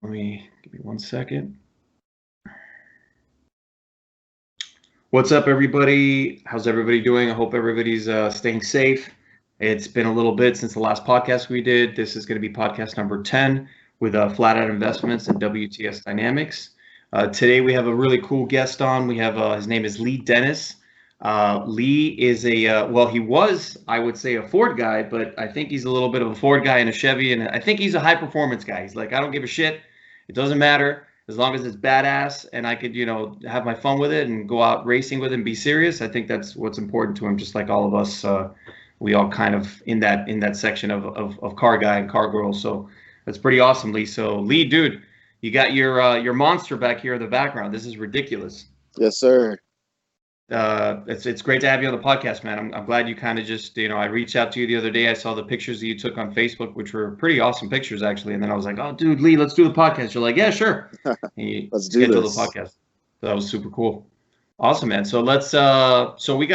Give me 1 second. What's up, everybody? How's everybody doing? I hope everybody's staying safe. It's been a little bit since the last podcast we did. This is going to be podcast number 10 with Flatout Investments and WTS Dynamics. Today we have a really cool guest on. We have his name is Denis. Lee is he was, I would say, a Ford guy, but I think he's a little bit of a Ford guy and a Chevy, and I think he's a high performance guy. He's like, I don't give a shit. It doesn't matter as long as it's badass and I could, have my fun with it and go out racing with it and be serious. I think that's what's important to him, just like all of us. We all kind of in that section of car guy and car girl. So that's pretty awesome, Lee. So Lee, dude, you got your monster back here in the background. This is ridiculous. Yes, sir. It's great to have you on the podcast, man. I'm glad you kind of just, I reached out to you the other day. I saw the pictures that you took on Facebook, which were pretty awesome pictures, actually. And then I was like, oh, dude, Lee, let's do the podcast. You're like, yeah, sure. And you Let's do this. the podcast. So that was super cool. Awesome, man. So we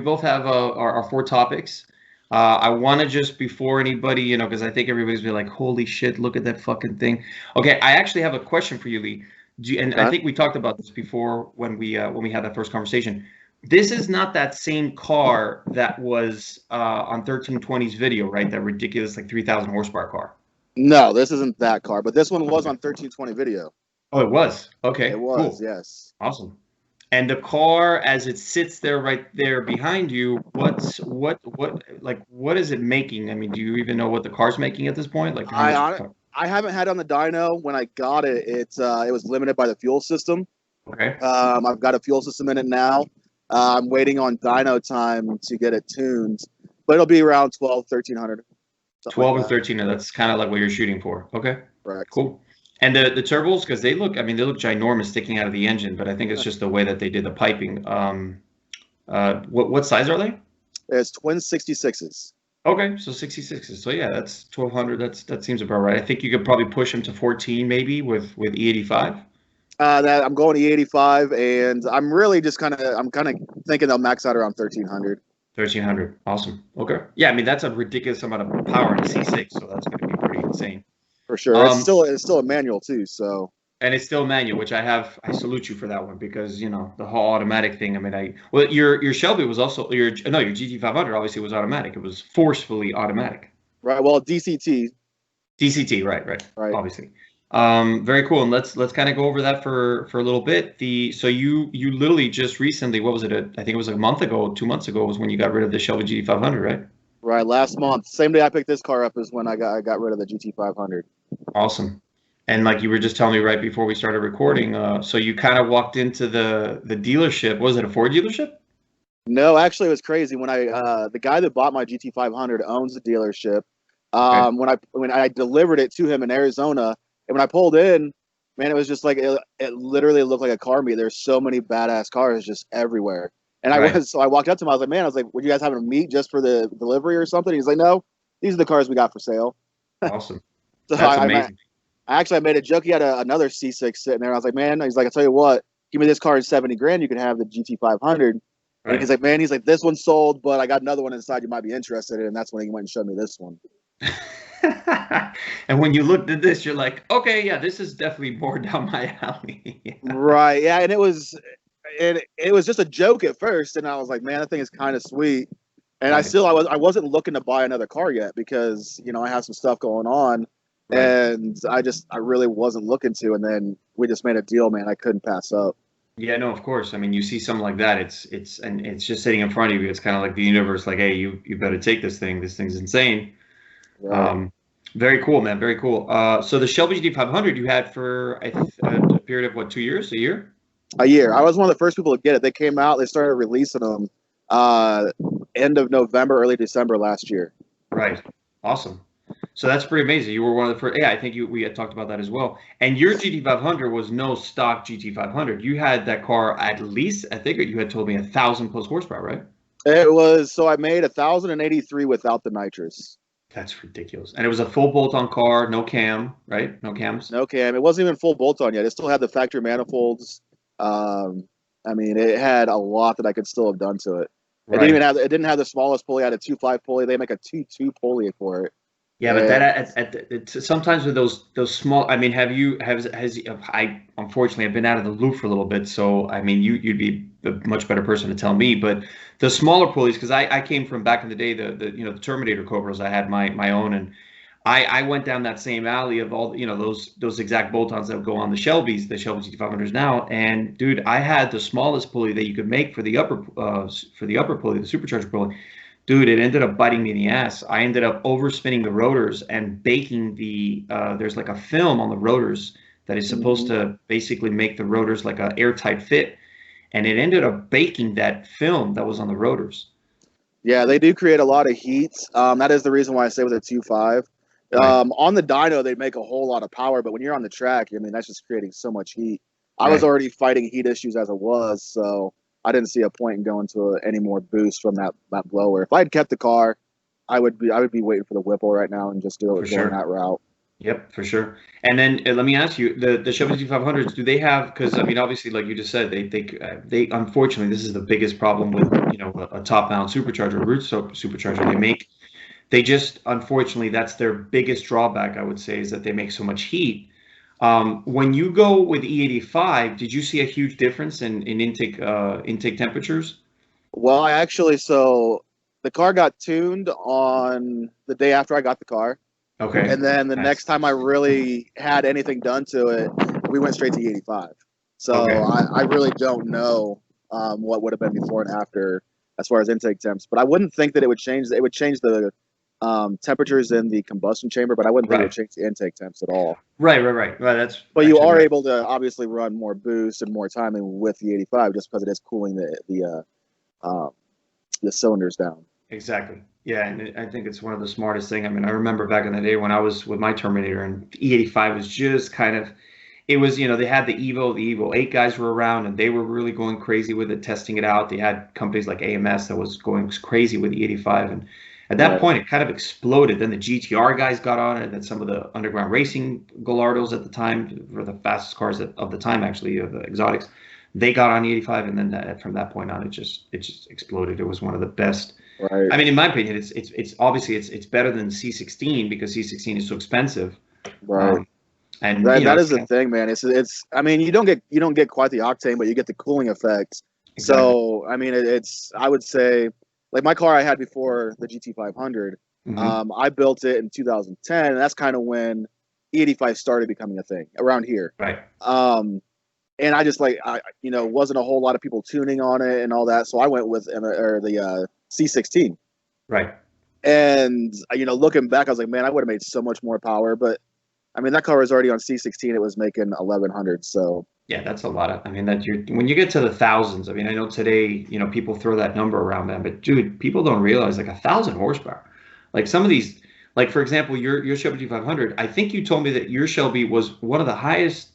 both have our 4 topics. I want to just, before anybody, because I think everybody's be like, holy shit, look at that fucking thing. Okay, I actually have a question for you, Lee. I think we talked about this before when we had that first conversation. This is not that same car that was on 1320's video, right? That ridiculous, like 3,000 horsepower car. No, this isn't that car, but this one was on 1320 video. Oh, it was. Okay, it was. Cool. Yes. Awesome. And the car, as it sits there, right there behind you, what is it making? I mean, do you even know what the car's making at this point? Like, I haven't had it on the dyno. When I got it, it was limited by the fuel system. Okay. I've got a fuel system in it now. I'm waiting on dyno time to get it tuned, but it'll be around 1300. 12 and 13, and that's kind of like what you're shooting for. Okay. Correct. Cool. And the turbos, because they look ginormous sticking out of the engine, but I think it's just the way that they did the piping. What size are they? It's twin 66s. Okay, so 66s. So yeah, that's 1200. That seems about right. I think you could probably push them to 14 maybe with E85. That I'm going E85, and I'm really just kind of thinking they'll max out around 1300. 1300. Awesome. Okay. Yeah, I mean that's a ridiculous amount of power in a C6, so that's going to be pretty insane. For sure. It's still a manual too, so. And it's still manual, which I salute you for that one, because the whole automatic thing. I mean, your Shelby was also your Gt500 obviously was automatic. It was forcefully automatic. Right. Well, DCT. DCT, right. Obviously. Very cool. And let's kind of go over that for a little bit. So you literally just recently, what was it? I think it was a month ago, 2 months ago, was when you got rid of the Shelby Gt500, right? Right. Last month, same day I picked this car up is when I got rid of the Gt500. Awesome. And like you were just telling me right before we started recording, so you kind of walked into the dealership. Was it a Ford dealership? No, actually, it was crazy. When the guy that bought my Gt500 owns the dealership. Okay. When I delivered it to him in Arizona, and when I pulled in, man, it was just like it literally looked like a car meet. There's so many badass cars just everywhere. And so I walked up to him. I was like, man, were you guys having a meet just for the delivery or something? He's like, no, these are the cars we got for sale. Awesome. So That's amazing. I made a joke. He had another C6 sitting there. I was like, man, he's like, I tell you what, give me this car in 70 grand. You can have the Gt500. Right. And he's like, man, this one's sold, but I got another one inside you might be interested in. And that's when he went and showed me this one. And when you looked at this, you're like, okay, yeah, this is definitely more down my alley. Right. Yeah. And it was just a joke at first. And I was like, man, that thing is kind of sweet. And right. I wasn't looking to buy another car yet because, I have some stuff going on. Right. And I really wasn't looking to, and then we just made a deal, man. I couldn't pass up. Yeah, no, of course. I mean, you see something like that, it's just sitting in front of you. It's kind of like the universe, like, hey, you better take this thing. This thing's insane. Right. Very cool, man. Very cool. So the Shelby Gt500 you had for a period of what, 2 years, a year? A year. I was one of the first people to get it. They came out. They started releasing them end of November, early December last year. Right. Awesome. So that's pretty amazing. You were one of the first. Yeah, I think we had talked about that as well. And your Gt500 was no stock Gt500. You had that car at least, I think you had told me, 1,000 plus horsepower, right? It was. So I made 1,083 without the nitrous. That's ridiculous. And it was a full bolt-on car, no cam, right? No cams. No cam. It wasn't even full bolt-on yet. It still had the factory manifolds. I mean, it had a lot that I could still have done to it. Right. It didn't have the smallest pulley. I had a 2.5 pulley. They make a 2.2 pulley for it. Yeah, but that sometimes with those small. I mean, have you has I unfortunately have been out of the loop for a little bit, so I mean, you'd be a much better person to tell me. But the smaller pulleys, because I came from back in the day, the Terminator Cobras. I had my own, and I went down that same alley of all those exact bolt-ons that would go on the Shelbys, the Shelby Gt500s now. And dude, I had the smallest pulley that you could make for the upper pulley, the supercharger pulley. Dude, it ended up biting me in the ass. I ended up overspinning the rotors and baking there's like a film on the rotors that is supposed to basically make the rotors like a airtight fit. And it ended up baking that film that was on the rotors. Yeah, they do create a lot of heat. That is the reason why I say with a 2.5. On the dyno, they make a whole lot of power, but when you're on the track, I mean, that's just creating so much heat. I was already fighting heat issues as it was, so I didn't see a point in going to any more boost from that blower. If I had kept the car, I would be waiting for the Whipple right now and just going that route. Yep, for sure. And then let me ask you, the Chevy G500s, do they have? Because I mean, obviously, like you just said, they unfortunately, this is the biggest problem with a top-mount supercharger, root supercharger they make. They just unfortunately, that's their biggest drawback, I would say, is that they make so much heat. When you go with E85, did you see a huge difference in intake temperatures? Well, so the car got tuned on the day after I got the car. Okay. And then the next time I really had anything done to it, we went straight to E85. So I really don't know what would have been before and after as far as intake temps. But I wouldn't think that it would change. It would change the temperatures in the combustion chamber, but I wouldn't think it would change the intake temps at all. Right. But you are able to obviously run more boost and more timing with the 85 just because it is cooling the cylinders down. Exactly. Yeah, and I think it's one of the smartest things. I mean, I remember back in the day when I was with my Terminator, and E85 was just kind of, it was, they had the Evo 8 guys were around, and they were really going crazy with it, testing it out. They had companies like AMS that was going crazy with the E85, and at that point, it kind of exploded. Then the GTR guys got on it, and then some of the underground racing Gallardos at the time were the fastest cars of the time, actually, of the exotics. They got on E85, and then from that point on, it just exploded. It was one of the best. Right. I mean, in my opinion, it's obviously it's better than C16 because C16 is so expensive. Right. And that is the thing, man. It's I mean, you don't get quite the octane, but you get the cooling effect. Exactly. So I mean, I would say, like my car I had before the GT500, I built it in 2010, and that's kind of when E85 started becoming a thing around here. Right. And I just wasn't a whole lot of people tuning on it and all that, so I went with the C16. Right. And looking back, I was like, man, I would have made so much more power. But I mean, that car was already on C16. It was making 1100. So yeah, that's a lot. When you get to the thousands. I mean, I know today, people throw that number around, man, but dude, people don't realize like 1,000 horsepower. Like some of these, like for example, your Shelby G500. I think you told me that your Shelby was one of the highest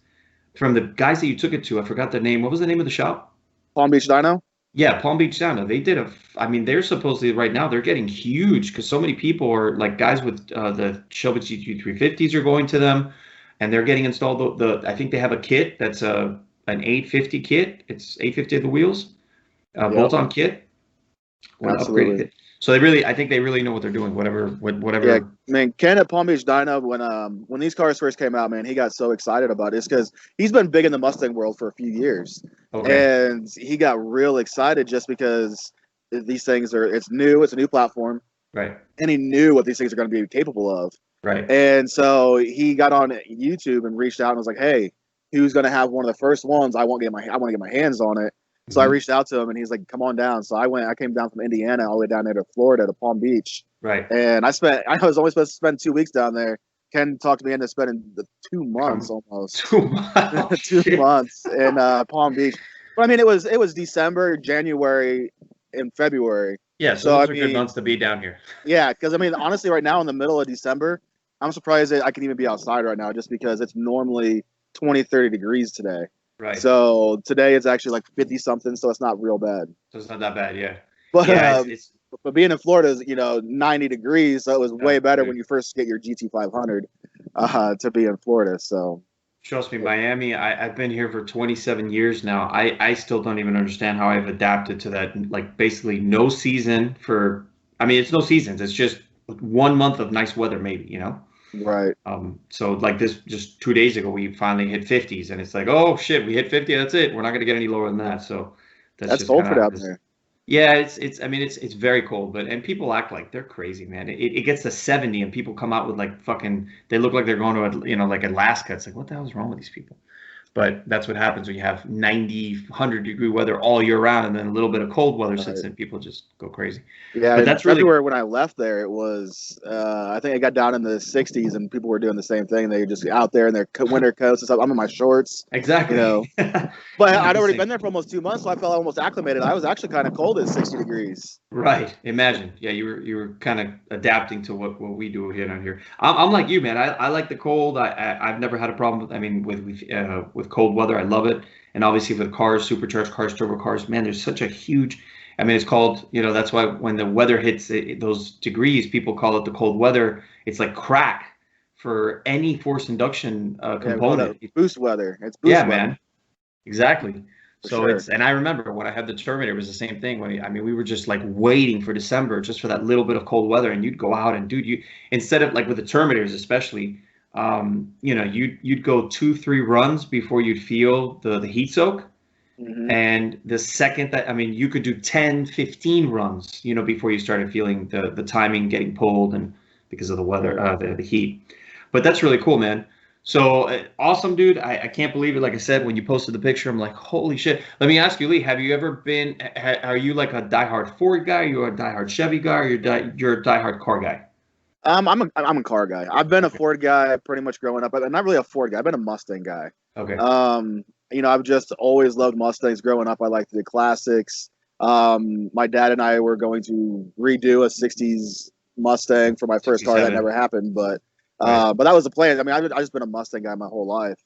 from the guys that you took it to. I forgot the name. What was the name of the shop? Palm Beach Dyno. Yeah, Palm Beach Dyno. They did I mean, they're supposedly right now they're getting huge because so many people are like guys with the Shelby Gt350s are going to them, and they're getting installed. I think they have a kit that's an 850 kit. It's 850 of the wheels, bolt-on kit. Absolutely. Kit. So I think they really know what they're doing. Whatever. Yeah, man. Ken at Palm Beach Dyno, when these cars first came out, man, he got so excited about it. It's because he's been big in the Mustang world for a few years, and he got real excited just because these things it's new. It's a new platform, right? And he knew what these things are going to be capable of, right? And so he got on YouTube and reached out and was like, "Hey, who's going to have one of the first ones? I want to get my hands on it." So I reached out to him, and he's like, "Come on down." So I came down from Indiana all the way down there to Florida to Palm Beach. Right. And I was only supposed to spend 2 weeks down there. Ken talked me into spending 2 months almost. 2 months. 2 months in Palm Beach. But I mean, it was December, January, and February. Yeah, so those are good months to be down here. Yeah, because I mean, honestly, right now in the middle of December, I'm surprised that I can even be outside right now just because it's normally 20, 30 degrees today. Right. So today it's actually like 50 something, so it's not real bad. So it's not that bad, yeah. But but being in Florida is 90 degrees, so it was way better when you first get your GT500 to be in Florida. So trust me, Miami, I've been here for 27 years now. I still don't even understand how I've adapted to that, like basically no season for. I mean, it's no seasons. It's just 1 month of nice weather, maybe, you know. Right. So like this, just 2 days ago, we finally hit 50s, and it's like, oh shit, we hit 50. That's it. We're not gonna get any lower than that. So that's That's just cold kind for of down there. yeah. I mean, it's very cold, and people act like they're crazy, man. It gets to 70, and people come out with like fucking. They look like they're going to, like Alaska. It's like, what the hell is wrong with these people? But that's what happens when you have 90, 100-degree weather all year round, and then a little bit of cold weather sits in. People just go crazy. Yeah, But in that's really February when I left there, it was I think it got down in the 60s, and people were doing the same thing. They were just out there in their winter coats and stuff. I'm in my shorts, exactly. you know. But Yeah, I'd already same. been there for almost 2 months, so I felt almost acclimated. I was actually kind of cold at 60 degrees. Right. Imagine. Yeah, you were kind of adapting to what we do here down here. I'm like you, man. I like the cold. I've never had a problem with. I mean, with cold weather, I love it. And obviously with cars, supercharged cars, turbo cars, man, there's such a huge. I mean, it's called. That's why when the weather hits those degrees, people call it the cold weather. It's like crack for any forced induction Yeah, we call component. that boost weather. It's boost Yeah, weather. man. Exactly. For So sure. and I remember when I had the Terminator, it was the same thing. I mean, we were just like waiting for December just for that little bit of cold weather, and you'd go out and dude, instead of like with the Terminators especially, you'd go 2, 3 runs before you'd feel the heat soak. Mm-hmm. And the second that, I mean, you could do 10, 15 runs, before you started feeling the timing getting pulled and because of the weather, the heat. But that's really cool, man. So awesome, dude. I can't believe it. Like I said, when you posted the picture, I'm like, holy shit. Let me ask you, Lee, have you ever been, are you like a diehard Ford guy? You're a diehard Chevy guy, or you're a diehard car guy? I'm a car guy. I've been a Ford guy pretty much growing up, but I'm not really a Ford guy. I've been a Mustang guy. Okay. I've just always loved Mustangs growing up. I liked the classics. My dad and I were going to redo a 60s Mustang for my first car. That never happened, but that was the plan. I mean, I've just been a Mustang guy my whole life.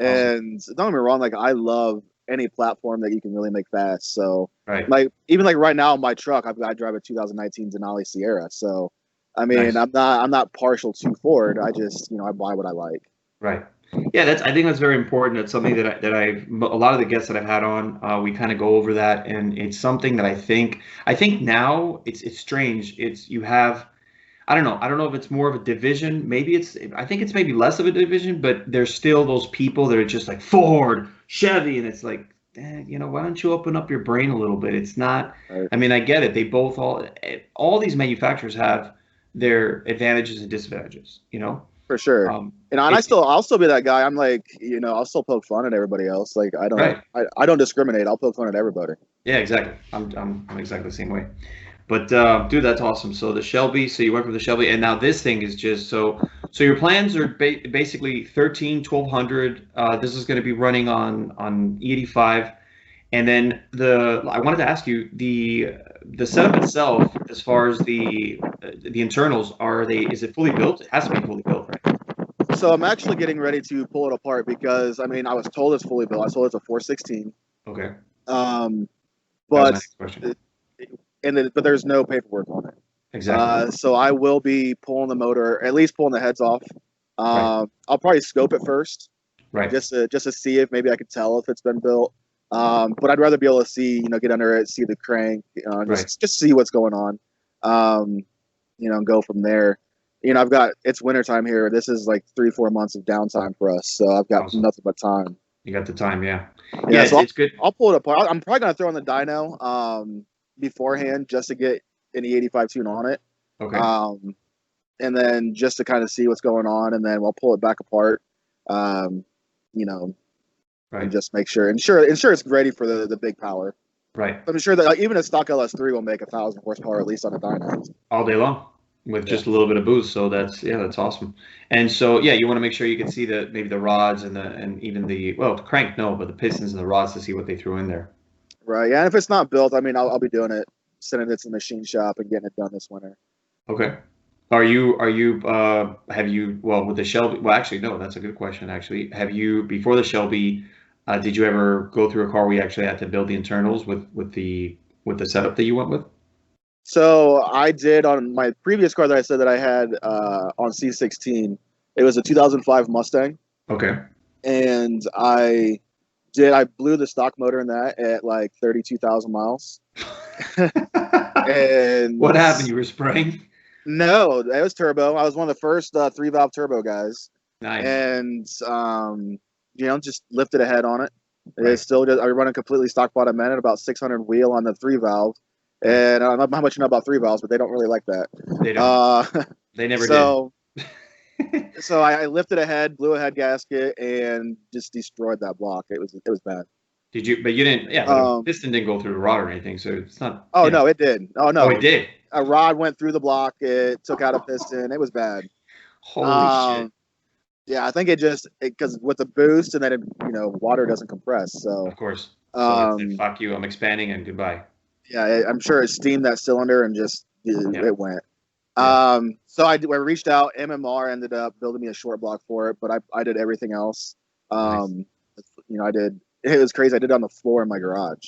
And don't get me wrong, like I love any platform that you can really make fast. So like even like right now in my truck, I drive a 2019 Denali Sierra. So I mean, I'm not partial to Ford. I just, I buy what I like. Right. Yeah, I think that's very important. It's something that a lot of the guests that I've had on, we kind of go over that, and it's something that I think now it's strange. I don't know if it's more of a division. I think it's maybe less of a division, but there's still those people that are just like Ford, Chevy, and it's like, why don't you open up your brain a little bit? It's not. Right. I mean, I get it. They both all these manufacturers have their advantages and disadvantages. For sure. And I'll still be that guy. I'm like, I'll still poke fun at everybody else. Like I don't discriminate. I'll poke fun at everybody. Yeah, exactly. I'm exactly the same way. But dude, that's awesome. So the Shelby, so you went from the Shelby, and now this thing is just so your plans are basically 1200. This is going to be running on E85, and then I wanted to ask you the setup itself, as far as the internals, is it fully built? It has to be fully built, right? So I'm actually getting ready to pull it apart because I mean I was told it's fully built. I was told it's a 416. Okay. But but there's no paperwork on it. Exactly. So I will be pulling the motor, at least pulling the heads off. I'll probably scope it first, right? Just to see if maybe I could tell if it's been built. But I'd rather be able to see, get under it, see the crank, just see what's going on, and go from there. It's wintertime here. This is like 3-4 months of downtime for us, so I've got nothing but time. You got the time, yeah. So it's good. I'll pull it apart. I'm probably gonna throw in the dyno beforehand just to get an E85 tune on it. Okay. And then just to kind of see what's going on, and then we'll pull it back apart. And just make sure ensure it's ready for the big power. Right. I'm sure that even a stock LS3 will make 1,000 horsepower at least on a dyno all day long with just a little bit of boost. So that's awesome. And so you want to make sure you can see maybe the rods and even the crank, no, but the pistons and the rods to see what they threw in there. Right. Yeah. And if it's not built, I mean, I'll be doing it, sending it to the machine shop and getting it done this winter. Okay. Have you with the Shelby? Well, actually, no, that's a good question. Actually, have you, before the Shelby, did you ever go through a car where you actually had to build the internals with the setup that you went with? So I did on my previous car that I said that I had on C16. It was a 2005 Mustang. Okay. And I blew the stock motor in that at like 32,000 miles. And what happened? You were spraying? No, it was turbo. I was one of the first 3-valve turbo guys, Nice. and just lifted ahead on it. Right. It's still just, I run a completely stock bottom end at about 600 wheel on the 3-valve, Nice. and I don't know how much you know about 3-valves, but they don't really like that. They don't. They never So did. so I lifted ahead, blew a head gasket, and just destroyed that block. It was bad. Did you? But you didn't. Yeah, but a piston didn't go through the rod or anything, so it's not. Oh no, it did. Oh Oh, no, it did. a rod went through the block. It took out a piston. It was bad. Holy shit. Yeah, I think because with the boost and then water doesn't compress. So Of course. So it said, fuck you. I'm expanding and goodbye. Yeah, I'm sure it steamed that cylinder and just it went. Yeah. So I reached out. MMR ended up building me a short block for it, but I did everything else. Nice. I did. It was crazy. I did it on the floor in my garage,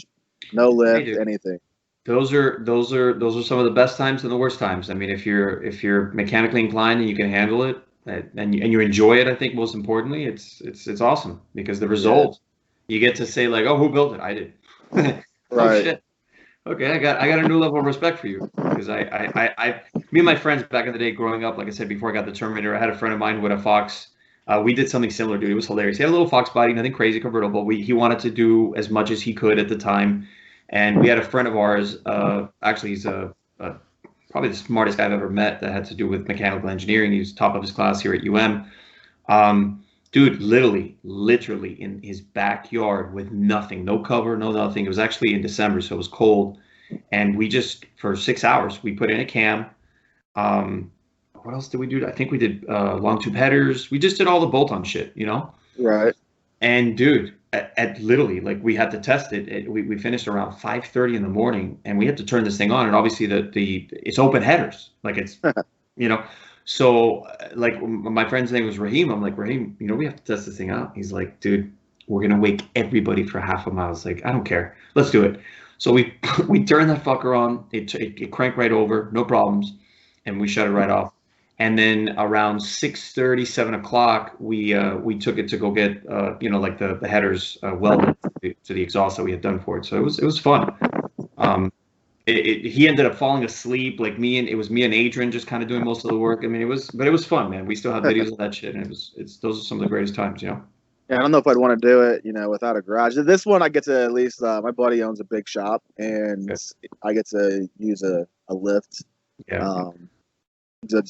no lift, anything. Those are some of the best times and the worst times. I mean, if you're mechanically inclined and you can handle it and you enjoy it, I think most importantly, it's awesome because the result you get to say like, oh, who built it? I did. Right. Oh shit. Okay, I got a new level of respect for you because me and my friends back in the day growing up, like I said before, I got the Terminator. I had a friend of mine who had a Fox. We did something similar, dude. It was hilarious. He had a little Fox body, nothing crazy convertible. He wanted to do as much as he could at the time, and we had a friend of ours. Actually, he's probably the smartest guy I've ever met that had to do with mechanical engineering. He was top of his class here at UM. Dude, literally in his backyard with nothing, no cover, no nothing. It was actually in December, so it was cold. And we just, for 6 hours, we put in a cam. What else did we do? I think we did long tube headers. We just did all the bolt-on shit, Right. And dude, at literally, like we had to test it. We finished around 5:30 in the morning, and we had to turn this thing on. And obviously, it's open headers, like it's, So, like, my friend's name was Raheem. I'm like, Raheem, we have to test this thing out. He's like, dude, we're going to wake everybody for half a mile. I was like, I don't care. Let's do it. So we turned that fucker on. It cranked right over, no problems. And we shut it right off. And then around 6:30, 7 o'clock, we took it to go get, like the headers welded to the exhaust that we had done for it. So it was fun. He ended up falling asleep, like it was me and Adrian just kind of doing most of the work. I mean, it was fun, man. We still have videos of that shit, and those are some of the greatest times, Yeah, I don't know if I'd want to do it, without a garage. This one, I get to at least, my buddy owns a big shop, and I get to use a lift. Yeah. To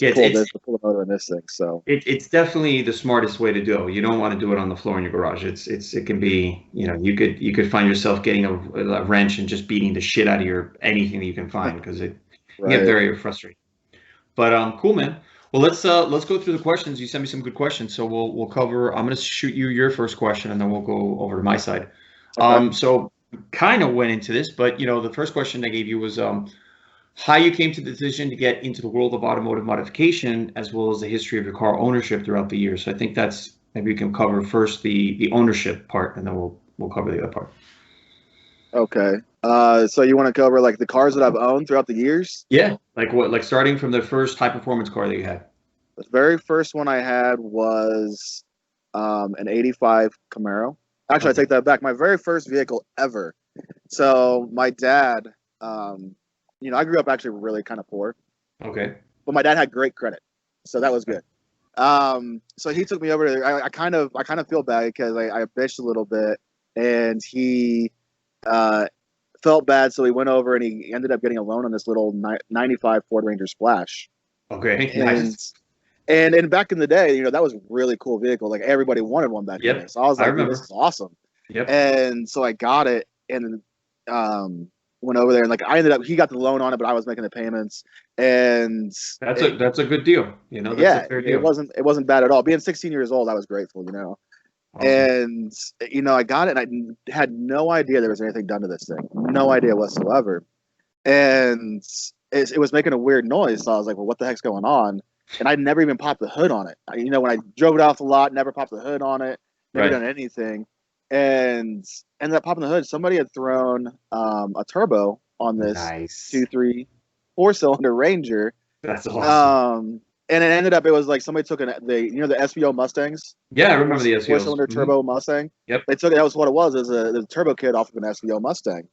pull the motor in this thing. So it's definitely the smartest way to do it. You don't want to do it on the floor in your garage. It can be, you could find yourself getting a wrench and just beating the shit out of anything that you can find because it can get very frustrating. But cool, man. Well, let's go through the questions. You sent me some good questions, so we'll cover. I'm gonna shoot you your first question, and then we'll go over to my side. Okay. So kind of went into this, but the first question I gave you was how you came to the decision to get into the world of automotive modification, as well as the history of your car ownership throughout the years. So I think maybe we can cover first the ownership part, and then we'll cover the other part. Okay. So you want to cover like the cars that I've owned throughout the years? Yeah. Like starting from the first high performance car that you had. The very first one I had was an '85 Camaro. Actually, I take that back. My very first vehicle ever. So my dad. I grew up actually really kind of poor. Okay. But my dad had great credit, so that was good. So he took me over there. I kind of feel bad because I bitched a little bit, and he felt bad, so he went over and he ended up getting a loan on this little '95 Ford Ranger Splash. Okay. And back in the day, that was a really cool vehicle. Like everybody wanted one back then. So I was like, this is awesome. Yep. And so I got it, and went over there, and he got the loan on it, but I was making the payments, and that's a good deal, that's a fair deal. It wasn't bad at all. Being 16 years old, I was grateful, Awesome. And I got it, and I had no idea there was anything done to this thing, no idea whatsoever, and it was making a weird noise. So I was like, well, what the heck's going on? And I'd never even popped the hood on it. When I drove it off the lot, never popped the hood on it, never done anything. And ended up popping the hood. Somebody had thrown a turbo on this 2.3 4-cylinder Ranger. That's awesome. And it ended up, it was like somebody took the STO Mustangs. Yeah, I remember the STO 4-cylinder turbo Mustang. Yep. They took it. That was what it was. It was a turbo kit off of an STO Mustang.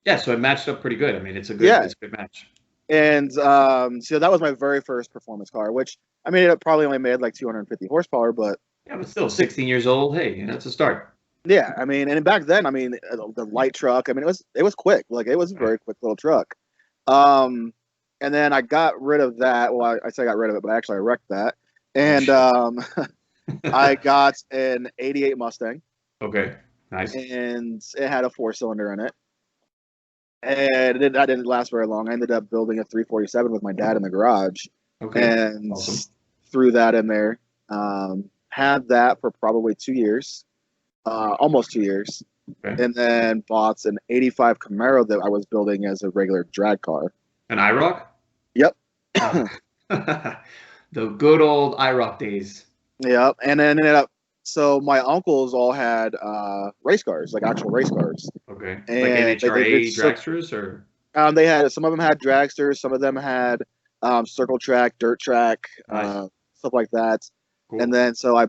Yeah, so it matched up pretty good. I mean, it's a good match. And so that was my very first performance car, which I mean, it probably only made like 250 horsepower, but Yeah, but still, 16 years old. Hey, that's a start. yeah, I mean, and back then, I mean, the light truck, I mean, it was quick, like it was a very quick little truck. Um, and then I got rid of that. Well, I say I got rid of it, but actually I wrecked that, and I got an '88 Mustang. Okay, nice. And it had a 4-cylinder in it. And that didn't last very long. I ended up building a 347 with my dad in the garage, and awesome. threw that in there. Had that for probably 2 years, almost 2 years, and then bought an '85 Camaro that I was building as a regular drag car. An IROC? Yep. The good old IROC days. Yep. And then ended up. So my uncles all had race cars, like actual race cars. Okay. And like NHRA dragsters, or they had, some of them had dragsters, some of them had circle track, dirt track, nice. stuff like that. Cool. And then so I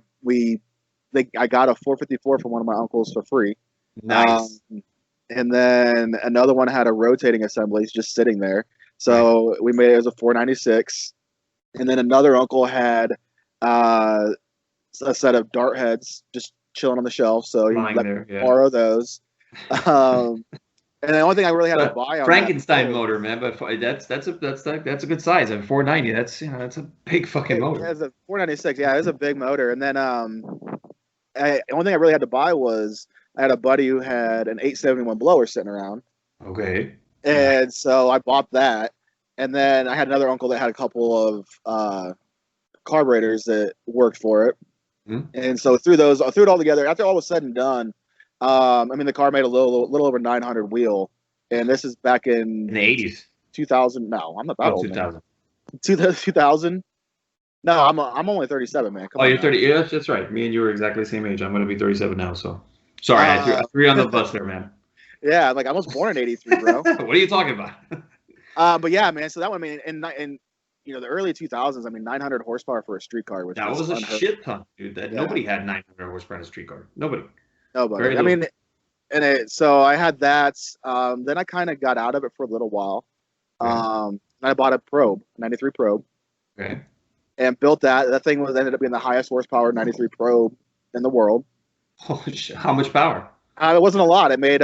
got a 454 from one of my uncles for free. Nice. And then another one had a rotating assembly just sitting there. So we made it as a 496. And then another uncle had a set of dart heads just chilling on the shelf. So he let me borrow those. And the only thing I really had to buy on Frankenstein motor, man, but that's a good size. A 490. That's a big fucking motor. It's a 496. Yeah, it's a big motor. And then the only thing I really had to buy was I had a buddy who had an 871 blower sitting around. Okay. And so I bought that. And then I had another uncle that had a couple of carburetors that worked for it. Mm-hmm. And so I threw it all together. After all was said and done, I mean, the car made a little over 900 wheel. And this is back in the 80s. 2000. No, I'm not that old. 2000. 2000. No, I'm only 37, man. Come on, you're 30. Yeah, that's right. Me and you are exactly the same age. I'm going to be 37 now. So sorry, I threw you on the bus there, man. Yeah, like I was born in '83, bro. What are you talking about? But yeah, man. So that one, I mean, in you know, the early 2000s, I mean, 900 horsepower for a street car, which that was a shit ton, dude. Nobody had 900 horsepower in a street car. Nobody. I mean, so I had that. Then I kind of got out of it for a little while. I bought a Probe, 93 Probe. Okay. And built that. That thing ended up being the highest horsepower 93 Probe in the world. Holy shit! How much power? It wasn't a lot. It made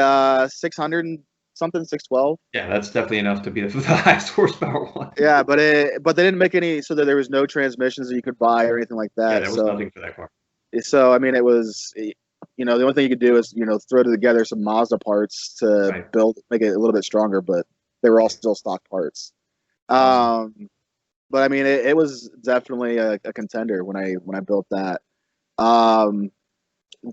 600 and something, 612. Yeah, that's definitely enough to be the highest horsepower one. Yeah, but they didn't make any, so that there was no transmissions that you could buy or anything like that. Yeah, there was nothing for that car. So I mean, it was, you know, the only thing you could do is, you know, throw together some Mazda parts to make it a little bit stronger, but they were all still stock parts. But I mean, it was definitely a contender when I built that.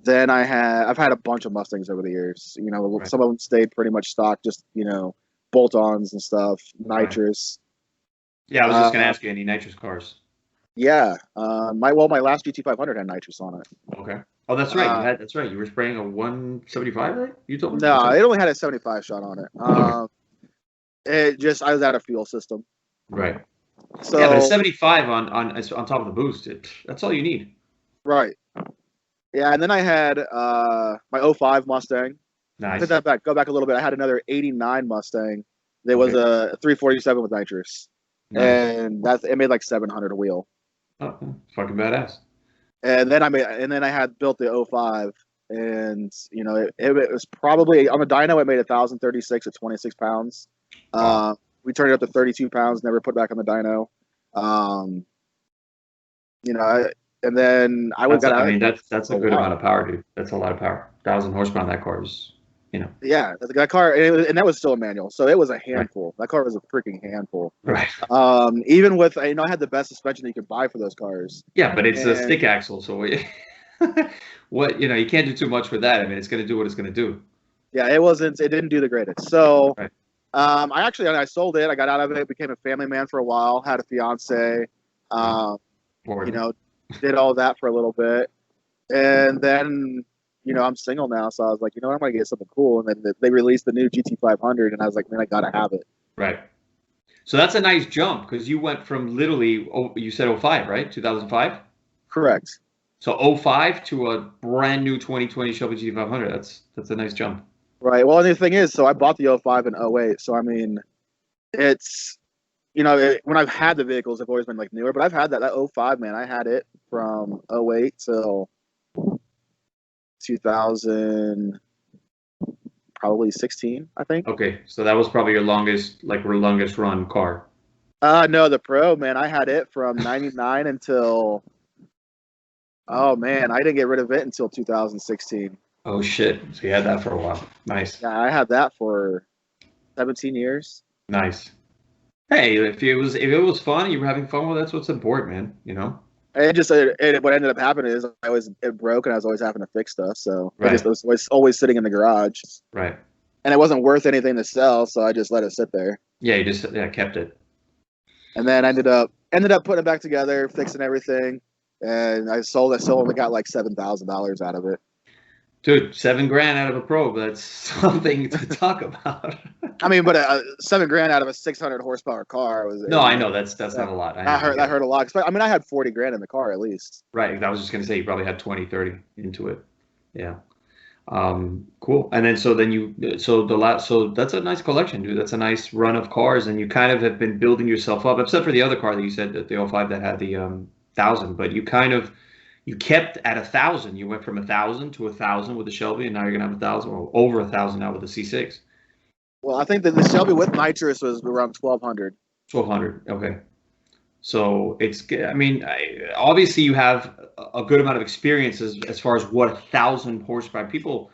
Then I've had a bunch of Mustangs over the years. You know, some of them stayed pretty much stock, just, you know, bolt-ons and stuff, nitrous. Yeah, I was just gonna ask you, any nitrous cars? Yeah, my last Gt500 had nitrous on it. Okay. Oh, that's right. That's right. You were spraying a 175, right? You told me. No, it only had a 75 shot on it. I was out of fuel system. Right. So yeah, but a 75 on top of the boost, that's all you need. Right. Yeah, and then I had my 05 Mustang. Nice. Put that back. Go back a little bit. I had another 89 Mustang. There was a 347 with nitrous, and it made like 700 a wheel. Oh, fucking badass. And then I had built the 05, and you know it was probably on the dyno. It made 1,036 at 26 pounds. Wow. We turned it up to 32 pounds. Never put back on the dyno. You know. And then that's a good amount of power, dude. That's a lot of power. 1,000 horsepower on that car is, you know. Yeah, that car, and that was still a manual, so it was a handful. That car was a freaking handful. Right. Even with, I had the best suspension that you could buy for those cars. Yeah, but it's a stick axle, so what, you know, you can't do too much with that. I mean, it's going to do what it's going to do. Yeah, it didn't do the greatest. So, I sold it. I got out of it. Became a family man for a while. Had a fiance. You know. Did all that for a little bit, and then, you know, I'm single now, so I was like, you know what, I'm gonna get something cool. And then they released the new GT500, and I was like, man, I gotta have it. Right. So that's a nice jump, because you went from literally, you said 05, right? 2005. Correct. So 05 to a brand new 2020 Shelby GT500. That's a nice jump. Right. Well, and the thing is, so I bought the 05 and 08. So I mean, it's you know, when I've had the vehicles, they've always been like newer, but I've had that 05, man. I had it from 08 till 2000, probably 16, I think. Okay, so that was probably your longest run car. No, the Pro, man. I had it from 99 until, oh man, I didn't get rid of it until 2016. Oh shit! So you had that for a while. Nice. Yeah, I had that for 17 years. Nice. Hey, if it was fun, you were having fun with it, that's what's important, man. You know. What ended up happening is it broke and I was always having to fix stuff. So Right. it was always sitting in the garage. Right. And it wasn't worth anything to sell, so I just let it sit there. Yeah, you just kept it. And then I ended up putting it back together, fixing everything, and I sold it. Still only got like $7,000 out of it. Dude, $7,000 out of a Pro, that's something to talk about. I mean, but $7,000 out of a 600 horsepower car was. No, I know that's not a lot. That hurt a lot. I mean, I had $40,000 in the car at least. Right. I was just gonna say you probably had 20, 30 into it. Yeah. Cool. And then so that's a nice collection, dude. That's a nice run of cars, and you kind of have been building yourself up, except for the other car that you said, that the 05 that had the 1000, but you kept at 1,000. You went from 1,000 to 1,000 with the Shelby, and now you're gonna have 1,000 or over 1,000 now with the C6. Well, I think that the Shelby with nitrous was around 1,200. 1,200. Okay. So I mean, obviously you have a good amount of experience as far as what 1,000 horsepower. People,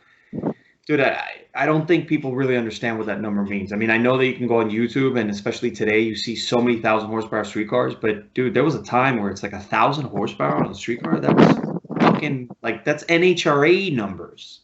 dude, I don't think people really understand what that number means. I mean, I know that you can go on YouTube, and especially today, you see so many 1,000 horsepower street cars. But dude, there was a time where it's like 1,000 horsepower on a street car. That was fucking like, that's NHRA numbers.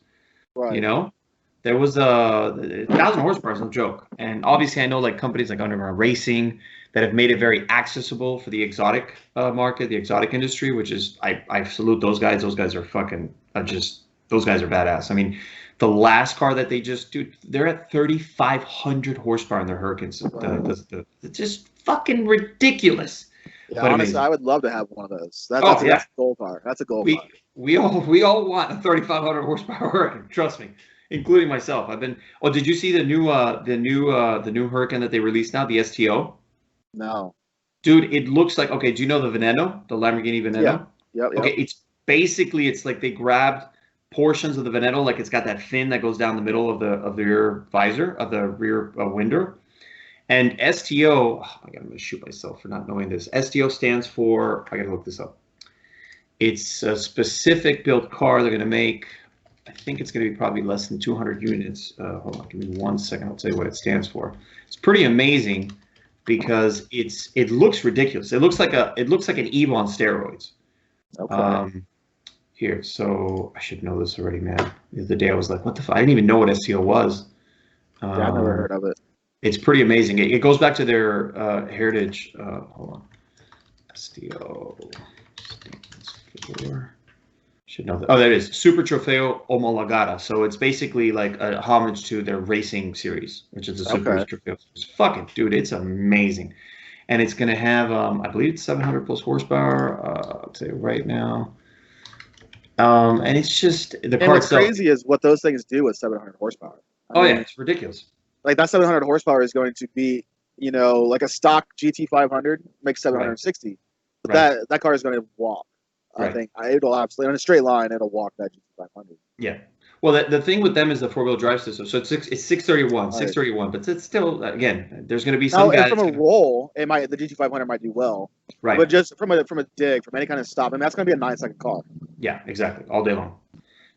Right. You know, there was 1,000 horsepower is no joke. And obviously, I know like companies like NHRA Racing that have made it very accessible for the exotic market, the exotic industry, which is, I salute those guys. Those guys are fucking those guys are badass. I mean, the last car that they just do, they're at 3,500 horsepower in their Hurricanes. It's just fucking ridiculous. Yeah, but honestly, I would love to have one of those. That's a goal car. That's a goal car. We all want a 3,500 horsepower Hurricane. Trust me, including myself. Oh, did you see the new Hurricane that they released now, the STO? No. Dude, it looks like, okay, do you know the Veneno, the Lamborghini Veneno? Yeah. Okay, it's like they grabbed portions of the Veneno, like it's got that fin that goes down the middle of the rear visor, of the rear window. And STO, oh my God, I'm going to shoot myself for not knowing this. STO stands for, I got to look this up. It's a specific built car they're going to make. I think it's going to be probably less than 200 units. Hold on, give me 1 second. I'll tell you what it stands for. It's pretty amazing, because it looks ridiculous. It looks like an Evo on steroids. Okay. Here, so I should know this already, man. The other day I was like, what the fuck? I didn't even know what STO was. Yeah, I've never heard of it. It's pretty amazing. It goes back to their heritage. Hold on. STO stands for, should know that. Oh, there it is. Super Trofeo Omologata. So it's basically like a homage to their racing series, which is the Super Trofeo. It's fucking, dude, it's amazing. And it's going to have, I believe it's 700 plus horsepower. I'll tell you right now. And it's just, the car what's itself. crazy is what those things do with 700 horsepower. I mean, it's ridiculous. Like that 700 horsepower is going to be, you know, like a stock Gt500 makes 760. But that car is going to walk. I think it'll absolutely, on a straight line, it'll walk that Gt500. Yeah. Well, the thing with them is the four-wheel drive system. So it's 631, but it's still, again, there's going to be some guys. From a roll, the Gt500 might do well. Right. But just from a dig, from any kind of stop, and that's going to be a 9-second car. Yeah, exactly, all day long.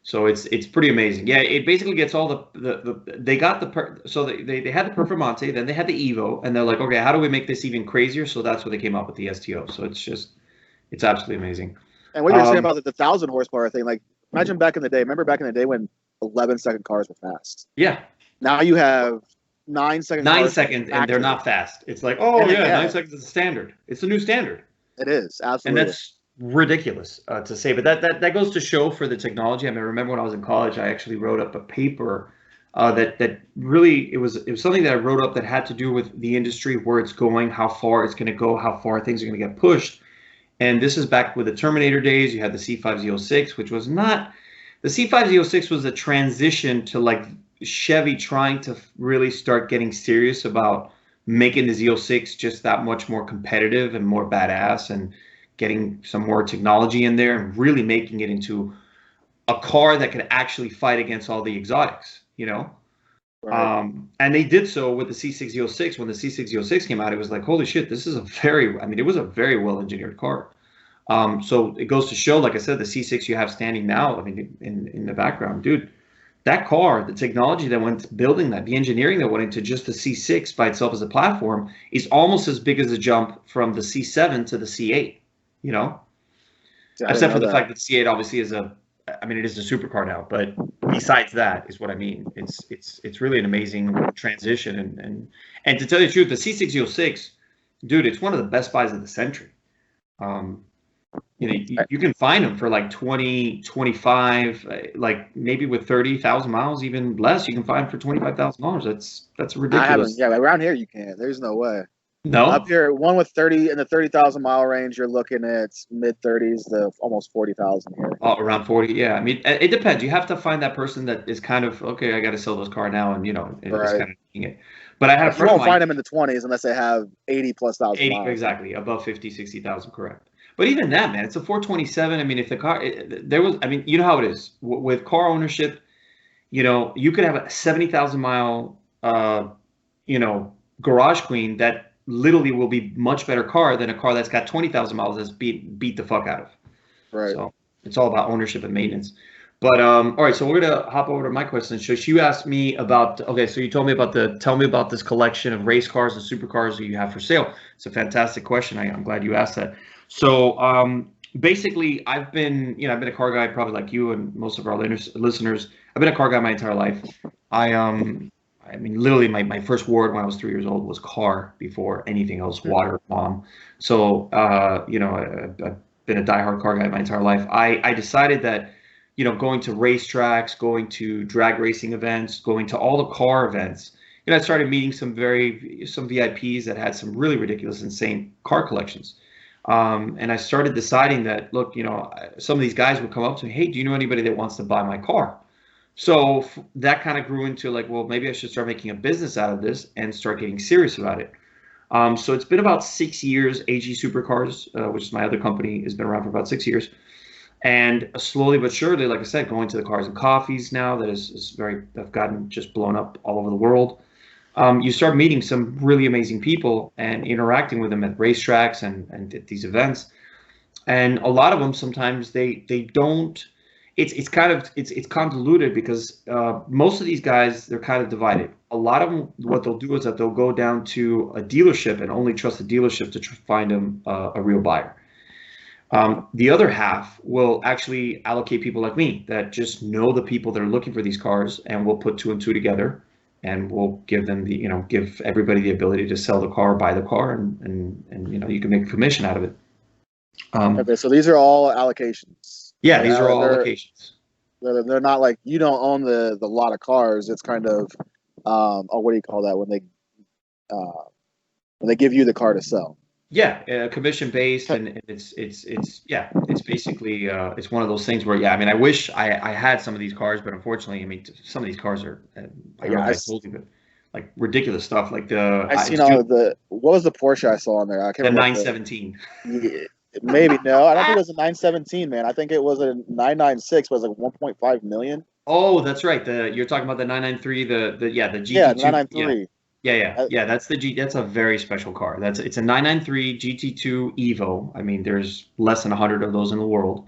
So it's pretty amazing. Yeah, it basically gets all they got they had the Performante, then they had the Evo, and they're like, okay, how do we make this even crazier? So that's where they came up with the STO. So it's absolutely amazing. And what you're saying about the 1,000 horsepower thing, like imagine back in the day. Remember back in the day when 11-second cars were fast? Yeah. Now you have 9-second. 9 seconds, and they're not fast. It's like, 9 seconds is a standard. It's a new standard. It is, absolutely. And that's ridiculous to say, but that goes to show for the technology. I mean, I remember when I was in college, I actually wrote up a paper that really, it was something that I wrote up that had to do with the industry, where it's going, how far it's going to go, how far things are going to get pushed. And this is back with the Terminator days. You had the C506, which was not, the C506 was a transition to like Chevy trying to really start getting serious about making the Z06 just that much more competitive and more badass, and getting some more technology in there and really making it into a car that could actually fight against all the exotics, you know? Right. And they did so with the C606. When the C606 came out, it was like, holy shit, this is a very, I mean, it was a very well engineered car. So it goes to show, like I said, the C6 you have standing now, I mean, in the background, dude, that car, the technology that went to building that, the engineering that went into just the C6 by itself as a platform is almost as big as a jump from the C7 to the C8, you know? Yeah, Except for the fact that the C8 obviously is I mean, it is a supercar now, but besides that is what I mean. It's really an amazing transition, and to tell you the truth, the C606, dude, it's one of the best buys of the century. You know, you can find them for like 20, 25, like maybe with 30,000 miles, even less. You can find them for $25,000. That's ridiculous. I haven't. Yeah, around here you can't. There's no way. No, up here, one with 30 in the 30,000 mile range, you're looking at mid 30s to almost 40,000 here. Oh, around 40, yeah. I mean, it depends. You have to find that person that is kind of okay. I got to sell this car now, and you know, it's kind of making it. But I had a friend. You won't find them in the 20s unless they have 80 plus thousand. 80 miles. Exactly, above 50, 60,000, correct. But even that, man, it's a 427. I mean, if the car there was, I mean, you know how it is with car ownership. You know, you could have a 70,000 mile, you know, garage queen that literally will be much better car than a car that's got 20,000 miles that's beat the fuck out of. Right. So it's all about ownership and maintenance. But all right, so we're gonna hop over to my question. So you asked me about, okay, so you told me about tell me about this collection of race cars and supercars that you have for sale. It's a fantastic question. I'm glad you asked that. So basically, I've been a car guy, probably like you and most of our listeners. I've been a car guy my entire life. I mean, literally, my first word when I was 3 years old was car before anything else, water, mom. So, you know, I've been a diehard car guy my entire life. I decided that, you know, going to racetracks, going to drag racing events, going to all the car events, you know, I started meeting some VIPs that had some really ridiculous, insane car collections. And I started deciding that, look, you know, some of these guys would come up to me, hey, do you know anybody that wants to buy my car? So that kind of grew into like, well, maybe I should start making a business out of this and start getting serious about it. So it's been about 6 years. AG Supercars, which is my other company, has been around for about 6 years. And slowly but surely, like I said, going to the Cars and Coffees now that have gotten just blown up all over the world. You start meeting some really amazing people and interacting with them at racetracks and at these events. And a lot of them, sometimes they don't. It's convoluted because most of these guys, they're kind of divided. A lot of them, what they'll do is that they'll go down to a dealership and only trust the dealership to find them a real buyer. The other half will actually allocate people like me that just know the people that are looking for these cars, and we'll put 2 and 2 together, and we'll give them give everybody the ability to sell the car, buy the car, and you know, you can make a commission out of it. Okay, so these are all allocations. Yeah, these are all allocations. They're not like you don't own the lot of cars. It's kind of, what do you call that when they give you the car to sell? Yeah, commission based, and it's basically it's one of those things where, yeah, I mean, I wish I had some of these cars, but unfortunately, I mean, some of these cars are, I don't know if I told you, but like ridiculous stuff. Like what was the Porsche I saw on there? I can't remember. 917. Maybe no, I don't think it was a 917, man. I think it was a 996, was like 1.5 million. Oh, that's right. You're talking about the 993, the GT2. Yeah, 993. Yeah. That's that's a very special car. It's a 993 GT2 Evo. I mean, there's less than 100 of those in the world.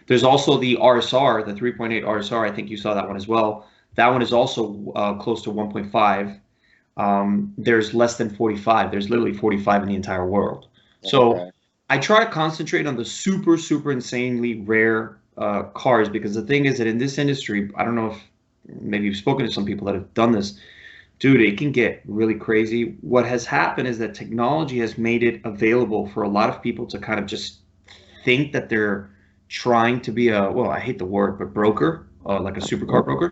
There's also the RSR, the 3.8 RSR. I think you saw that one as well. That one is also close to 1.5. There's less than 45. There's literally 45 in the entire world. So. Okay. I try to concentrate on the super, super insanely rare cars, because the thing is that in this industry, I don't know if maybe you've spoken to some people that have done this, dude, it can get really crazy. What has happened is that technology has made it available for a lot of people to kind of just think that they're trying to be well, I hate the word, but broker, like a supercar broker.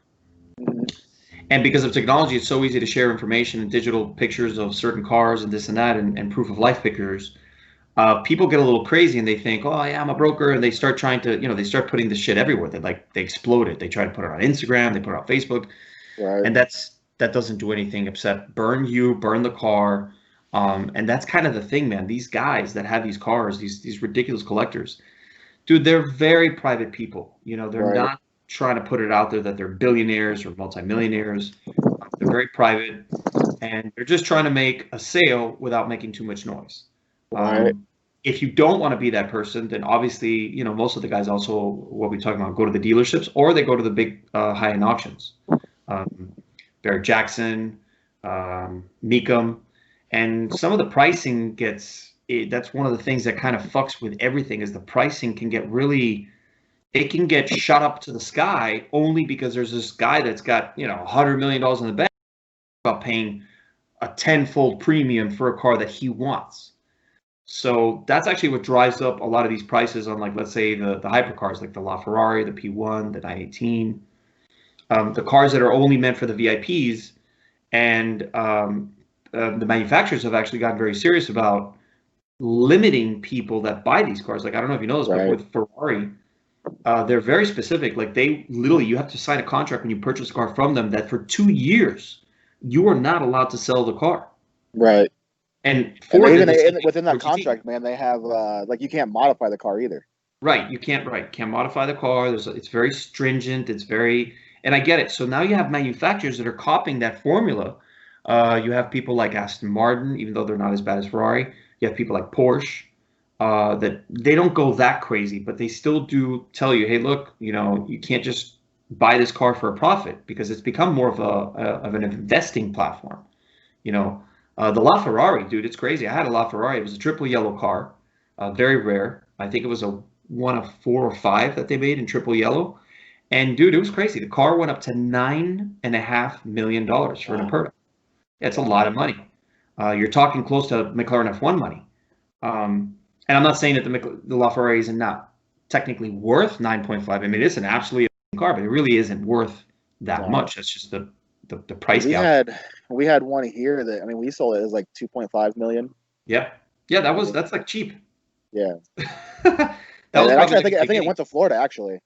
And because of technology, it's so easy to share information and digital pictures of certain cars and this and that, and proof of life pictures. People get a little crazy and they think, oh yeah, I'm a broker, and they start trying to, they start putting this shit everywhere. They explode it. They try to put it on Instagram, they put it on Facebook, right. And that's that doesn't do anything except burn you, burn the car. And that's kind of the thing, man. These guys that have these cars, these ridiculous collectors, dude, they're very private people. You know, they're not trying to put it out there that they're billionaires or multimillionaires. They're very private, and they're just trying to make a sale without making too much noise. If you don't want to be that person, then obviously, you know, most of the guys also, what we're talking about, go to the dealerships or they go to the big high-end auctions. Barrett Jackson, Mecum, and some of the pricing gets, that's one of the things that kind of fucks with everything, is the pricing can get really, it can get shot up to the sky only because there's this guy that's got, you know, $100 million in the bank about paying a 10-fold premium for a car that he wants. So that's actually what drives up a lot of these prices on, like, let's say the hypercars, like the LaFerrari, the P1, the 918, the cars that are only meant for the VIPs. And the manufacturers have actually gotten very serious about limiting people that buy these cars. Like, I don't know if you know this, but with Ferrari, they're very specific. Like, they literally, you have to sign a contract when you purchase a car from them that for 2 years you are not allowed to sell the car. Right. And even within that contract, man, they have like, you can't modify the car either. Right. You can't modify the car. It's very stringent. It's very, and I get it. So now you have manufacturers that are copying that formula. You have people like Aston Martin, even though they're not as bad as Ferrari. You have people like Porsche, that they don't go that crazy, but they still do tell you, hey, look, you know, you can't just buy this car for a profit, because it's become more of an investing platform. You know, the LaFerrari, dude, it's crazy. I had a LaFerrari. It was a triple yellow car, very rare. I think it was one of 4 or 5 that they made in triple yellow. And dude, it was crazy. The car went up to $9.5 million for an Aperta. That's a lot of money. You're talking close to McLaren F1 money. And I'm not saying that the LaFerrari is not technically worth 9.5. I mean, it's an absolutely car, but it really isn't worth that much. That's just the price gap. We had one here that, I mean, we sold it as like 2.5 million. Yeah. Yeah, that's like cheap. Yeah. Actually, I think it went to Florida, actually.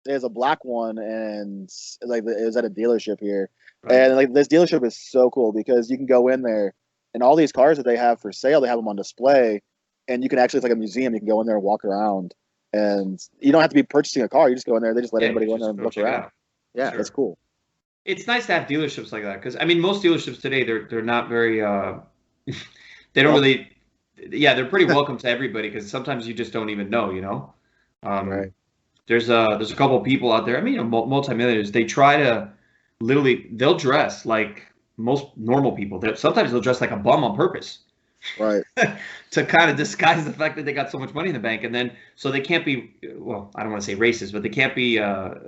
There's a black one, and like it was at a dealership here. Right. And like, this dealership is so cool because you can go in there, and all these cars that they have for sale, they have them on display, and you can actually, it's like a museum. You can go in there and walk around, and you don't have to be purchasing a car. You just go in there. They just let anybody go in there and look around. Yeah, sure. That's cool. It's nice to have dealerships like that, because I mean, most dealerships today, they're not very they don't really, they're pretty welcome to everybody, because sometimes you just don't even know, you know. Right. There's a couple of people out there, I mean, multimillionaires, they try to literally, they'll dress like most normal people. Sometimes they'll dress like a bum on purpose. Right. To kind of disguise the fact that they got so much money in the bank. And then, so they can't be, well, I don't want to say racist, but they can't be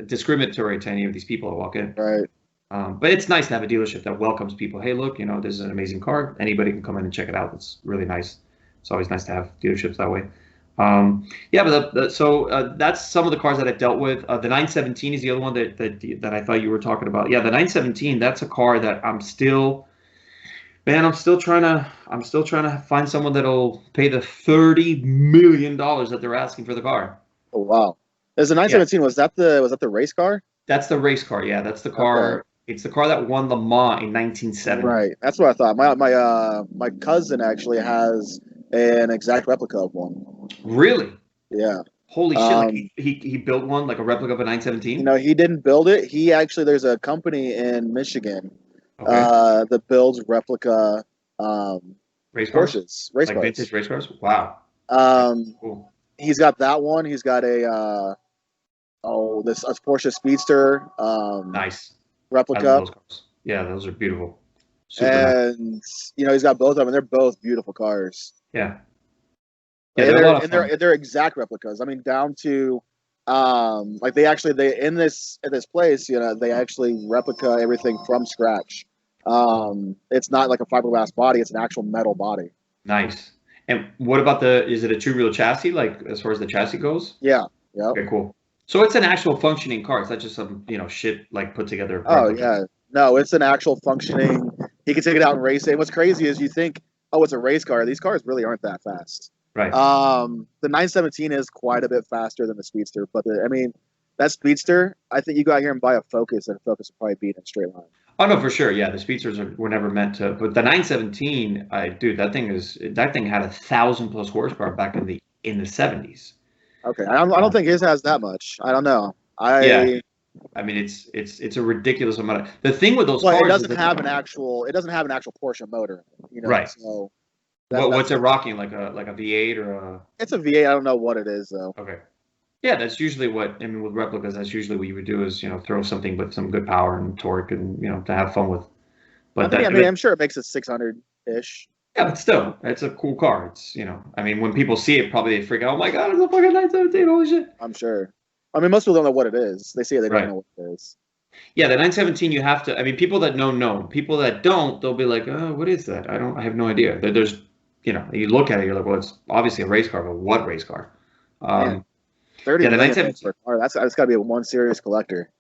discriminatory to any of these people that walk in. Right. But it's nice to have a dealership that welcomes people. Hey, look, you know, this is an amazing car. Anybody can come in and check it out. It's really nice. It's always nice to have dealerships that way. But so that's some of the cars that I've dealt with. The 917 is the other one that I thought you were talking about. Yeah, the 917. That's a car that I'm still trying to find someone that'll pay the $30 million that they're asking for the car. Oh wow! Is the 917? Was that the race car? That's the race car. Yeah, that's the car. Okay. It's the car that won Le Mans in 1970. Right. That's what I thought. My cousin actually has an exact replica of one. Really? Yeah. Holy shit! Like he built one, like a replica of a 917. No, he didn't build it. He actually, there's a company in Michigan that builds replica race cars, race like cars, vintage race cars. Wow. Cool. He's got that one. He's got a Porsche Speedster. Nice. Replica. Those cars. Yeah, those are beautiful. Super nice. You know, he's got both of them, and they're both beautiful cars. Yeah. Yeah, they're exact replicas. I mean, down to like they in this place, you know, they actually replica everything from scratch. It's not like a fiberglass body; it's an actual metal body. Nice. And what about is it a two-wheel chassis? Like as far as the chassis goes? Yeah. Yeah. Okay, cool. So it's an actual functioning car. It's not just some, you know, shit like put together. Oh yeah, no, it's an actual functioning. He can take it out and race it. What's crazy is you think, oh, it's a race car. These cars really aren't that fast. Right. The 917 is quite a bit faster than the Speedster, but I mean, that Speedster, I think you go out here and buy a Focus, and a Focus will probably beat in a straight line. Oh no, for sure. Yeah, the speedsters were never meant to. But the 917, dude, that thing had 1,000+ horsepower back in the 70s. Okay, I don't think his has that much. I don't know. Yeah, I mean it's a ridiculous amount of. The thing with those cars, it doesn't have an actual Porsche motor, you know. Right. So what's it rocking, like a V8 or a? It's a V8. I don't know what it is though. Okay. Yeah, that's usually what, I mean, with replicas, that's usually what you would do is, you know, throw something with some good power and torque and, you know, to have fun with. But I'm sure it makes it 600-ish. Yeah, but still, it's a cool car. It's, you know, I mean, when people see it, probably they freak out, oh my God, it's a fucking 917, holy shit. I'm sure. I mean, most people don't know what it is. They say they don't know what it is. Yeah, the 917, you have to, I mean, people that know. People that don't, they'll be like, oh, what is that? I have no idea. There's, you know, you look at it, you're like, well, it's obviously a race car, but what race car? 30 million for a car. That's got to be one serious collector.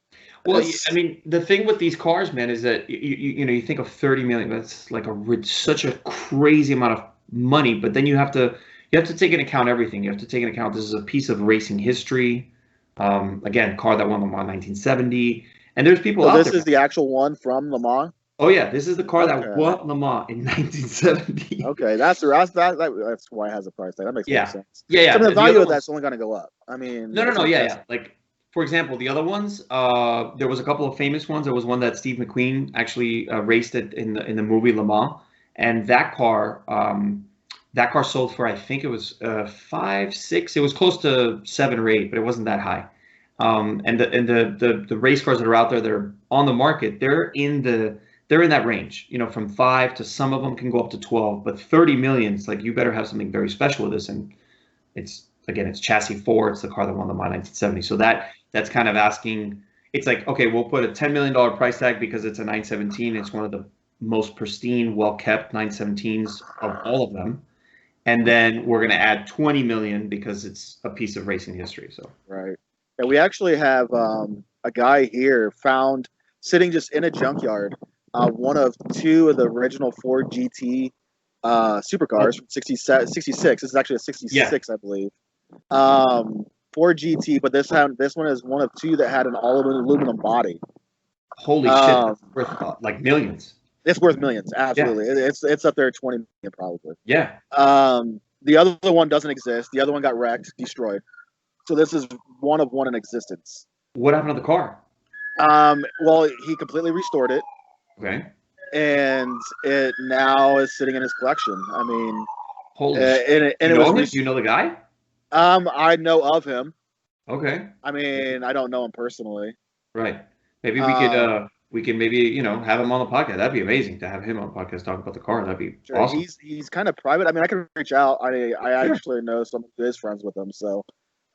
Well, I mean, the thing with these cars, man, is that you know, you think of 30 million. That's like such a crazy amount of money. But then you have to take into account everything. You have to take into account this is a piece of racing history. Again, car that won Le Mans 1970, and there's people. So this is the actual one from Le Mans. Oh yeah, this is the car that won Le Mans in 1970. Okay, that's why it has a price tag. That makes more sense. Yeah. So the value of that's only going to go up. I mean, no. Yeah. Like, for example, the other ones, there was a couple of famous ones. There was one that Steve McQueen actually raced it in the movie Le Mans, and that car sold for, I think it was 5, 6. It was close to 7 or 8, but it wasn't that high. And the race cars that are out there that are on the market, they're in that range, you know, from 5 to, some of them can go up to 12, but 30 million, it's like, you better have something very special with this. And it's chassis 4. It's the car that won the Mans 1970. So that's kind of asking, it's like, okay, we'll put a $10 million price tag because it's a 917. It's one of the most pristine, well-kept 917s of all of them. And then we're going to add 20 million because it's a piece of racing history. So right. And we actually have a guy here found sitting just in a junkyard, one of 2 of the original Ford GT supercars from 66. This is actually a 66, I believe. Ford GT, but this one is one of 2 that had an all aluminum body. Holy shit! It's worth like millions. It's worth millions, absolutely. Yeah. It's up there at 20 million probably. Yeah. The other one doesn't exist. The other one got wrecked, destroyed. So this is one of 1 in existence. What happened to the car? Well, he completely restored it. Okay. And it now is sitting in his collection. I mean, holy shit. Do you know the guy? I know of him. Okay. I mean, I don't know him personally. Right. Maybe we can maybe, you know, have him on the podcast. That'd be amazing to have him on the podcast talk about the car. That'd be awesome. He's kind of private. I mean, I can reach out. I actually know some of his friends with him, so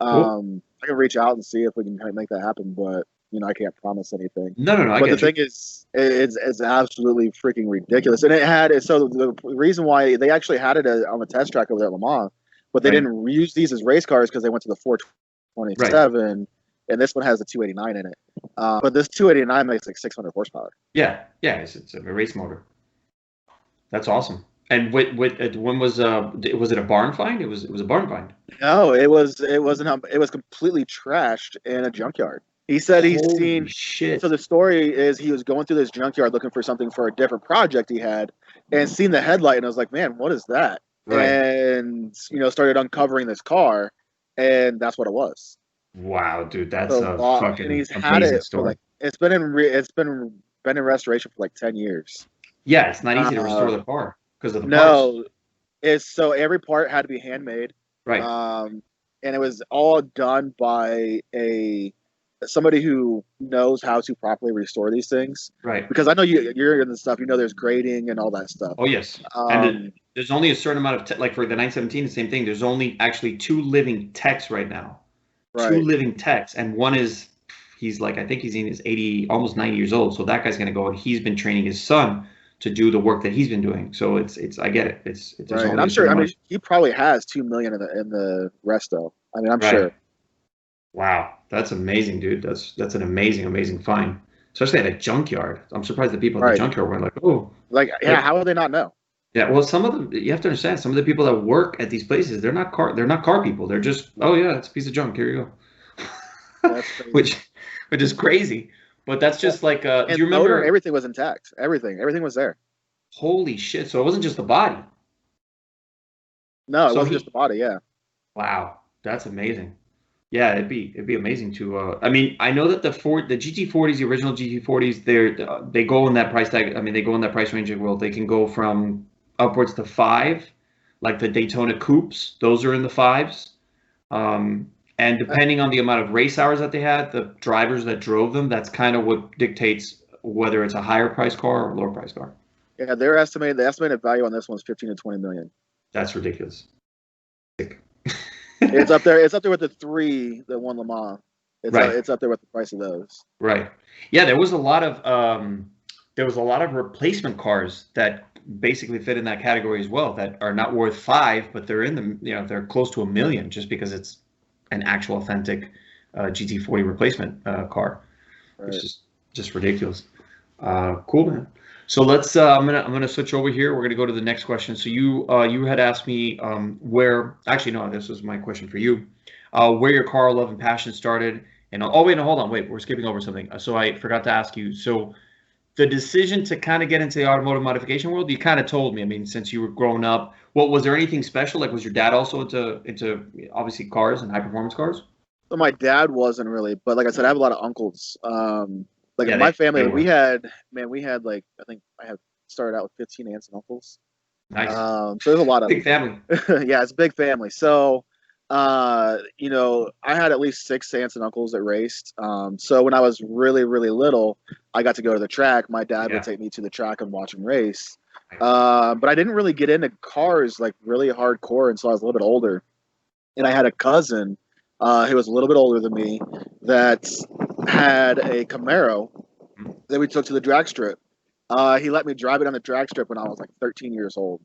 cool. I can reach out and see if we can make that happen. But you know, I can't promise anything. No. But the thing is, it's absolutely freaking ridiculous. And the reason why they actually had it on the test track over there at Le Mans, but they didn't use these as race cars because they went to the 427, and this one has a 289 in it. But this 289 makes like 600 horsepower. Yeah, it's a race motor. That's awesome. And when was it a barn find? It was a barn find. No, it was completely trashed in a junkyard. He said he's seen shit. So the story is he was going through this junkyard looking for something for a different project he had, and seen the headlight, and I was like, man, what is that? Right. And you know, started uncovering this car, and that's what it was. Wow, dude, that's a fucking and he's had it story. It's been in restoration for like 10 years. Yeah, it's not easy to restore the car because of the parts. No, so every part had to be handmade. Right. And it was all done by somebody who knows how to properly restore these things. Right. Because I know you're in the stuff. You know, there's grading and all that stuff. Oh yes. And there's only a certain amount of like for the 917, the same thing. There's only actually 2 living techs right now. Right. 2 living techs, and one is he's like, I think he's in his 80, almost 90 years old. So that guy's gonna go, and he's been training his son to do the work that he's been doing. So it's I get it. It's right. And I'm sure. I mean, he probably has 2 million in the resto. I mean, I'm sure. Wow, that's amazing, dude. That's an amazing find, especially at a junkyard. I'm surprised the people at the junkyard were like, oh, like yeah, how would they not know? Yeah, well, some of them, you have to understand, some of the people that work at these places, they're not car people. They're just, oh yeah, it's a piece of junk. Here you go. That's crazy. which is crazy. But that's just like, do And you remember? motor, everything was intact. Everything was there. Holy shit! So it wasn't just the body. No, it So wasn't just the body. Yeah. wow, that's amazing. Yeah, it'd be amazing to. I mean, I know that the GT40s, the original GT40s, they go in that price tag. I mean, they go in that price range. Well, they can go from upwards to five, like the Daytona coupes. Those are in the fives. And depending on the amount of race hours that they had, the drivers that drove them, that's kind of what dictates whether it's a higher price car or a lower price car. Yeah, the estimated value on this one is 15 to 20 million. That's ridiculous. It's up there. It's up there with the three that won Le Mans. It's up there with the price of those. Right. Yeah, there was a lot of replacement cars that basically fit in that category as well that are not worth five, but they're in the they're close to $1 million just because it's an actual authentic GT40 replacement car, which is just ridiculous. Cool, man. So let's. I'm gonna switch over here. We're gonna go to the next question. So you had asked me where. Actually, no. This was my question for you. Where your car love and passion started. And oh wait, no, hold on. Wait, we're skipping over something. So I forgot to ask you. So the decision to kind of get into the automotive modification world, you kind of told me. I mean, since you were growing up, was there anything special? Like, was your dad also into obviously cars and high performance cars? So my dad wasn't really, but like I said, I have a lot of uncles. Like Yeah, in my family, we had like I think I have started out with 15 aunts and uncles. Nice. So there's a lot of big family. Yeah, it's a big family. So I had at least 6 aunts and uncles that raced. So when I was really, really little, I got to go to the track. My dad would take me to the track and watch them race. But I didn't really get into cars like really hardcore until I was a little bit older. And I had a cousin who was a little bit older than me that had a Camaro that we took to the drag strip. He let me drive it on the drag strip when I was like 13 years old.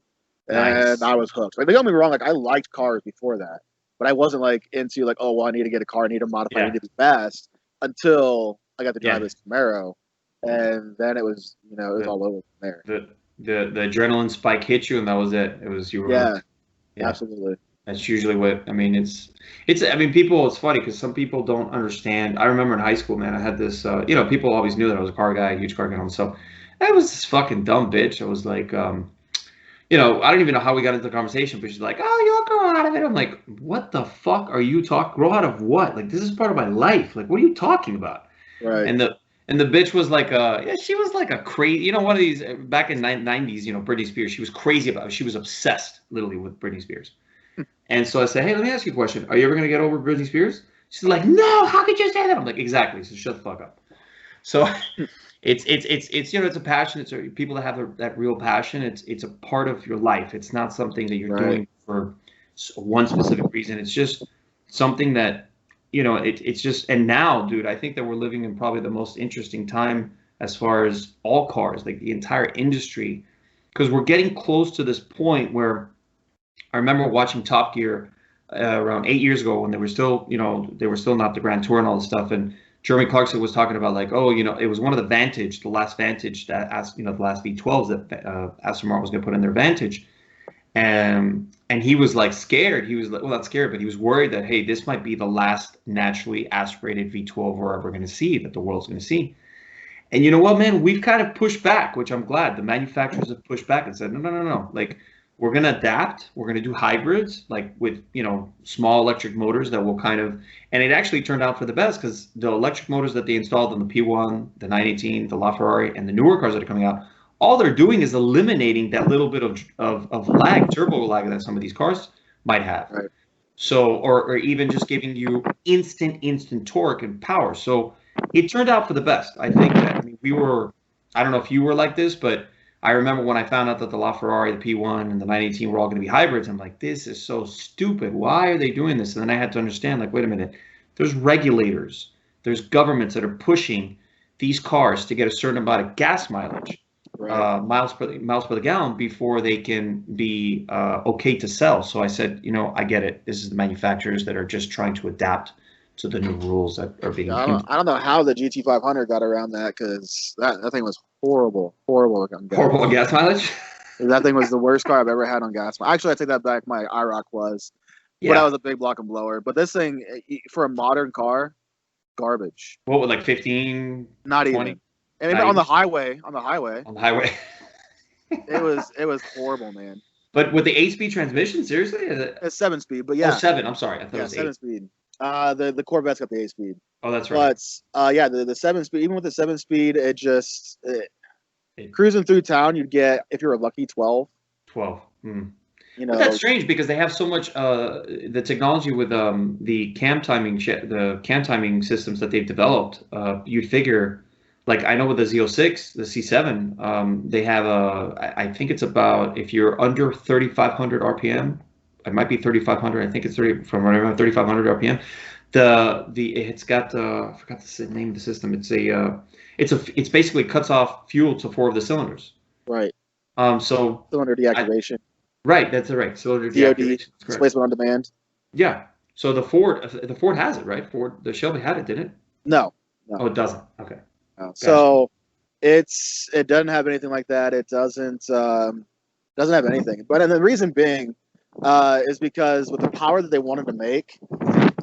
And I was hooked. Like, don't get me wrong, like I liked cars before that. But I wasn't like into like, oh well, I need to get a car, I need to modify, I need to be fast until I got to drive this Camaro. And then it was, it was all over from there. The adrenaline spike hit you and that was it. It was you were hooked. Absolutely. That's usually what I mean. It's people. It's funny because some people don't understand. I remember in high school, man, I had this. People always knew that I was a car guy, a huge car guy myself. I was this fucking dumb bitch. I was like, I don't even know how we got into the conversation, but she's like, "Oh, you'll grow out of it." I'm like, "What the fuck are you talking? Grow out of what? Like this is part of my life. Like what are you talking about?" Right. And the bitch was like, she was like a crazy, one of these back in 90s, Britney Spears. She was crazy about it. She was obsessed, literally, with Britney Spears. And so I said, hey, let me ask you a question. Are you ever going to get over Britney Spears? She's like, no, how could you say that? I'm like, exactly. So shut the fuck up. So it's a passion. It's people that have that real passion. It's a part of your life. It's not something that you're doing for one specific reason. It's just something that, it's just, and now, dude, I think that we're living in probably the most interesting time as far as all cars, like the entire industry, because we're getting close to this point where I remember watching Top Gear around 8 years ago when they were still, they were still not the Grand Tour and all this stuff. And Jeremy Clarkson was talking about like, it was one of the last Vantage that the last V12s that Aston Martin was going to put in their Vantage. And he was like scared. He was like, well, not scared, but he was worried that, hey, this might be the last naturally aspirated V12 we're ever going to see, that the world's going to see. And you know what, man? We've kind of pushed back, which I'm glad. The manufacturers have pushed back and said, no. Like, we're going to adapt. We're going to do hybrids, like with, small electric motors that will kind of, and it actually turned out for the best because the electric motors that they installed on the P1, the 918, the LaFerrari, and the newer cars that are coming out, all they're doing is eliminating that little bit of lag, turbo lag that some of these cars might have. Right. So, or even just giving you instant torque and power. So it turned out for the best. I think that, I don't know if you were like this, but I remember when I found out that the LaFerrari, the P1, and the 918 were all going to be hybrids, I'm like, this is so stupid. Why are they doing this? And then I had to understand, like, wait a minute. There's regulators. There's governments that are pushing these cars to get a certain amount of gas mileage, miles per the gallon, before they can be okay to sell. So I said, I get it. This is the manufacturers that are just trying to adapt to the new rules that are being. I don't know how the GT500 got around that because that thing was horrible on gas. Horrible on gas mileage. That thing was the worst car I've ever had on gas. Actually, I take that back. My IROC was, but I was a big block and blower. But this thing, for a modern car, garbage. What would like 15, Not 20? even. And Not on even? the highway, on the highway, On the highway. it was horrible, man. But with the 8-speed transmission, seriously? It's 7-speed, but Oh, yeah, 7. I'm sorry. I thought it yeah, was 8. 7-speed. The Corvette's got the 8-speed. Oh, that's right. But yeah, the 7-speed, even with the 7-speed, cruising through town, you'd get, if you're lucky, 12. 12. You But know, that's strange because they have so much the technology with the cam timing systems that they've developed. You'd figure, like I know with the Z06, the C7, they have I think it's about, if you're under 3,500 RPM, it might be 3,500. I think it's 3,500 RPM. It's got I forgot the name of the system. It's basically cuts off fuel to 4 of the cylinders. right. So Cylinder deactivation. right, that's right. Cylinder DOD, deactivation. displacement on demand. Yeah. So the Ford has it, right? The Shelby had it, didn't it? No. Oh, it doesn't. Okay. No. So it doesn't have anything like that. It doesn't have anything. But and the reason being is because with the power that they wanted to make,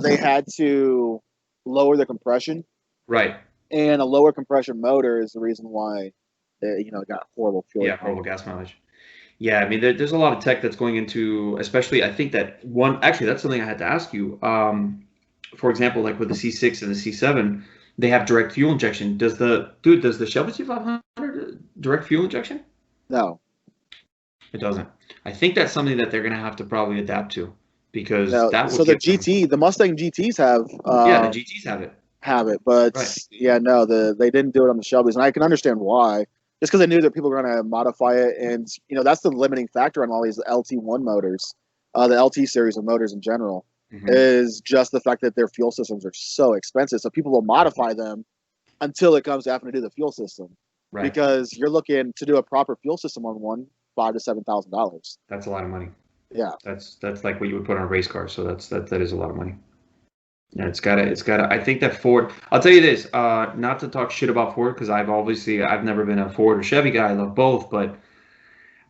they had to lower the compression. Right. And a lower compression motor is the reason why it got horrible fuel. Yeah, horrible gas mileage. Yeah, I mean, there's a lot of tech that's going into, especially, I think that actually, that's something I had to ask you. For example, like with the C6 and the C7, they have direct fuel injection. Does the Shelby Gt500 direct fuel injection? No. It doesn't. I think that's something that they're going to have to probably adapt to, because No. that would So the Mustang GTs have. Yeah, the GTs have it. But right. Yeah, no, they didn't do it on the Shelbys, and I can understand why. Just because they knew that people were going to modify it, and that's the limiting factor on all these LT1 motors, the LT series of motors in general, is just the fact that their fuel systems are so expensive. So people will modify them until it comes to having to do the fuel system, right. Because you're looking to do a proper fuel system on one $5,000 to $7,000. That's a lot of money. Yeah, that's like what you would put on a race car. So that is a lot of money. Yeah, it's gotta. I think that Ford. I'll tell you this. Not to talk shit about Ford, because I've never been a Ford or Chevy guy. I love both, but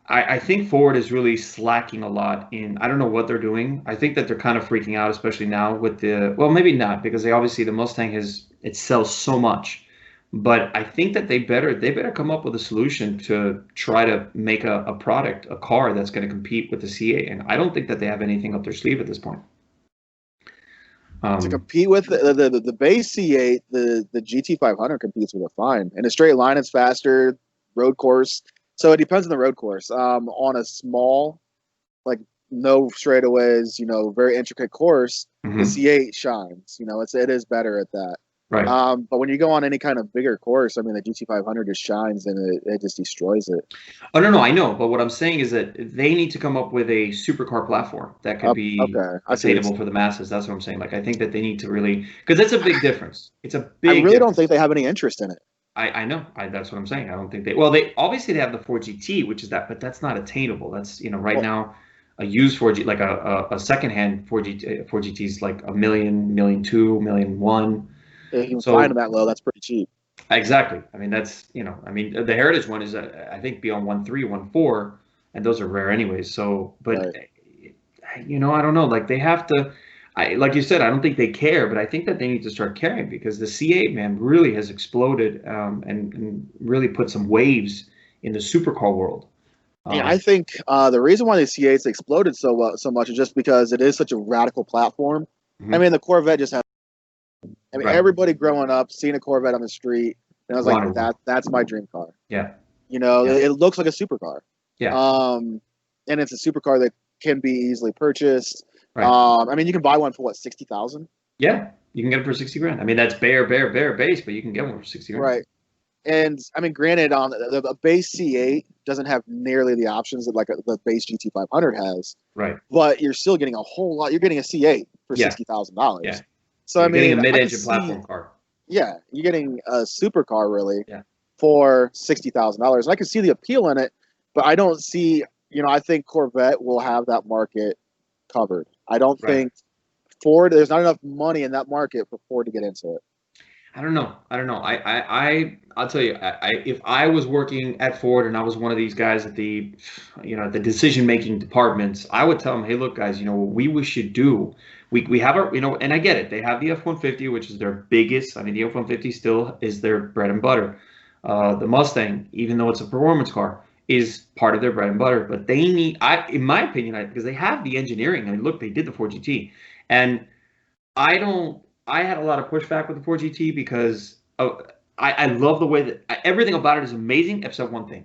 I think Ford is really slacking a lot in. I don't know what they're doing. I think that they're kind of freaking out, especially now with maybe not, because the Mustang it sells so much. But I think that they better come up with a solution to try to make a car that's going to compete with the C8. And I don't think that they have anything up their sleeve at this point. To compete with the base C8, the GT500 competes with it fine. In a straight line, it's faster, road course. So it depends on the road course. On a small, like no straightaways, very intricate course, the C8 shines. It is better at that. Right. But when you go on any kind of bigger course, I mean, the GT500 just shines and it just destroys it. Oh, no, I know. But what I'm saying is that they need to come up with a supercar platform that could be attainable for the masses. That's what I'm saying. Like, I think that they need to really, because that's a big difference. It's a big I really don't think they have any interest in it. I know. That's what I'm saying. I don't think they obviously they have the 4GT, which is but that's not attainable. That's, right now, a used 4G, like a secondhand 4GT is like $1 million, $1.2 million, $1.1 million. If you can find them that low, that's pretty cheap. Exactly. I mean, that's, the Heritage one is, I think, beyond 1.3, 1.4, and those are rare anyways. So, but, I don't know. Like, they have to, like you said, I don't think they care, but I think that they need to start caring, because the C8, man, really has exploded and really put some waves in the supercar world. Yeah, I think the reason why the C8's exploded so much is just because it is such a radical platform. I mean, the Corvette just has. Everybody growing up seeing a Corvette on the street, and I was like, that's my dream car. Yeah. It looks like a supercar. Yeah. And it's a supercar that can be easily purchased. Right. I mean, you can buy one for what, 60,000? Yeah, you can get it for 60 grand. I mean, that's bare base, but you can get one for 60 grand. Right. And I mean, granted, on the base C8 doesn't have nearly the options that the base GT500 has. Right. But you're still getting a whole lot. You're getting a C8 for $60,000. Yeah. So you're I mean, getting a mid-engine platform car. Yeah, you're getting a supercar really for $60,000. And I can see the appeal in it, but I don't see. I think Corvette will have that market covered. I don't think Ford. There's not enough money in that market for Ford to get into it. I don't know. I'll tell you. If I was working at Ford and I was one of these guys at the decision-making departments, I would tell them, hey, look, guys, what we should do. we have our, and I get it. They have the F-150, which is their biggest. I mean, the F-150 still is their bread and butter. The Mustang, even though it's a performance car, is part of their bread and butter. But they need, in my opinion, because they have the engineering. I mean, look, they did the 4GT, and I don't. I had a lot of pushback with the 4GT because I love the way that everything about it is amazing except one thing,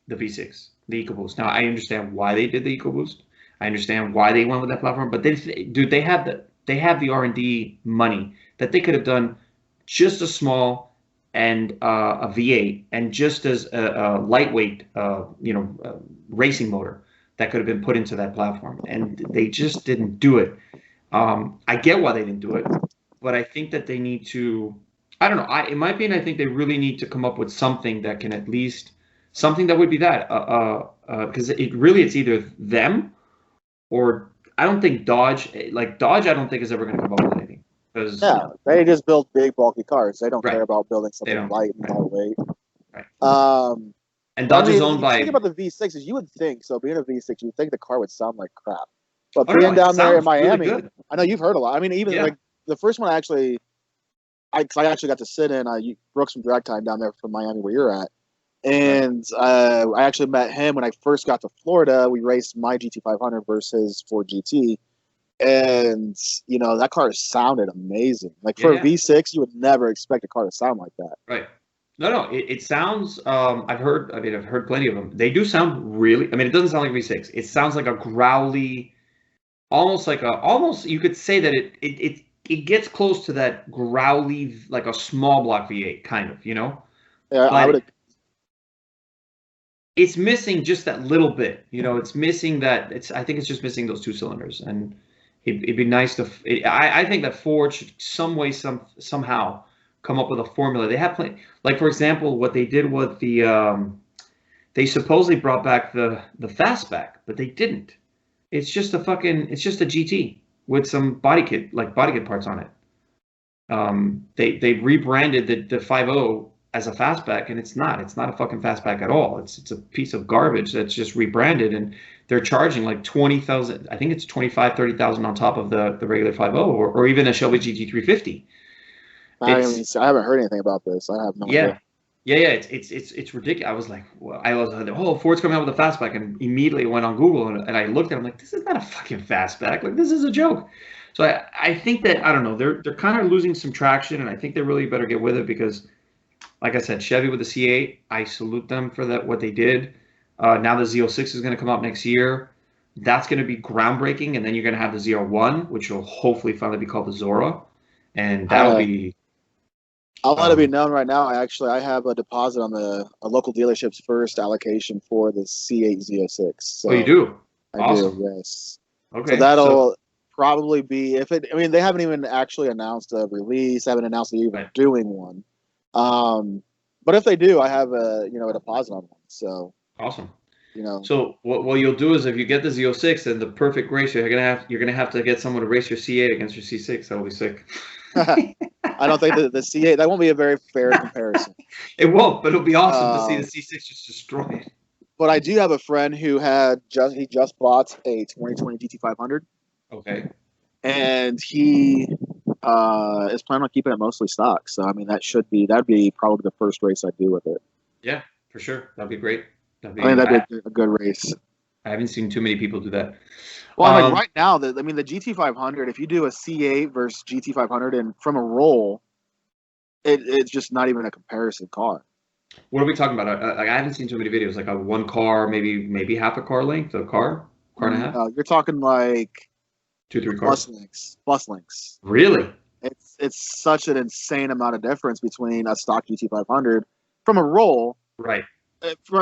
the V6, the EcoBoost. Now I understand why they did the EcoBoost. I understand why they went with that platform, but they have the R&D money that they could have done just a small and a V8 and just as a lightweight, racing motor that could have been put into that platform, and they just didn't do it. I get why they didn't do it, but I think that they need to. I don't know. In my opinion, I think they really need to come up with something that can at least something that would be that because it's either them. Or I don't think Dodge, I don't think is ever going to come up with anything. Yeah, they just build big, bulky cars. They don't care about building something light and lightweight. Right. And Dodge is owned by. The thing about the V6 is you would think, so being a V6, you would think the car would sound like crap. But being down there in Miami, really I know you've heard a lot. I mean, even like the first one I actually got to sit in, I broke some drag time down there from Miami where you're at. And I actually met him when I first got to Florida. We raced my GT500 versus Ford GT, and that car sounded amazing. Like for a V6, you would never expect a car to sound like that. Right? No. It sounds. I've heard plenty of them. They do sound really. I mean, it doesn't sound like a V6. It sounds like a growly, almost you could say that it gets close to that growly, like a small block V8 kind of. Yeah, but I would. It's missing just that little bit, it's missing that. I think it's just missing those two cylinders, and it'd be nice to. I think that Ford should somehow come up with a formula. They have plenty. Like for example, what they did with the, they supposedly brought back the fastback, but they didn't. It's just a GT with some body kit parts on it. They rebranded the 5.0 as a fastback, and it's not a fucking fastback at all. It's a piece of garbage that's just rebranded, and they're charging like 20,000. I think it's 25, 30,000 on top of the regular 5.0 or even a Shelby GT350. I haven't heard anything about this. I have no idea. Yeah. It's ridiculous. I was like, Ford's coming out with a fastback, and immediately went on Google and I looked at it. I'm like, this is not a fucking fastback. Like, this is a joke. So I think that, I don't know, they're kind of losing some traction, and I think they really better get with it because, like I said, Chevy with the C8, I salute them for that, what they did. Now the Z06 is going to come out next year. That's going to be groundbreaking, and then you're going to have the Z01, which will hopefully finally be called the Zora, and that'll be. I'll let it be known right now. I have a deposit on a local dealership's first allocation for the C8 Z06. So you do? I do, yes. Okay. So that'll probably be they haven't even actually announced a release. Haven't announced they're even doing one. But if they do, I have a deposit on one. So awesome. So what you'll do is, if you get the Z06 and the perfect ratio, you're gonna have to get someone to race your C8 against your C6. That'll be sick. I don't think the C8, that won't be a very fair comparison. It won't, but it'll be awesome to see the C6 just destroy it. But I do have a friend who just bought a 2020 GT500. Okay. And he is planning on keeping it mostly stock. So I mean, that'd be probably the first race I do with it. Yeah, for sure. That'd be great. That'd be a good race. I haven't seen too many people do that. Well, right now, the GT500, if you do a C8 versus GT500 and from a roll, it's just not even a comparison car. What are we talking about? I haven't seen too many videos. Like a one car, maybe half a car length, a car and a half. You're talking like 2-3 cars. Bus links. Really? It's such an insane amount of difference between a stock GT500 from a roll. Right.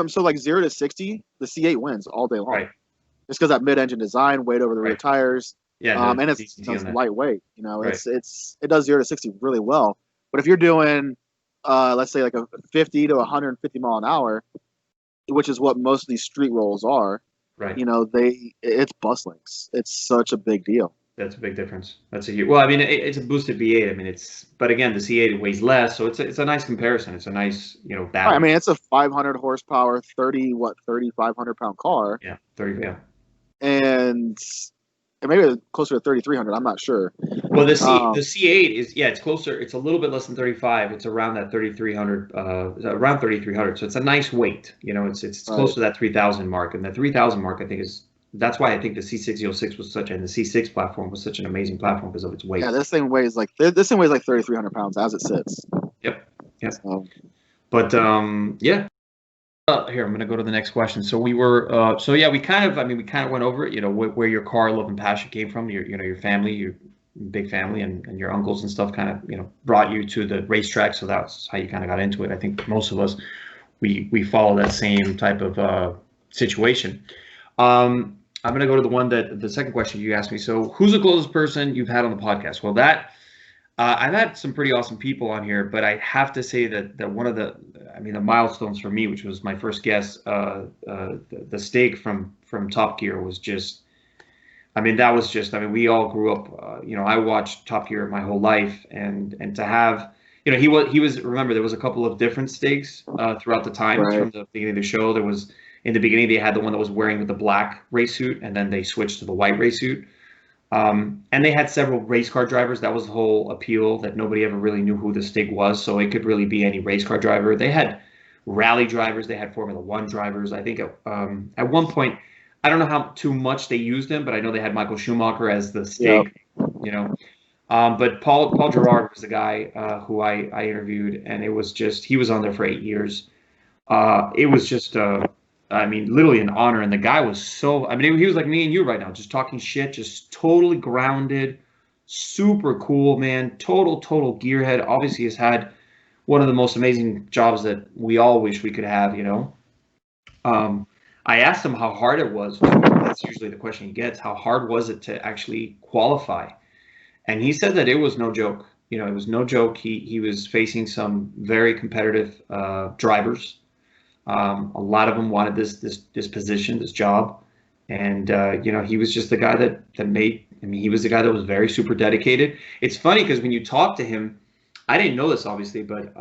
So like 0 to 60, the C8 wins all day long. Right. Just because that mid-engine design, weight over the rear tires. Yeah. And it's lightweight. It does 0 to 60 really well. But if you're doing, let's say like a 50 to 150 mile an hour, which is what most of these street rolls are. Right. It's bus links. It's such a big deal. That's a big difference. That's a huge. Well, I mean, it's a boosted V8. I mean, but again, the C8 weighs less, so it's a nice comparison. It's a nice, battle. I mean, it's a 500 horsepower, 3,500 pound car. Yeah, 30. Yeah. And maybe it was closer to 3,300. I'm not sure. Well, the C8 is, yeah, it's closer. It's a little bit less than 35. It's around that 3,300, around 3,300. So it's a nice weight. You know, it's close to that 3,000 mark, and the 3,000 mark I think is. That's why I think the C606 was such, and the C6 platform was such an amazing platform because of its weight. Yeah, this thing weighs like 3,300 pounds as it sits. Yep. Yep. But yeah. Here, I'm going to go to the next question. So we were, so yeah, we kind of went over it. You know, where your car love and passion came from. Your family, your big family, and your uncles and stuff kind of brought you to the racetrack. So that's how you kind of got into it. I think most of us we follow that same type of situation. I'm going to go to the second question you asked me. So who's the closest person you've had on the podcast? Well, I've had some pretty awesome people on here, but I have to say that one of the milestones for me, which was my first guest, the steak from Top Gear was just, we all grew up, I watched Top Gear my whole life, and to have, he was, remember, there was a couple of different steaks throughout the time. Right. From the beginning of the show. There was, in the beginning, they had the one that was wearing the black race suit, and then they switched to the white race suit. And they had several race car drivers. That was the whole appeal, that nobody ever really knew who the Stig was. So it could really be any race car driver. They had rally drivers. They had Formula One drivers. I think at one point, I don't know how too much they used him, but I know they had Michael Schumacher as the Stig. Yep. But Paul Gerard was the guy who I interviewed, and it was just, he was on there for 8 years. It was just literally an honor. And the guy was so, he was like me and you right now, just talking shit, just totally grounded, super cool, man. Total gearhead. Obviously has had one of the most amazing jobs that we all wish we could have, I asked him how hard it was. That's usually the question he gets. How hard was it to actually qualify? And he said that it was no joke. It was no joke. He was facing some very competitive drivers. A lot of them wanted this position, this job, and he was just the guy that made. He was the guy that was very super dedicated. It's funny because when you talk to him, I didn't know this obviously, but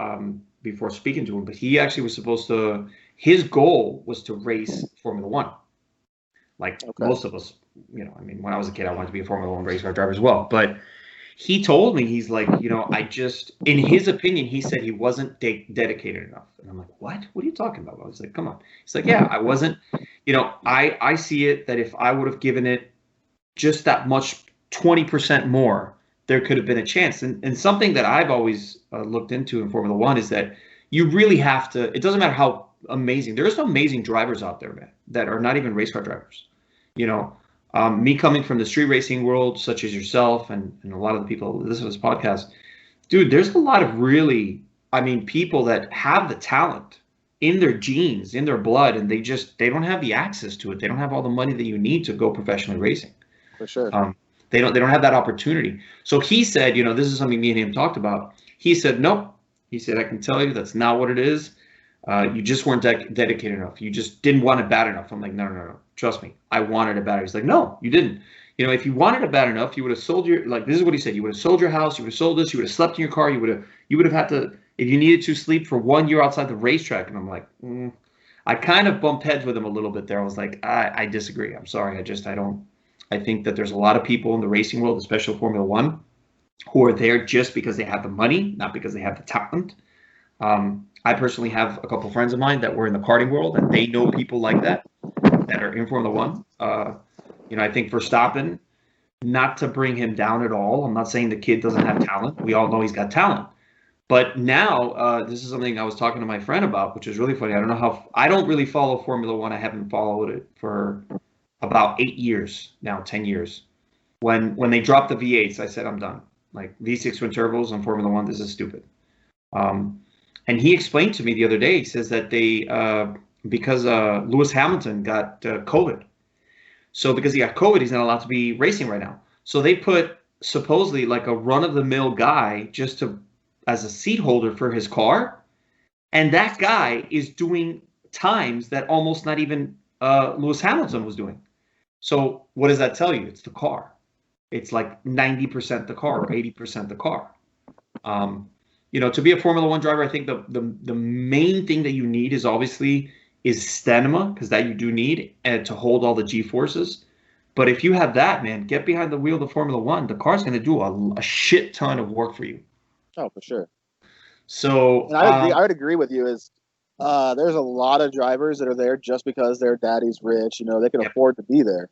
before speaking to him, but he actually was supposed to. His goal was to race Formula One, like most of us. When I was a kid, I wanted to be a Formula One race car driver as well, but. He told me, he's like, in his opinion, he said he wasn't dedicated enough. And I'm like, what? What are you talking about? I was like, come on. He's like, yeah, I wasn't, I see it that if I would have given it just that much, 20% more, there could have been a chance. And something that I've always looked into in Formula One is that you really have to, it doesn't matter how amazing, there's some amazing drivers out there, man, that are not even race car drivers, me coming from the street racing world, such as yourself and a lot of the people that listen to this podcast, dude, there's a lot of really, people that have the talent in their genes, in their blood, and they don't have the access to it. They don't have all the money that you need to go professionally racing. For sure. They don't have that opportunity. So he said, this is something me and him talked about. He said, nope. He said, I can tell you that's not what it is. You just weren't dedicated enough. You just didn't want it bad enough. I'm like, no. Trust me, I wanted it bad. He's like, no, you didn't. If you wanted it bad enough, you would have sold this is what he said. You would have sold your house. You would have sold this. You would have slept in your car. You would have had to, if you needed to, sleep for 1 year outside the racetrack. And I'm like, I kind of bumped heads with him a little bit there. I was like, I disagree. I'm sorry. I think that there's a lot of people in the racing world, especially Formula One, who are there just because they have the money, not because they have the talent. I personally have a couple friends of mine that were in the karting world, and they know people like that are in Formula One. I think Verstappen, not to bring him down at all. I'm not saying the kid doesn't have talent. We all know he's got talent. But now, this is something I was talking to my friend about, which is really funny. I don't really follow Formula One. I haven't followed it for about 8 years now, 10 years. When they dropped the V8s, I said, I'm done. Like V6 twin turbos on Formula One, this is stupid. And he explained to me the other day, he says that because Lewis Hamilton got COVID. So because he got COVID, he's not allowed to be racing right now. So they put supposedly like a run-of-the-mill guy as a seat holder for his car. And that guy is doing times that almost not even Lewis Hamilton was doing. So what does that tell you? It's the car. It's like 90% the car, or 80% the car. To be a Formula One driver, I think the main thing that you need is stamina, because that you do need, and to hold all the G forces. But if you have that, man, get behind the wheel of the Formula One. The car's going to do a shit ton of work for you. Oh, for sure. So, And I would agree with you. There's a lot of drivers that are there just because their daddy's rich. You know, they can yep. afford to be there.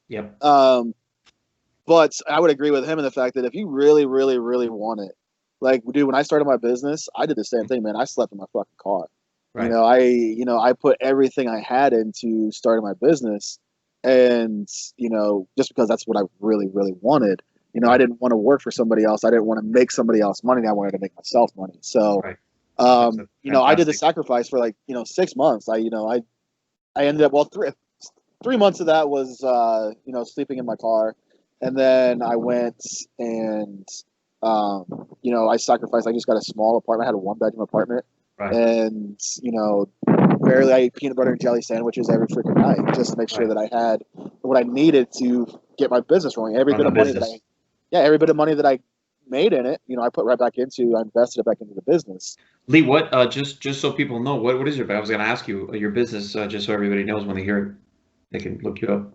Yep. But I would agree with him in the fact that if you really, really, really want it, like, dude, when I started my business, I did the same thing, man. I slept in my fucking car. Right. I put everything I had into starting my business, and just because that's what I really, really wanted. I didn't want to work for somebody else. I didn't want to make somebody else money. I wanted to make myself money. So, right. I did the sacrifice for 6 months. I ended up, 3 months of that was sleeping in my car, and then I went and I sacrificed. I just got a small apartment. I had a 1-bedroom apartment. Right. And, barely I ate peanut butter and jelly sandwiches every freaking night just to make sure that I had what I needed to get my business rolling. Every bit of money that I made in it, I put right back into, I invested it back into the business. Lee, what, just so people know, what is your, I was going to ask you, your business, just so everybody knows when they hear it, they can look you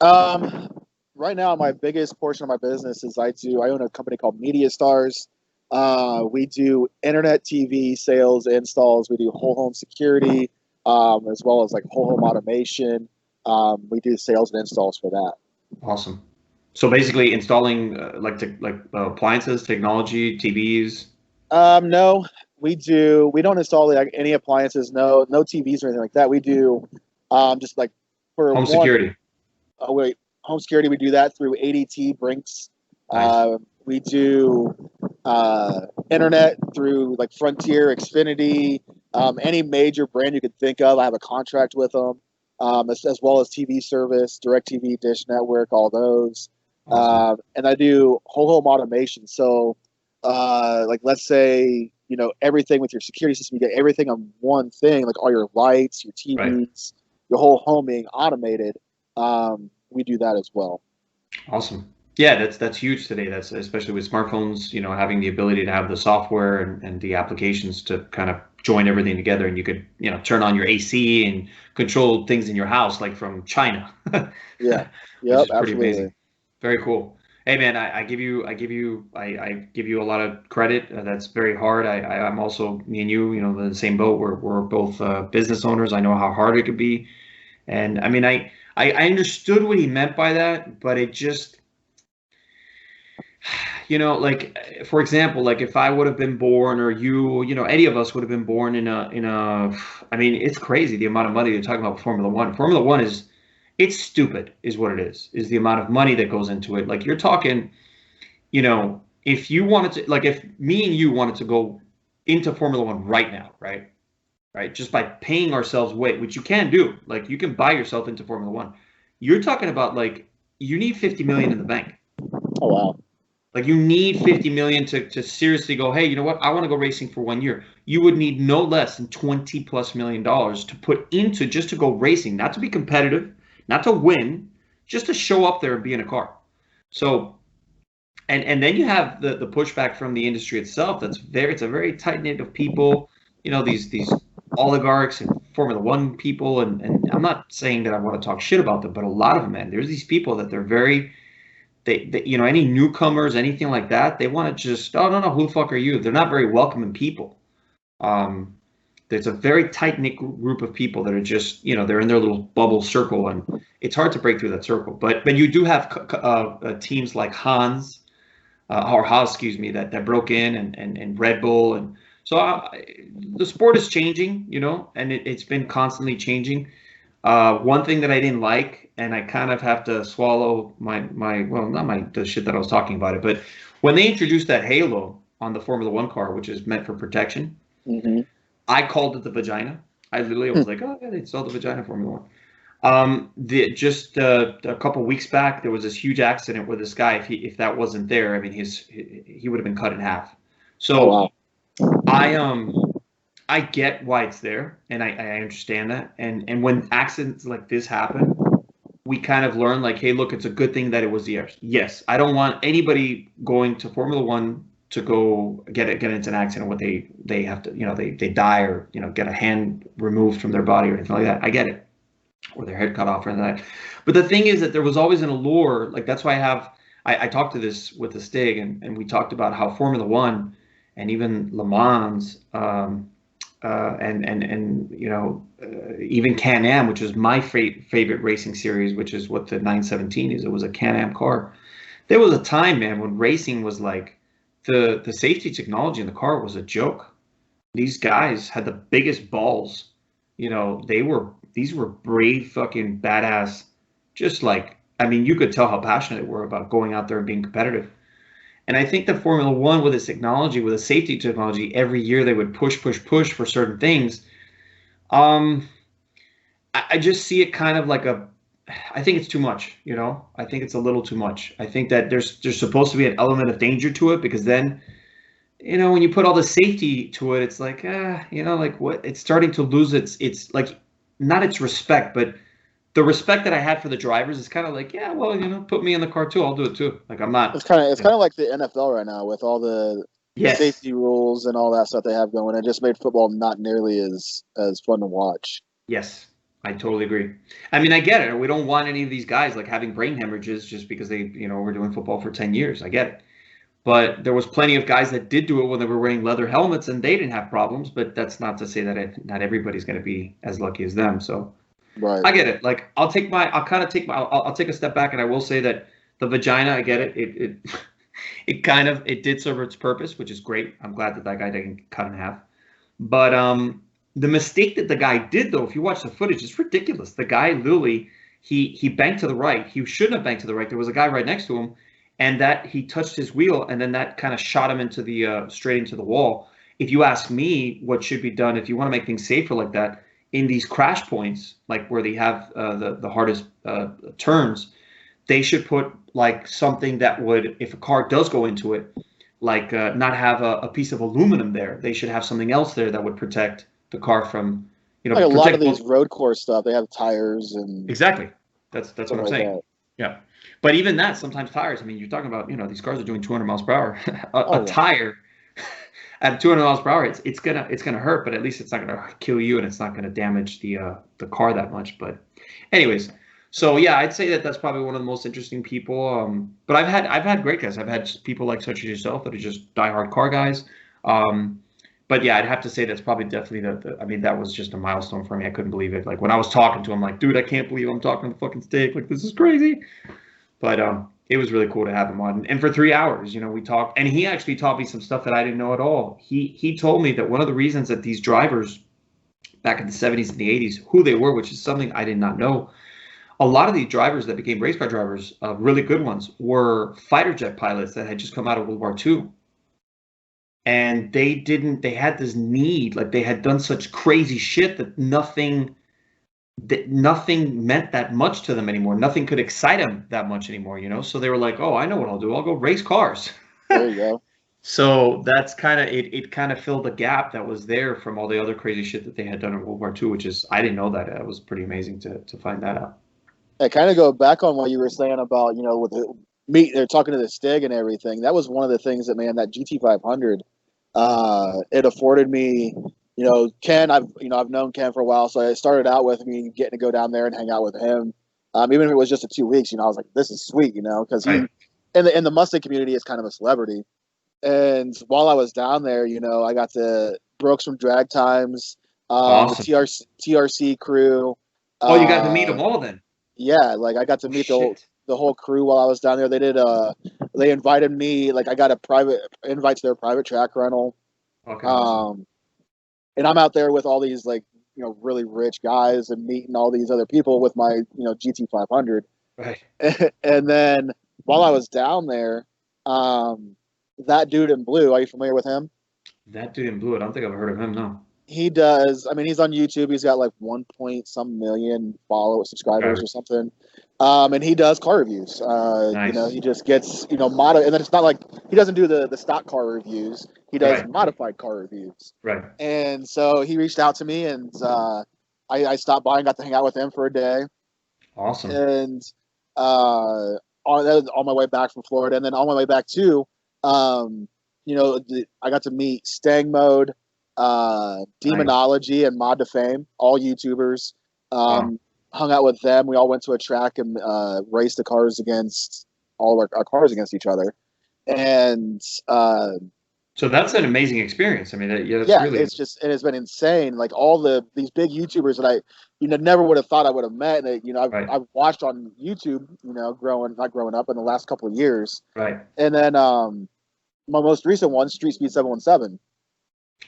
up. Right now, my biggest portion of my business is I own a company called Media Stars. We do internet TV sales, installs. We do whole home security, as well as whole home automation. We do sales and installs for that. Awesome. So basically installing appliances, technology, TVs. No, we don't install any appliances. No TVs or anything like that. We do just for home security. Home security. We do that through ADT Brinks. Nice. We do internet through Frontier, Xfinity, any major brand you could think of. I have a contract with them, as well as TV service, DirecTV, Dish Network, all those. Awesome. And I do whole home automation. So, let's say everything with your security system, you get everything on one thing, all your lights, your TVs, right. Your whole home being automated. We do that as well. Awesome. Yeah, that's huge today. That's especially with smartphones, having the ability to have the software and the applications to kind of join everything together, and you could, turn on your AC and control things in your house like from China. Yeah. Yep, which is pretty amazing. Very cool. Hey man, I give you a lot of credit. That's very hard. I'm also, me and you, the same boat. We're both business owners. I know how hard it could be, and I mean, I understood what he meant by that, but it just, for example, if I would have been born, or you, any of us would have been born in a, I mean, it's crazy the amount of money you're talking about Formula One. Formula One it's stupid, is what it is the amount of money that goes into it. You're talking, if you wanted to, if me and you wanted to go into Formula One right now, right, just by paying ourselves way, which you can do, you can buy yourself into Formula One. You're talking about you need 50 million in the bank. Oh wow. You need 50 million to seriously go, hey, you know what? I want to go racing for 1 year. You would need no less than $20+ million to put into just to go racing, not to be competitive, not to win, just to show up there and be in a car. So, and then you have the pushback from the industry itself. It's a very tight knit of people, these oligarchs and Formula One people. And I'm not saying that I want to talk shit about them, but a lot of them, man, there's these people that they're very, they any newcomers, anything like that, they want to just, oh, no, who the fuck are you? They're not very welcoming people. There's a very tight-knit group of people that are just, they're in their little bubble circle, and it's hard to break through that circle. But you do have teams like Haas, excuse me, that broke in, and Red Bull. And so the sport is changing, and it's been constantly changing. One thing that I didn't like, and I kind of have to swallow the shit that I was talking about it, but when they introduced that halo on the Formula One car, which is meant for protection, mm-hmm. I called it the vagina. I literally was like, oh yeah, they installed the vagina Formula One. Just a couple weeks back, there was this huge accident where this guy, if that wasn't there, I mean, he would have been cut in half. So, oh, wow. I get why it's there, and I understand that. And when accidents like this happen, we kind of learn hey, look, it's a good thing that it was the air. Yes, I don't want anybody going to Formula One to go get into an accident where they have to, they die, or get a hand removed from their body or anything like that. I get it. or their head cut off or that. But the thing is that there was always an allure. Like that's why I talked to this with the Stig, and we talked about how Formula One and even Le Mans, and even Can-Am, which is my favorite racing series, which is what the 917 is. It was a Can-Am car. There was a time, man, when racing was like the safety technology in the car was a joke. These guys had the biggest balls. These were brave fucking badass. Just like, I mean, you could tell how passionate they were about going out there and being competitive. And I think that Formula One, with its technology, with a safety technology, every year they would push for certain things. I just see it kind of like I think it's too much, I think it's a little too much. I think that there's supposed to be an element of danger to it, because then, when you put all the safety to it, it's like, like what? It's starting to lose its like, not its respect, but the respect that I had for the drivers is kind of like, yeah, well, put me in the car too. I'll do it too. Like I'm not. It's kind of like the NFL right now with all the Yes. safety rules and all that stuff they have going. It just made football not nearly as fun to watch. Yes, I totally agree. I mean, I get it. We don't want any of these guys like having brain hemorrhages just because they, were doing football for 10 years. I get it. But there was plenty of guys that did do it when they were wearing leather helmets and they didn't have problems. But that's not to say that not everybody's going to be as lucky as them. So right. I get it. Like I'll take a step back, and I will say that the vagina, I get it. It did serve its purpose, which is great. I'm glad that guy didn't cut in half. But the mistake that the guy did, though, if you watch the footage, it's ridiculous. The guy literally he banked to the right. He shouldn't have banked to the right. There was a guy right next to him, and that he touched his wheel, and then that kind of shot him into the straight into the wall. If you ask me, what should be done if you want to make things safer like that in these crash points, like where they have the hardest turns, they should put like something that would, if a car does go into it, like not have a piece of aluminum there. They should have something else there that would protect the car from, like a lot of these road course stuff. They have tires and exactly. That's what I'm saying. Yeah, but even that, sometimes tires. I mean, you're talking about these cars are doing 200 miles per hour. a tire at 200 miles per hour, it's gonna hurt, but at least it's not gonna kill you, and it's not gonna damage the car that much. But anyways. So yeah, I'd say that's probably one of the most interesting people. But I've had great guys. I've had people like such as yourself that are just diehard car guys. But yeah, I'd have to say that's probably definitely I mean, that was just a milestone for me. I couldn't believe it. Like when I was talking to him, like, dude, I can't believe I'm talking to the fucking Steak. Like this is crazy. But it was really cool to have him on. And for 3 hours, we talked, and he actually taught me some stuff that I didn't know at all. He told me that one of the reasons that these drivers back in the 70s and the 80s, who they were, which is something I did not know. A lot of these drivers that became race car drivers, really good ones, were fighter jet pilots that had just come out of World War II. And they had this need, like they had done such crazy shit that nothing meant that much to them anymore. Nothing could excite them that much anymore, So they were like, oh, I know what I'll do. I'll go race cars. There you go. So that's kind of, it kind of filled the gap that was there from all the other crazy shit that they had done in World War II, which is, I didn't know that. It was pretty amazing to find that out. I kind of go back on what you were saying about, with the meet, they're talking to the Stig and everything. That was one of the things that, man, that GT500, it afforded me, Ken, I've known Ken for a while. So I started out with me getting to go down there and hang out with him. Even if it was just a 2 weeks, I was like, this is sweet, because he, in the Mustang community is kind of a celebrity. And while I was down there, I got to Brooks from Drag Times, awesome. The TRC crew. Oh, you got to meet them all then? Yeah, like I got to meet the whole crew while I was down there. They invited me, like I got a private invite to their private track rental. Okay. And I'm out there with all these like, really rich guys and meeting all these other people with my, GT500. Right. And then while I was down there, that dude in blue, are you familiar with him? That dude in blue, I don't think I've heard of him, no. He does. I mean, he's on YouTube. He's got like 1 point some million subscribers or something. And he does car reviews. Nice. He just gets, and then it's not like he doesn't do the stock car reviews. He does modified car reviews. Right. And so he reached out to me, and I stopped by and got to hang out with him for a day. Awesome. And on my way back from Florida, and then on my way back too, I got to meet Stang Mode, Demonology, and Mod to Fame, all YouTubers. hung out with them. We all went to a track and raced the cars against all our cars against each other. And so that's an amazing experience. I mean, yeah, really, it's just, it has been insane. Like all these big YouTubers that I, never would have thought I would have met. And I've watched on YouTube, not growing up in the last couple of years. Right. And then my most recent one, Street Speed 717.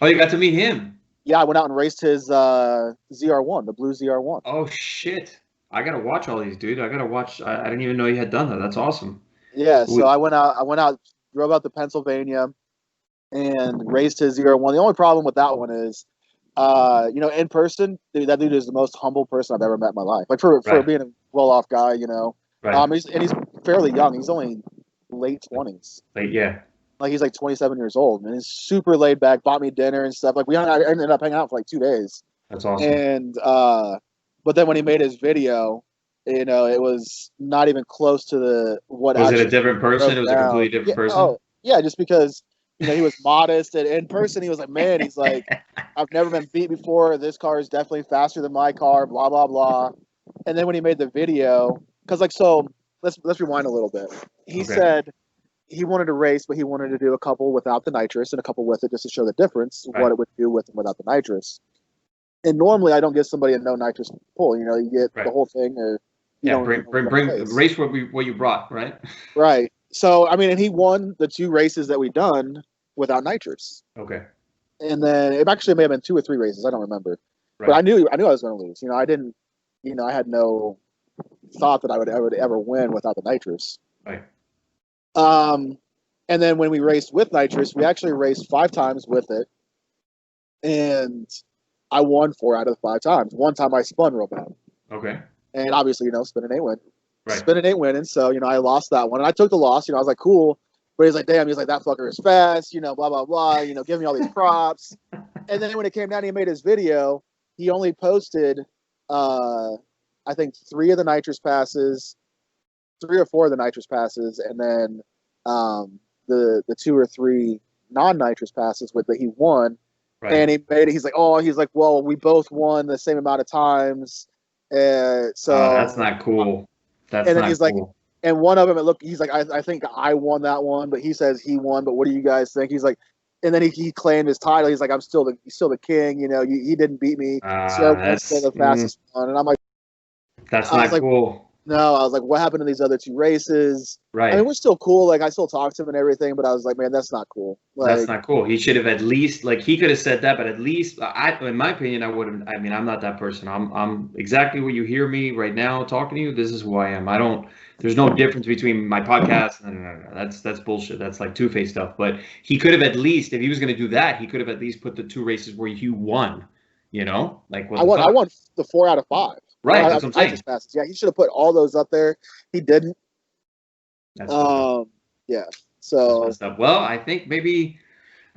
Oh, you got to meet him. Yeah, I went out and raced his ZR1, the blue ZR1. Oh shit! I gotta watch all these, dude. I gotta watch. I didn't even know you had done that. That's awesome. Yeah, so I went out, drove out to Pennsylvania, and raced his ZR1. The only problem with that one is, in person, dude, that dude is the most humble person I've ever met in my life. Like for being a well-off guy, Right. He's fairly young. He's only late 20s. Yeah. Like he's like 27 years old, and he's super laid back. Bought me dinner and stuff. Like I ended up hanging out for like 2 days. That's awesome. And but then when he made his video, it was not even close to what. Was it a different person? It was a completely different person. Oh yeah, just because he was modest, and in person he was like, man, he's like, I've never been beat before. This car is definitely faster than my car. Blah blah blah. And then when he made the video, because let's rewind a little bit. He said he wanted to race, but he wanted to do a couple without the nitrous and a couple with it, just to show the difference, what it would do with and without the nitrous. And normally I don't give somebody a no nitrous pull. You get the whole thing, or race what you brought, right? Right. So I mean, and he won the 2 races that we done without nitrous. Okay. And then it actually may have been 2 or 3 races. I don't remember. Right. But I knew I was going to lose. I didn't. I had no thought that I would ever win without the nitrous. Right. And then when we raced with nitrous, we actually raced 5 times with it, and I won 4 out of the 5 times. One time I spun real bad. Okay. And obviously, spinning ain't win. Right. Spinning ain't winning. So, I lost that one. And I took the loss. I was like, cool. But he's like, damn. He's like, that fucker is fast. Blah, blah, blah. Give me all these props. And then when it came down, he made his video. He only posted, I think, 3 of the nitrous passes, 3 or 4 of the nitrous passes, and then the 2 or 3 non-nitrous passes that he won. Right. And he made it. He's like, well, we both won the same amount of times. So that's not cool. That's and then not he's cool. like, and one of them, he's like, I think I won that one, but he says he won. But what do you guys think? He's like, and then he claimed his title. He's like, I'm still the king. He didn't beat me. So that's still the fastest one. And I'm like, that's not cool. No, I was like, what happened to these other 2 races? Right. I mean, we're still cool. Like, I still talk to him and everything, but I was like, man, that's not cool. Like, that's not cool. He should have at least, he could have said that, but at least, in my opinion, I wouldn't. I mean, I'm not that person. I'm exactly what you hear me right now talking to you. This is who I am. There's no difference between my podcast. No. That's bullshit. That's like two-faced stuff. But he could have at least, if he was going to do that, he could have at least put the 2 races where you won. Like I won the 4 out of 5. Right, that's what I'm saying. Passes. Yeah, he should have put all those up there. He didn't. That's yeah. So well, I think maybe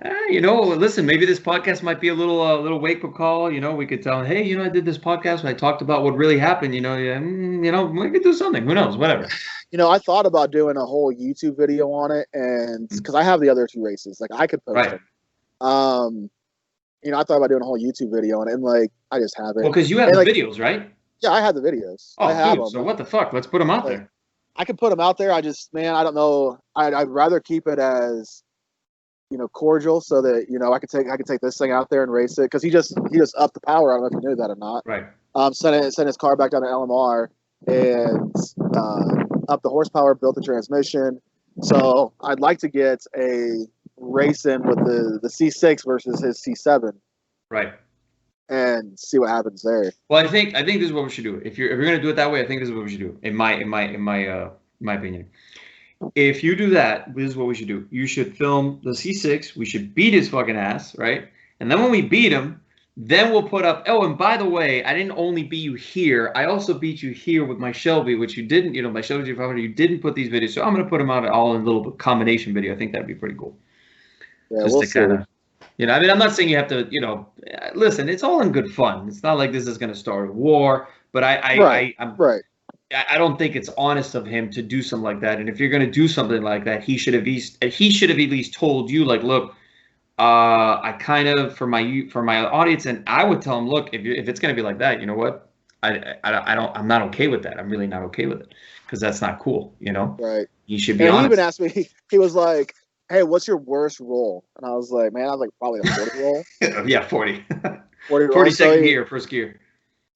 listen, maybe this podcast might be a little wake-up call. We could tell him, hey, I did this podcast and I talked about what really happened. We could do something. Who knows? Whatever. I thought about doing a whole YouTube video on it, and because I have the other 2 races, like I could post them. I thought about doing a whole YouTube video on it, and I just have it. Well, because you have the videos, right? Yeah, I have the videos. Oh, I have dude, them. so what the fuck? Let's put them out there. I can put them out there. I don't know. I'd rather keep it as, cordial, so that I could take this thing out there and race it, because he just upped the power. I don't know if you knew that or not. Right. Sent his car back down to LMR and upped the horsepower, built the transmission. So I'd like to get a race in with the C6 versus his C7. Right. And see what happens there. Well, I think this is what we should do. If you're going to do it that way, I think this is what we should do. In my opinion, if you do that, this is what we should do. You should film the C6. We should beat his fucking ass, right? And then when we beat him, then we'll put up. Oh, and by the way, I didn't only beat you here. I also beat you here with my Shelby, which you didn't. My Shelby Gt500. You didn't put these videos, so I'm going to put them out all in a little combination video. I think that'd be pretty cool. Yeah, we'll see. I mean, I'm not saying you have to, listen, it's all in good fun. It's not like this is going to start a war, but I don't think it's honest of him to do something like that. And if you're going to do something like that, he should have at least told you, like, look, I kind of, for my audience, and I would tell him, look, if it's going to be like that, you know what? I'm not okay with that. I'm really not okay with it because that's not cool. You know, Right. you should be And he even honest. asked me, he was like, "Hey, what's your worst roll?" And I was like, "Man, I was like probably a 40 roll." Yeah, 40. 40 40 roll. So second gear, first gear.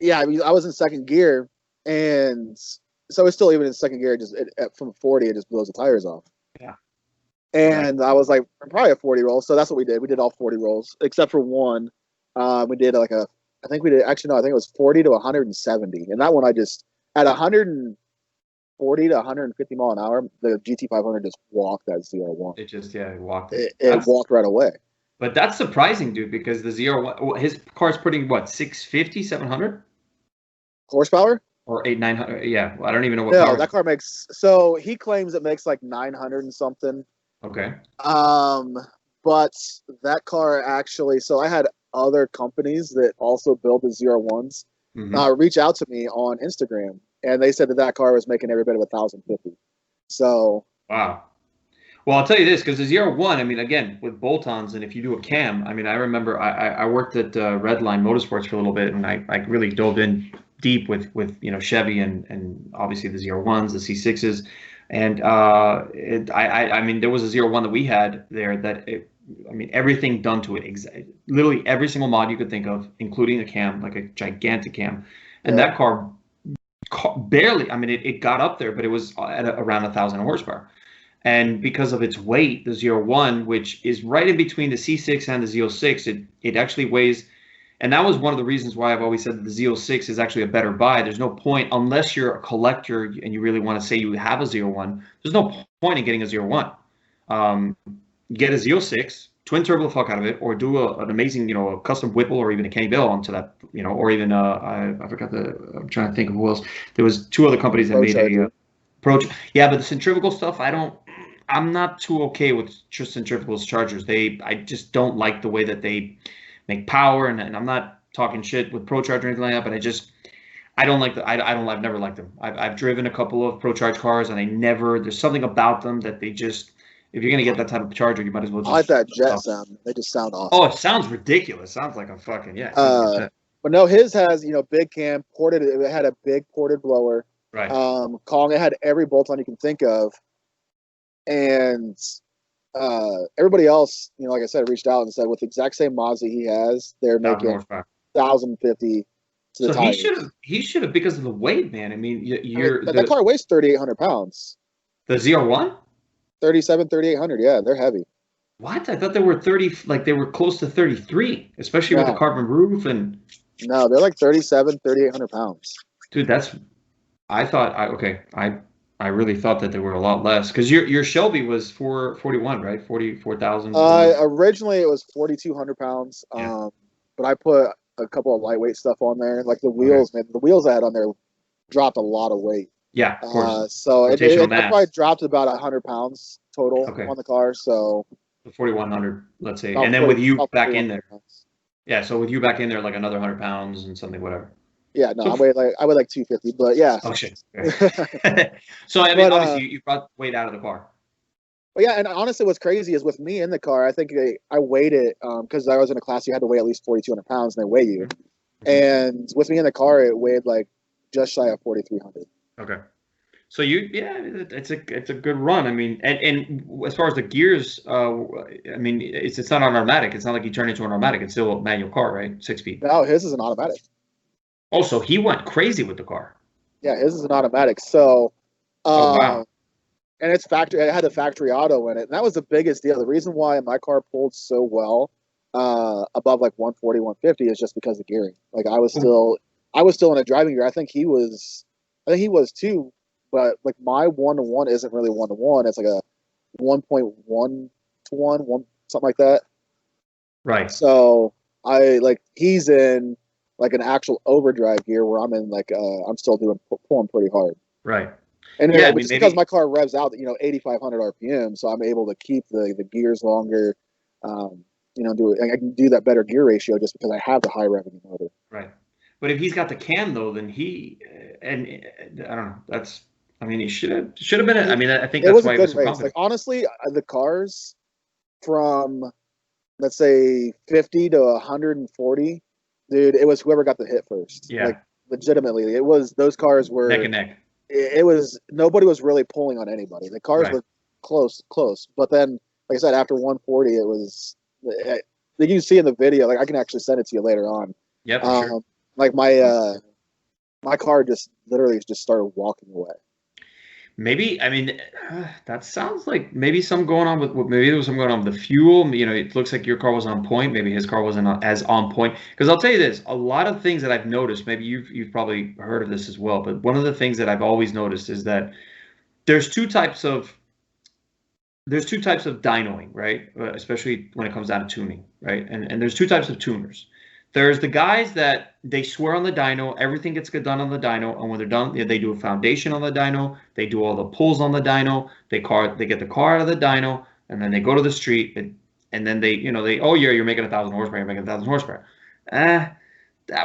yeah, I mean, I was in second gear, and so it's still even in second gear. From 40, it just blows the tires off. Yeah. And I was like, probably a 40 roll. So that's what we did. We did all 40 rolls except for one. We did like a, I think we did actually no, I think it was 40 to 170, and that one I just at 140 to 150 mile an hour, the GT500 just walked that ZR1. It just it walked it. It walked right away. But that's surprising, dude, because the ZR1, his car's putting what, 650, 700 horsepower or 8, 900? Yeah, I don't even know what No, power. that car makes. So he claims it makes like 900 and something. Okay. But that car actually. So I had other companies that also build the ZR1s reach out to me on Instagram, and they said that that car was making every bit of 1,050. So Wow. Well, I'll tell you this, because the ZR1, I mean, again, with bolt-ons, and if you do a cam, I mean, I remember I worked at Redline Motorsports for a little bit, and I really dove in deep with you know, Chevy and obviously the ZR1s, the C6s, and I mean, there was a ZR1 that we had there that I mean, everything done to it, literally every single mod you could think of, including a cam, like a gigantic cam, and that car barely, I mean, it got up there, but it was at around 1,000 horsepower. And because of its weight, the Z01, which is right in between the C6 and the Z06, it actually weighs, and that was one of the reasons why I've always said that the Z06 is actually a better buy. There's no point, unless you're a collector and you really want to say you have a Z01, there's no point in getting a Z01. Get a Z06, twin turbo the fuck out of it, or do an amazing, you know, a custom Whipple or even a Kenny Bell onto that, you know, or even I forgot I'm trying to think of who else. There was two other companies that made a approach. Yeah, but the centrifugal stuff, I'm not too okay with just centrifugal chargers. I just don't like the way that they make power, and I'm not talking shit with ProCharge or anything like that, but I don't like I've never liked them. I've driven a couple of ProCharge cars, and there's something about them that they just, if you're gonna get that type of charger, you might as well just. I like that jet sound. They just sound awesome. Oh, it sounds ridiculous. Sounds like a fucking but no, his has, you know, big cam ported. It had a big ported blower. Right. Kong. It had every bolt-on you can think of. And everybody else, you know, like I said, reached out and said with the exact same mods that he has, they're making 1,050 to the tires. He should have because of the weight, man. I mean, that car weighs 3,800 pounds. The ZR1? 3,800. Yeah, they're heavy. What? I thought they were 30, like they were close to 33, especially with the carbon roof and. No, they're like 3,800 pounds. Dude, I really thought that they were a lot less, because your Shelby was 441, right? 44,000. Originally it was 4,200 pounds. Yeah. But I put a couple of lightweight stuff on there, like the wheels. Man, the wheels I had on there dropped a lot of weight. Yeah, of course. So it probably dropped about 100 pounds total on the car. So 4,100, let's say, and then with you back in there. Yeah, so with you back in there, like another 100 pounds and something, whatever. Yeah, no, I weigh like 250, but yeah. Oh shit. Okay. So I mean, obviously, you brought weight out of the car. But yeah, and honestly, what's crazy is with me in the car, I think I weighed it because I was in a class you had to weigh at least 4,200 pounds, and they weigh you. And with me in the car, it weighed like just shy of 4,300. Okay. So it's a good run. I mean, and as far as the gears, I mean, it's not an automatic. It's not like you turn into an automatic. It's still a manual car, right? 6-speed. No, his is an automatic. Also, he went crazy with the car. Yeah, his is an automatic. So, oh wow. And it's factory. It had a factory auto in it, and that was the biggest deal. The reason why my car pulled so well above like 140, 150 is just because of gearing. Like I was still in a driving gear. I think he was too. But like my 1-to-1 isn't really 1-to-1. It's like a 1.1 to 1, something like that. Right. So he's in like an actual overdrive gear where I'm in like I'm still pulling pretty hard. Right. And yeah, because my car revs out, 8,500 RPM, so I'm able to keep the gears longer. I can do that better gear ratio just because I have the high revenue motor. Right. But if he's got the cam though, then and I don't know. He should have been. I think that's why it was so confident. Like honestly, the cars from let's say 50 to 140, dude, it was whoever got the hit first. Yeah. Like legitimately, it was those cars were neck and neck. It was nobody was really pulling on anybody. The cars were close, but then, like I said, after 140, it was. You can see in the video. Like I can actually send it to you later on. Yeah, for sure. Like my car just literally just started walking away. Maybe, I mean, that sounds like maybe some going on with maybe there was some going on with the fuel. You know, it looks like your car was on point. Maybe his car wasn't as on point. Because I'll tell you this, a lot of things that I've noticed, maybe you've probably heard of this as well, but one of the things that I've always noticed is that there's two types of dynoing, right? Especially when it comes down to tuning, right? And there's two types of tuners. There's the guys that they swear on the dyno, everything gets done on the dyno, and when they're done, they do a foundation on the dyno, they do all the pulls on the dyno, they get the car out of the dyno, and then they go to the street, and then oh yeah, you're making 1,000 horsepower, you're making 1,000 horsepower.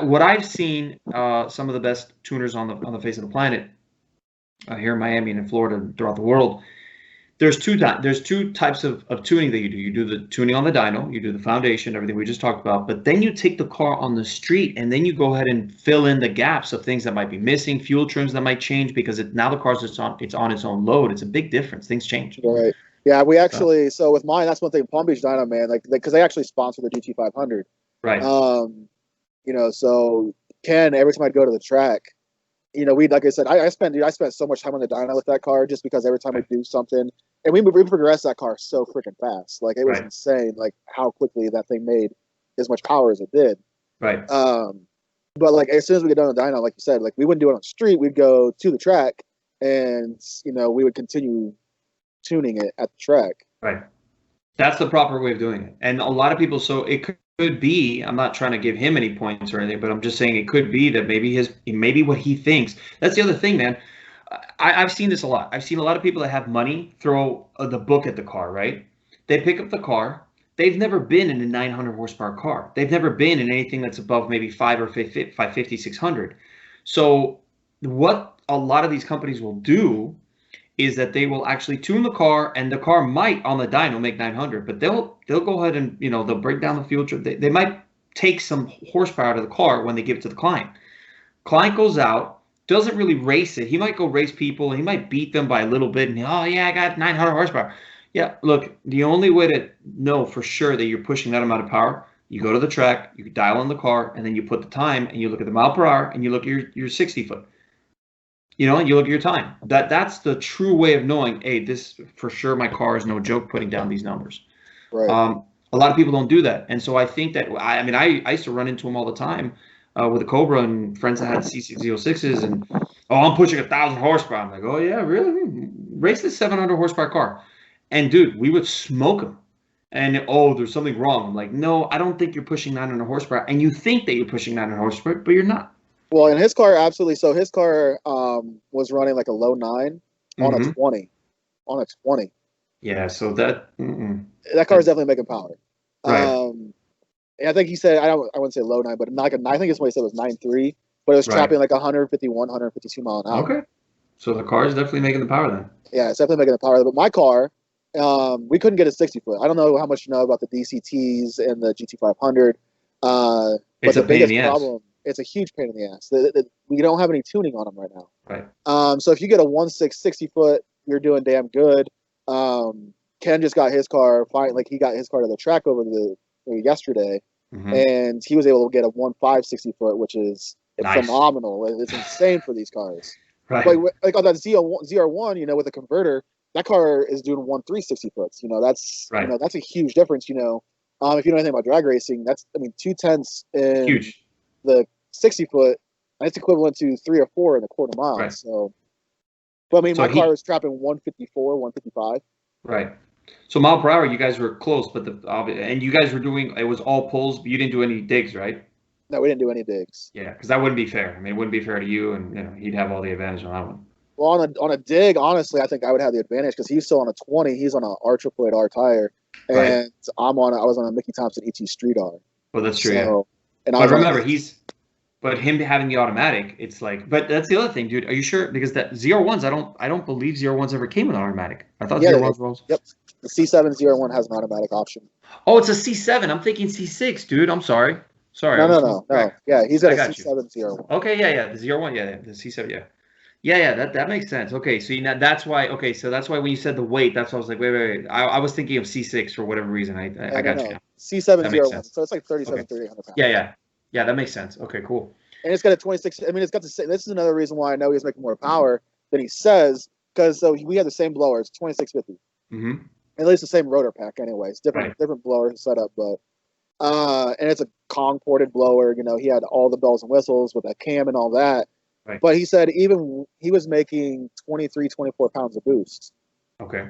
What I've seen, some of the best tuners on the face of the planet, here in Miami and in Florida and throughout the world. There's two types of tuning that you do. You do the tuning on the dyno, you do the foundation, everything we just talked about, but then you take the car on the street and then you go ahead and fill in the gaps of things that might be missing, fuel trims that might change, because now the car's it's on its own load. It's a big difference. Things change. Right. Yeah, we actually so with mine, that's one thing. Palm Beach Dyno, man, like because they actually sponsor the Gt500. Right. You know, so Ken, every time I'd go to the track, you know, like I said, I spent so much time on the dyno with that car just because every time we do something, and we progressed that car so freaking fast. Like it was insane, like how quickly that thing made as much power as it did. Right. But like as soon as we get done on the dyno, like you said, like we wouldn't do it on the street. We'd go to the track, and you know, we would continue tuning it at the track. Right. That's the proper way of doing it. And a lot of people, so it could be, I'm not trying to give him any points or anything, but I'm just saying it could be that maybe what he thinks. That's the other thing, man. I've seen this a lot. I've seen a lot of people that have money throw the book at the car, right? They pick up the car. They've never been in a 900 horsepower car. They've never been in anything that's above maybe 550, 600. So what a lot of these companies will do is that they will actually tune the car, and the car might on the dyno make 900, but they'll go ahead and, you know, they'll break down the fuel trip. They might take some horsepower out of the car when they give it to the client. Client goes out, doesn't really race it. He might go race people, and he might beat them by a little bit, and oh yeah, I got 900 horsepower. Yeah, look, the only way to know for sure that you're pushing that amount of power, you go to the track, you dial on the car, and then you put the time, and you look at the mile per hour, and you look at your 60 foot. You know, and you look at your time. That's the true way of knowing, hey, this for sure, my car is no joke putting down these numbers. Right. A lot of people don't do that. And so I think that, I used to run into them all the time with a Cobra and friends that had C606s, and, oh, I'm pushing 1,000 horsepower. I'm like, oh, yeah, really? Race this 700 horsepower car. And, dude, we would smoke them. And, oh, there's something wrong. I'm like, no, I don't think you're pushing 900 horsepower. And you think that you're pushing 900 horsepower, but you're not. Well, in his car, absolutely. So his car was running like a low 9 on a 20. On a 20. Yeah, so that car is definitely making power. Right. And I think he said, I wouldn't say low 9, but not like a 9. I think it's what he said was 9.3, but it was trapping like 151, 152 mile an hour. Okay. So the car is definitely making the power then. Yeah, it's definitely making the power. But my car, we couldn't get a 60 foot. I don't know how much you know about the DCTs and the GT500. It's a pain in the ass. It's a huge pain in the ass. We don't have any tuning on them right now. Right. So if you get a 1.6 60 foot, you're doing damn good. Ken just got his car. He got his car to the track yesterday, and he was able to get a 1.5 60 foot, which is phenomenal. It's insane for these cars. Right. Like on that ZR1, you know, with a converter, that car is doing 1.3 60 foots. You know, that's you know, that's a huge difference. You know, if you know anything about drag racing, that's 2/10 in huge. The 60 foot, it's equivalent to 3 or 4 in a quarter mile. Right. So, but my car is trapping 154, 155. Right. So mile per hour, you guys were close, but and you guys were doing, it was all pulls, but you didn't do any digs, right? No, we didn't do any digs. Yeah, because that wouldn't be fair. I mean, it wouldn't be fair to you, and you know, he'd have all the advantage on that one. Well, on a dig, honestly, I think I would have the advantage because he's still on a 20. He's on an R888R tire, and I was on a Mickey Thompson ET Street R. Well, that's true. Yeah. And but remember, but him having the automatic, it's like, but that's the other thing, dude. Are you sure? Because that ZR1s, I don't believe ZR1s ever came with an automatic. I thought ZR1s were also. Yep. The C7 ZR1 has an automatic option. Oh, it's a C7. I'm thinking C6, dude. I'm sorry. Sorry, I No, was no, supposed no, to no. correct. Yeah, he's got I a got you. C701. Okay, yeah, the Z01, yeah, the C7, yeah. Yeah, that makes sense. Okay, so you know, that's why. Okay, so that's why when you said the weight, that's why I was like, wait. I was thinking of C6 for whatever reason. I No, no, got you no. now. That makes C701. sense. So it's like Okay. 3,800 pounds. Yeah, that makes sense. Okay, cool. And it's got a 26. I mean, it's got the same. This is another reason why I know he's making more power than he says, because so we have the same blower. It's 2650. Mm-hmm. At least the same rotor pack, anyways. Right. Different blower setup, but and it's a Kong ported blower. You know, he had all the bells and whistles with a cam and all that. Right. But he said even he was making 23, 24 pounds of boost. Okay.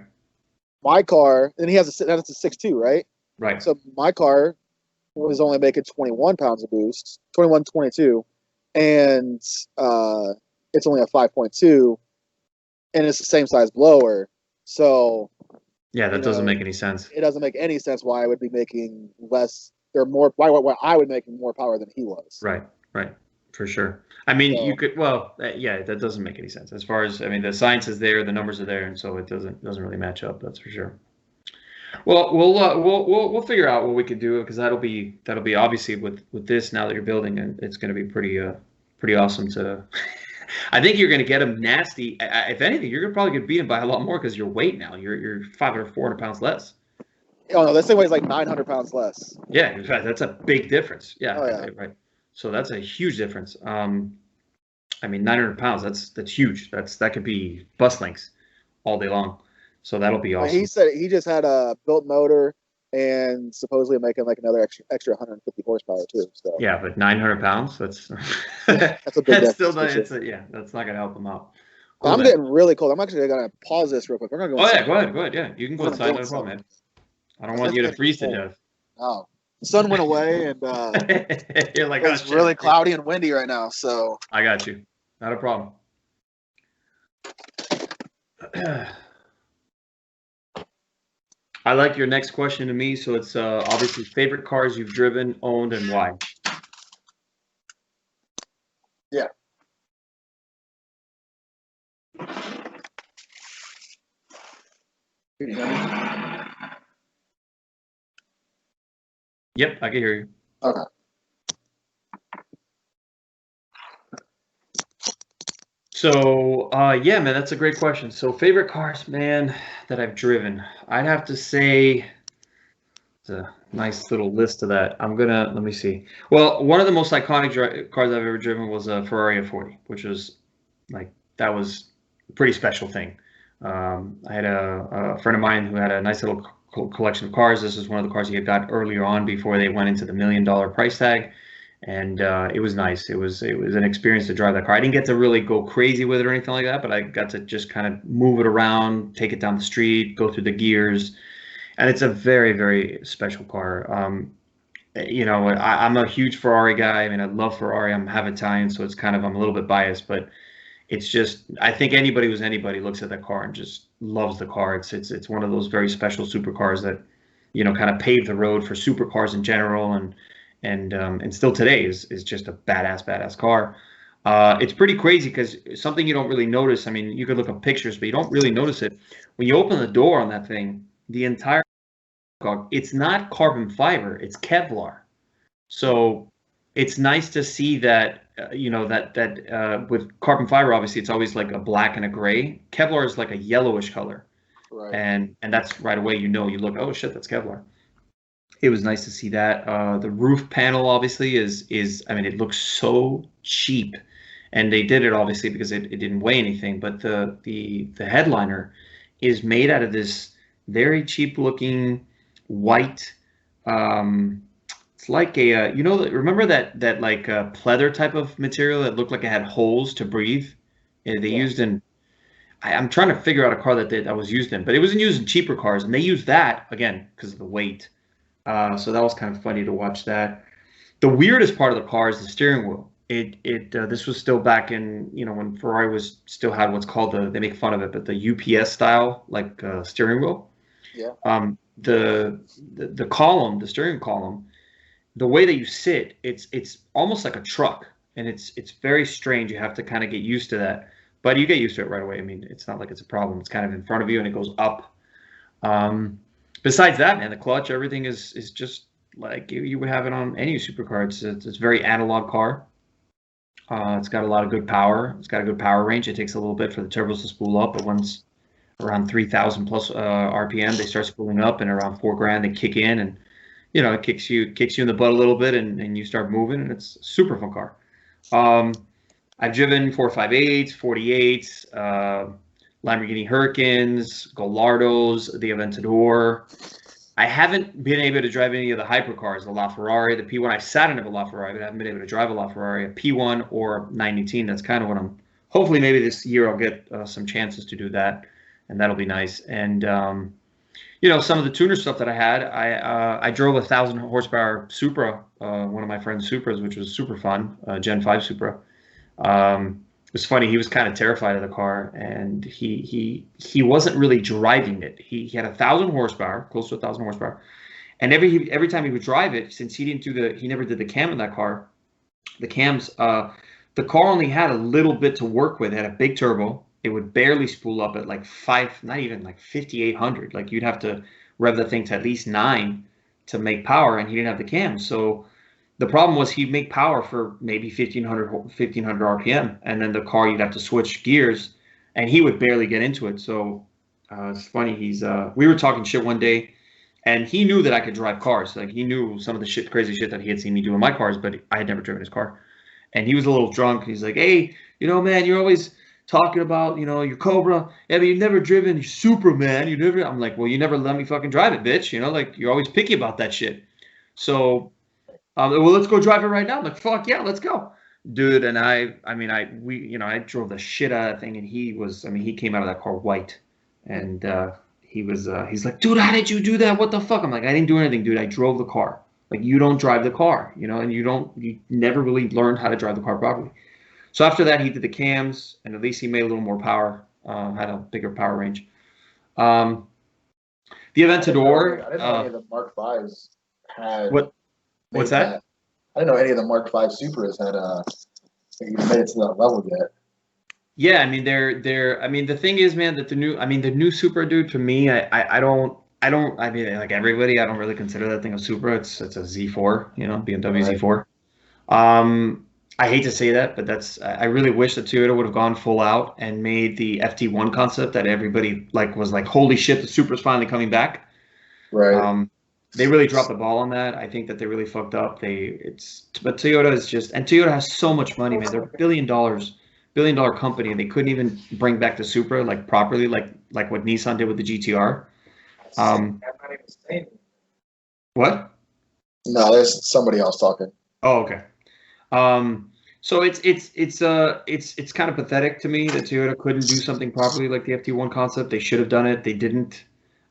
My car, and that's a 6.2, right? Right. So my car was only making 21 pounds of boost, 21, 22, and it's only a 5.2, and it's the same size blower. So Yeah, that doesn't make any sense. it doesn't make any sense why I would be making less or more. Why I would be making more power than he was. Right. For sure. I mean, you could. Well, yeah, that doesn't make any sense. As far as I mean, the science is there, the numbers are there, and so it doesn't really match up. That's for sure. Well, we'll figure out what we could do because that'll be obviously with this now that you're building and it's going to be pretty awesome to. I think you're going to get them nasty. If anything, you're going to probably get beaten by a lot more because your weight now. You're 500, 400 pounds less. Oh no, this thing weighs like 900 pounds less. Yeah, in fact, that's a big difference. Yeah, oh, yeah. Right. So that's a huge difference. I mean, 900 pounds. That's huge. That could be bus lengths all day long. So that'll be awesome. He said he just had a built motor and supposedly making like another extra 150 horsepower too. So yeah, but 900 pounds. That's that's a big. That's still not. Yeah, that's not gonna help them out. Cool, I'm getting really cold. I'm actually gonna pause this real quick. We're gonna go. Oh yeah, go ahead. Yeah, you can go inside. No problem, man. I don't want you to freeze to death. Oh, the sun went away and you're like, it's really cloudy and windy right now. So I got you. Not a problem. I like your next question to me. So it's obviously favorite cars you've driven, owned, and why. Yeah. Can you hear me? Yep, I can hear you. Okay. So, yeah, man, that's a great question. So, favorite cars, man, that I've driven. I'd have to say it's a nice little list of that. Let me see. Well, one of the most iconic cars I've ever driven was a Ferrari F40, which was that was a pretty special thing. I had a friend of mine who had a nice little collection of cars. This is one of the cars he had got earlier on before they went into the $1 million price tag. And it was nice. It was an experience to drive that car. I didn't get to really go crazy with it or anything like that, but I got to just kind of move it around, take it down the street, go through the gears, and it's a very, very special car. You know, I'm a huge Ferrari guy. I mean, I love Ferrari. I'm half Italian, so it's kind of I'm a little bit biased, but it's just I think anybody who's anybody looks at that car and just loves the car. It's one of those very special supercars that kind of paved the road for supercars in general and still today is just a badass car. It's pretty crazy because something you don't really notice. I mean, you could look up pictures, but you don't really notice it when you open the door on that thing. The entire it's not carbon fiber; it's Kevlar. So it's nice to see that that with carbon fiber, obviously it's always like a black and a gray. Kevlar is like a yellowish color, right. and that's right away you look, oh shit, that's Kevlar. It was nice to see that. The roof panel obviously is I mean, it looks so cheap, and they did it obviously because it didn't weigh anything. But the headliner is made out of this very cheap looking white. It's like a remember that like pleather type of material that looked like it had holes to breathe. They used in. I'm trying to figure out a car that was used in, but it wasn't used in cheaper cars, and they used that again because of the weight. So that was kind of funny to watch that. The weirdest part of the car is the steering wheel. This was still back in when Ferrari still had what's called they make fun of it, but the UPS style steering wheel. Yeah. The column, the steering column, the way that you sit, it's almost like a truck, and it's very strange. You have to kind of get used to that, but you get used to it right away. I mean, it's not like it's a problem. It's kind of in front of you and it goes up. Besides that, man, the clutch, everything is just like you would have it on any supercar. It's a very analog car. It's got a lot of good power. It's got a good power range. It takes a little bit for the turbos to spool up, but once around 3,000 plus RPM, they start spooling up, and around 4 grand, they kick in, and it kicks you in the butt a little bit, and you start moving, and it's a super fun car. I've driven 458s, 48s, Lamborghini Hurricanes, Gallardos, the Aventador. I haven't been able to drive any of the hypercars, the LaFerrari, the P1. I sat in a LaFerrari, but I haven't been able to drive a LaFerrari, a P1 or a 918. That's kind of what I'm. Hopefully, maybe this year I'll get some chances to do that, and that'll be nice. And some of the tuner stuff that I had, I drove a 1,000 horsepower Supra, one of my friend's Supras, which was super fun, Gen 5 Supra. It was funny. He was kind of terrified of the car, and he wasn't really driving it. He had 1,000 horsepower, close to 1,000 horsepower, and every time he would drive it, since he never did the cam in that car, the cams, the car only had a little bit to work with. It had a big turbo. It would barely spool up at like not even like 5,800. Like you'd have to rev the thing to at least 9 to make power, and he didn't have the cams. So the problem was he'd make power for maybe 1,500 RPM, and then the car, you'd have to switch gears, and he would barely get into it. So it's funny. We were talking shit one day, and he knew that I could drive cars. Like he knew some of the crazy shit that he had seen me do in my cars, but I had never driven his car. And he was a little drunk. He's like, "Hey, man, you're always talking about, your Cobra. Yeah, but you've never driven your Supra, man. You never." I'm like, "Well, you never let me fucking drive it, bitch. Like you're always picky about that shit." So. Well, let's go drive it right now. I'm like, fuck yeah, let's go, dude. And I drove the shit out of that thing, and he came out of that car white, and he's like, dude, how did you do that? What the fuck? I'm like, I didn't do anything, dude. I drove the car. Like, you don't drive the car, and you never really learned how to drive the car properly. So after that, he did the cams, and at least he made a little more power, had a bigger power range. The Aventador. I didn't know any of the Mark V's had. What's that? I didn't know any of the Mark V Supras had made it to that level yet. Yeah, I mean the thing is, man, that the new Supra, dude, to me, I don't like everybody, I don't really consider that thing a Supra. It's a Z4, BMW Right. Z4. I hate to say that, but I really wish that Toyota would have gone full out and made the FT1 concept that everybody was like, holy shit, the Supra's finally coming back. Right. They really dropped the ball on that. I think that they really fucked up. But Toyota is and Toyota has so much money, man. They're $1 billion company, and they couldn't even bring back the Supra like properly, like what Nissan did with the GTR. What? No, there's somebody else talking. Oh, okay. So it's kind of pathetic to me that Toyota couldn't do something properly like the FT1 concept. They should have done it. They didn't.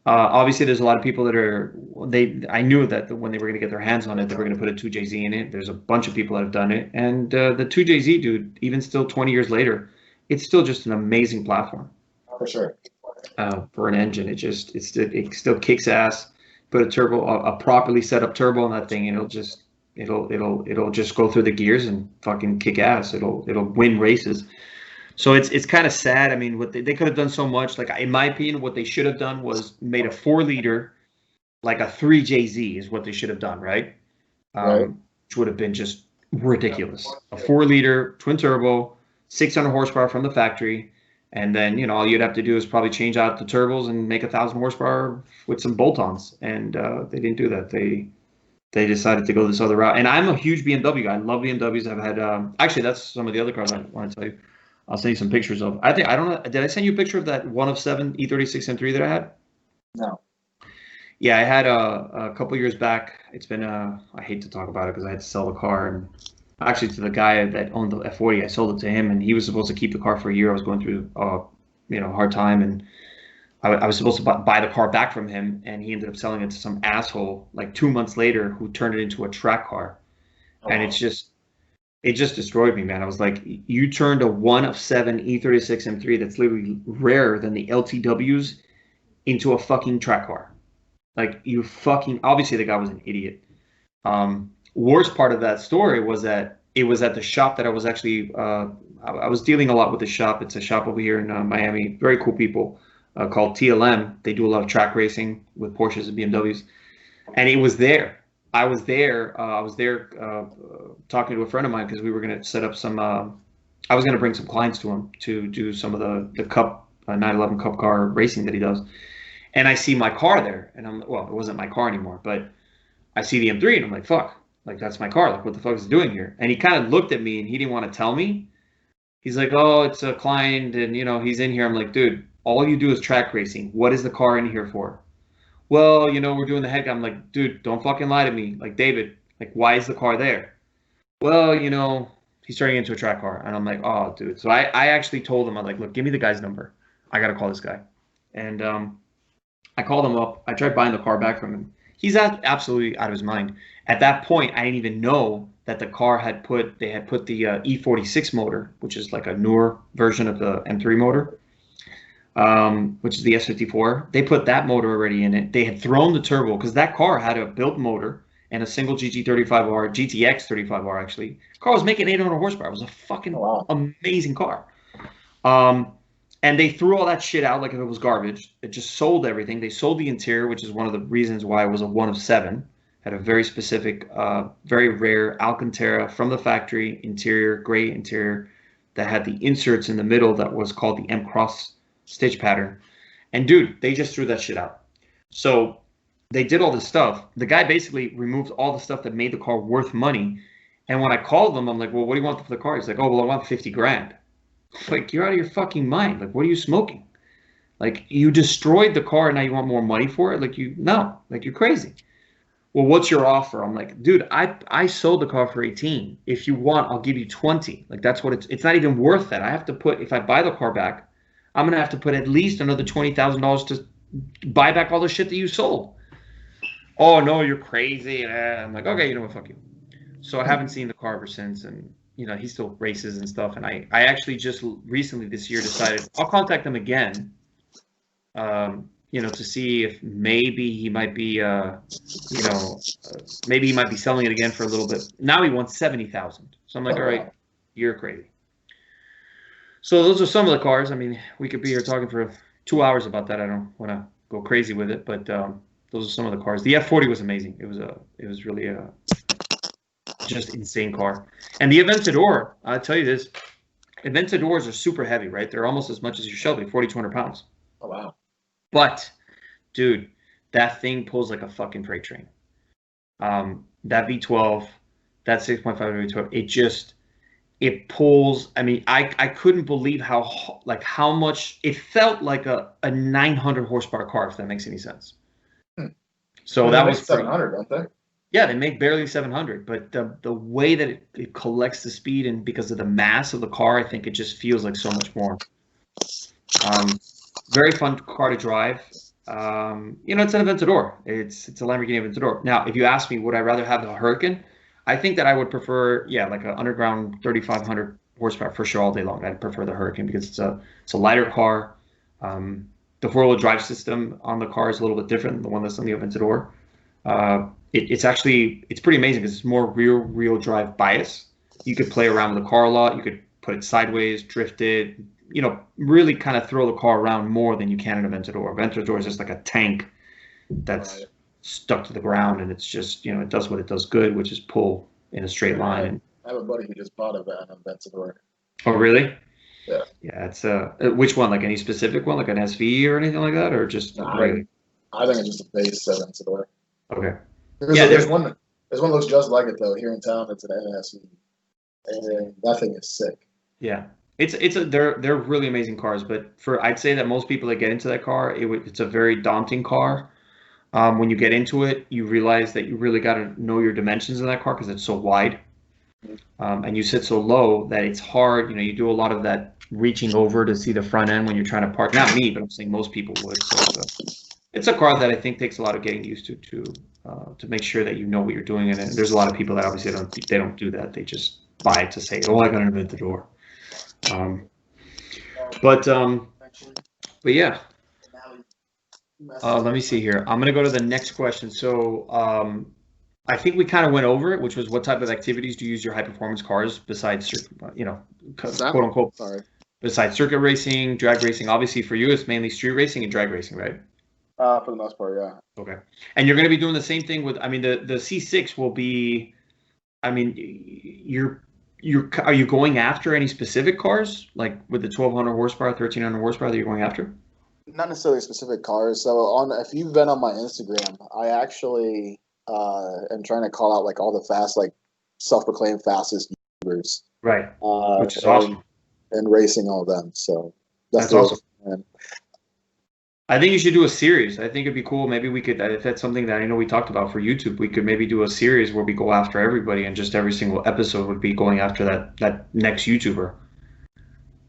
Obviously, there's a lot of people that I knew that when they were going to get their hands on it, they were going to put a 2JZ in it. There's a bunch of people that have done it. And the 2JZ, dude, even still 20 years later, it's still just an amazing platform. For sure. For an engine, it still kicks ass. Put a properly set up turbo on that thing, and it'll just go through the gears and fucking kick ass. It'll win races. So it's kind of sad. I mean, what they could have done so much. Like, in my opinion, what they should have done was made a 4-liter, like a 3JZ is what they should have done, right? Which would have been just ridiculous. A 4-liter twin turbo, 600 horsepower from the factory, and then all you'd have to do is probably change out the turbos and make 1,000 horsepower with some bolt-ons. And they didn't do that. They decided to go this other route. And I'm a huge BMW guy. I love BMWs. I've had actually, that's some of the other cars I want to tell you. I'll send you some pictures of. I don't know. Did I send you a picture of that 1 of 7 E36 M3 that I had? No. Yeah, I had a couple years back. It's been I hate to talk about it because I had to sell the car, and actually to the guy that owned the F40, I sold it to him, and he was supposed to keep the car for a year. I was going through hard time, and I was supposed to buy the car back from him, and he ended up selling it to some asshole like 2 months later who turned it into a track car, and it just destroyed me, man. I was like, you turned a 1 of 7 E36 M3 that's literally rarer than the LTWs into a fucking track car. Like, obviously the guy was an idiot. Worst part of that story was that it was at the shop that I was actually, I was dealing a lot with the shop. It's a shop over here in Miami. Very cool people called TLM. They do a lot of track racing with Porsches and BMWs. And it was there. I was there. Talking to a friend of mine because we were gonna set up some. I was gonna bring some clients to him to do some of the Cup 911 Cup car racing that he does. And I see my car there, and it wasn't my car anymore, but I see the M3, and I'm like, fuck, like that's my car. Like, what the fuck is it doing here? And he kind of looked at me, and he didn't want to tell me. He's like, oh, it's a client, and he's in here. I'm like, dude, all you do is track racing. What is the car in here for? Well, we're doing the head. I'm like, dude, don't fucking lie to me. Like, David, like, why is the car there? Well, he's turning into a track car. And I'm like, oh, dude. So I actually told him, I'm like, look, give me the guy's number. I got to call this guy. And I called him up. I tried buying the car back from him. He's absolutely out of his mind. At that point, I didn't even know that the car had put the E46 motor, which is like a newer version of the M3 motor, which is the S54. They put that motor already in it. They had thrown the turbo because that car had a built motor and a single GT35R, GTX 35R actually. The car was making 800 horsepower. It was a fucking amazing car. And they threw all that shit out like if it was garbage. It just sold everything. They sold the interior, which is one of the reasons why it was a 1 of 7. Had a very specific, very rare Alcantara from the factory interior, gray interior that had the inserts in the middle that was called the M cross stitch pattern. And dude, they just threw that shit out. So they did all this stuff. The guy basically removed all the stuff that made the car worth money. And when I called them, I'm like, well, what do you want for the car? He's like, oh, well, I want 50 grand. Like, you're out of your fucking mind. Like, what are you smoking? Like, you destroyed the car and now you want more money for it? Like, you're crazy. Well, what's your offer? I'm like, dude, I sold the car for 18. If you want, I'll give you 20. Like, that's what it's not even worth that. I have to put, if I buy the car back, I'm going to have to put at least another $20,000 to buy back all the shit that you sold. Oh, no, you're crazy. And I'm like, okay, you know what, fuck you. So I haven't seen the car ever since. And he still races and stuff. And I actually just recently this year decided I'll contact him again, to see if maybe he might be, maybe he might be selling it again for a little bit. Now he wants 70,000. So I'm like, all right, you're crazy. So those are some of the cars. I mean, we could be here talking for 2 hours about that. I don't want to go crazy with it, but those are some of the cars. The F40 was amazing. It was really a just insane car. And the Aventador, I'll tell you this, Aventadors are super heavy, right? They're almost as much as your Shelby, 4,200 pounds. Oh, wow. But, dude, that thing pulls like a fucking freight train. That V12, that 6.5 V12, it pulls. I mean, I couldn't believe how much it felt like a 900 horsepower car, if that makes any sense. So that was 700, don't they? Yeah, they make barely 700, but the way that it collects the speed, and because of the mass of the car, I think it just feels like so much more. Very fun car to drive. It's an Aventador. It's a Lamborghini Aventador. Now, if you ask me, would I rather have a Hurricane? I think that I would prefer, like an underground 3,500 horsepower for sure all day long. I'd prefer the Hurricane because it's a lighter car. The four-wheel drive system on the car is a little bit different than the one that's on the Aventador. It's pretty amazing because it's more rear-wheel drive bias. You could play around with the car a lot. You could put it sideways, drift it, really kind of throw the car around more than you can in Aventador. Aventador is just like a tank that's stuck to the ground, and it's just, it does what it does good, which is pull in a straight line. I have a buddy who just bought an Aventador. Oh, really? Yeah. Yeah, it's which one? Like any specific one, like an SV or anything like that, or just regular? I think it's just a base Aventador. Okay. There's one that looks just like it though here in town. It's an NSV, and that thing is sick. Yeah, they're really amazing cars. But I'd say that most people that get into that car, it's a very daunting car. When you get into it, you realize that you really got to know your dimensions in that car because it's so wide, and you sit so low that it's hard. You do a lot of that reaching over to see the front end when you're trying to park. Not me, but I'm saying most people would. So it's a car that I think takes a lot of getting used to make sure that you know what you're doing. And there's a lot of people that obviously don't do that. They just buy it to say, oh, I got an Aventador. But yeah. Let me see here. I'm going to go to the next question. So I think we kind of went over it, which was what type of activities do you use your high performance cars besides, quote unquote, besides circuit racing, drag racing. Obviously for you, it's mainly street racing and drag racing, right? For the most part, yeah. Okay. And you're going to be doing the same thing with, I mean, the C6 will be, I mean, are you going after any specific cars, like with the 1200 horsepower, 1300 horsepower that you're going after? Not necessarily specific cars. So if you've been on my Instagram, I actually am trying to call out like all the fast, like self-proclaimed fastest YouTubers. Right. Which is awesome. And racing all of them. So that's awesome. I think you should do a series. I think it'd be cool. Maybe we could, if that's something that I know we talked about for YouTube, we could maybe do a series where we go after everybody, and just every single episode would be going after that next YouTuber.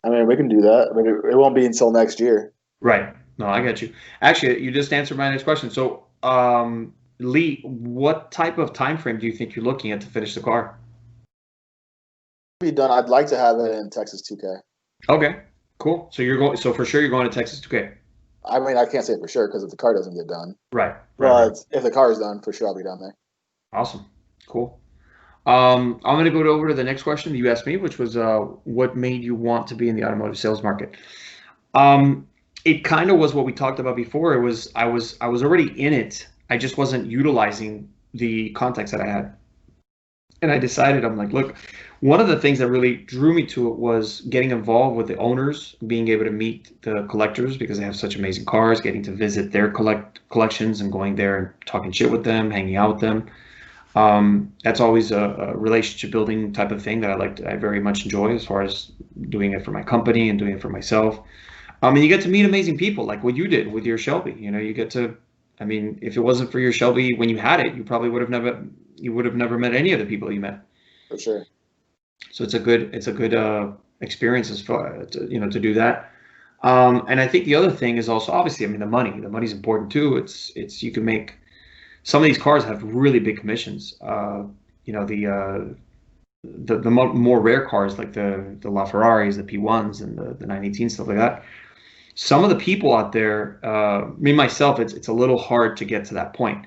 I mean, we can do that, but it won't be until next year. Right. No, I get you. Actually, you just answered my next question. So, Lee, what type of time frame do you think you're looking at to finish the car? Be done. I'd like to have it in Texas 2K. Okay, cool. So you're going. So for sure, you're going to Texas 2K. I mean, I can't say for sure because if the car doesn't get done, right. But if the car is done, for sure, I'll be down there. Awesome. Cool. I'm going to go over to the next question that you asked me, which was, what made you want to be in the automotive sales market? It kind of was what we talked about before. It was I was already in it. I just wasn't utilizing the contacts that I had. And I decided, I'm like, look, one of the things that really drew me to it was getting involved with the owners, being able to meet the collectors because they have such amazing cars, getting to visit their collections and going there and talking shit with them, hanging out with them. That's always a relationship building type of thing that I very much enjoy, as far as doing it for my company and doing it for myself. And you get to meet amazing people like what you did with your Shelby. You know, you get to, I mean, if it wasn't for your Shelby when you had it, you probably would have never met any of the people you met. For sure. So it's a good experience as far to do that. And I think the other thing is also, obviously, I mean, the money's important too. It's you can make, some of these cars have really big commissions. The more rare cars like the LaFerraris, the P1s, and the 918, stuff like that. Some of the people out there, me myself, it's a little hard to get to that point.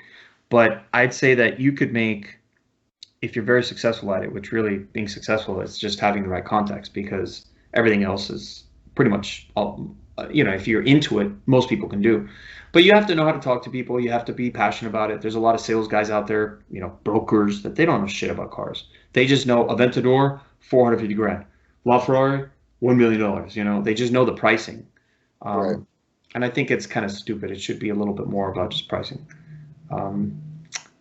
But I'd say that you could make, if you're very successful at it, which really being successful is just having the right contacts, because everything else is pretty much all, if you're into it, most people can do. But you have to know how to talk to people. You have to be passionate about it. There's a lot of sales guys out there, brokers, that they don't know shit about cars. They just know Aventador, 450 grand. LaFerrari, $1 million. They just know the pricing. Right. And I think it's kind of stupid. It should be a little bit more about just pricing. And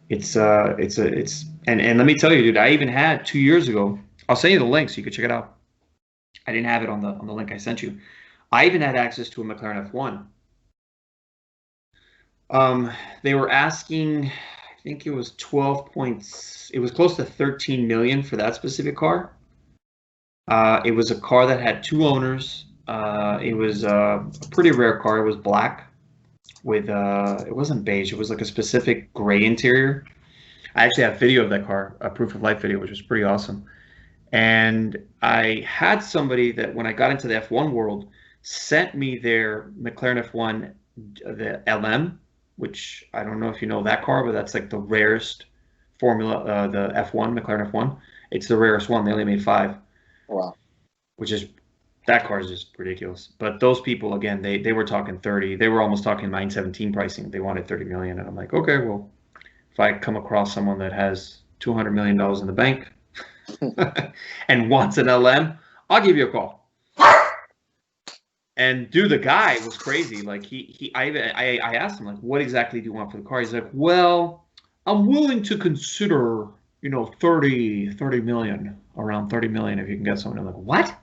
let me tell you, dude, I even had 2 years ago, I'll send you the link so you can check it out. I didn't have it on the link I sent you. I even had access to a McLaren F1. They were asking, I think it was 12 points. It was close to 13 million for that specific car. It was a car that had 2 owners. It was a pretty rare car. It was black with, it wasn't beige. It was like a specific gray interior. I actually have video of that car, a proof of life video, which was pretty awesome. And I had somebody that, when I got into the F1 world, sent me their McLaren F1, the LM, which I don't know if you know that car, but that's like the rarest formula, the F1, McLaren F1. It's the rarest one. They only made 5. Wow. Which is, that car is just ridiculous. But those people, again, they were talking 30. They were almost talking 917 pricing. They wanted 30 million. And I'm like, okay, well, if I come across someone that has $200 million in the bank and wants an LM, I'll give you a call. And dude, the guy was crazy. Like I asked him, like, what exactly do you want for the car? He's like, well, I'm willing to consider, 30 million, around 30 million if you can get someone. I'm like, what?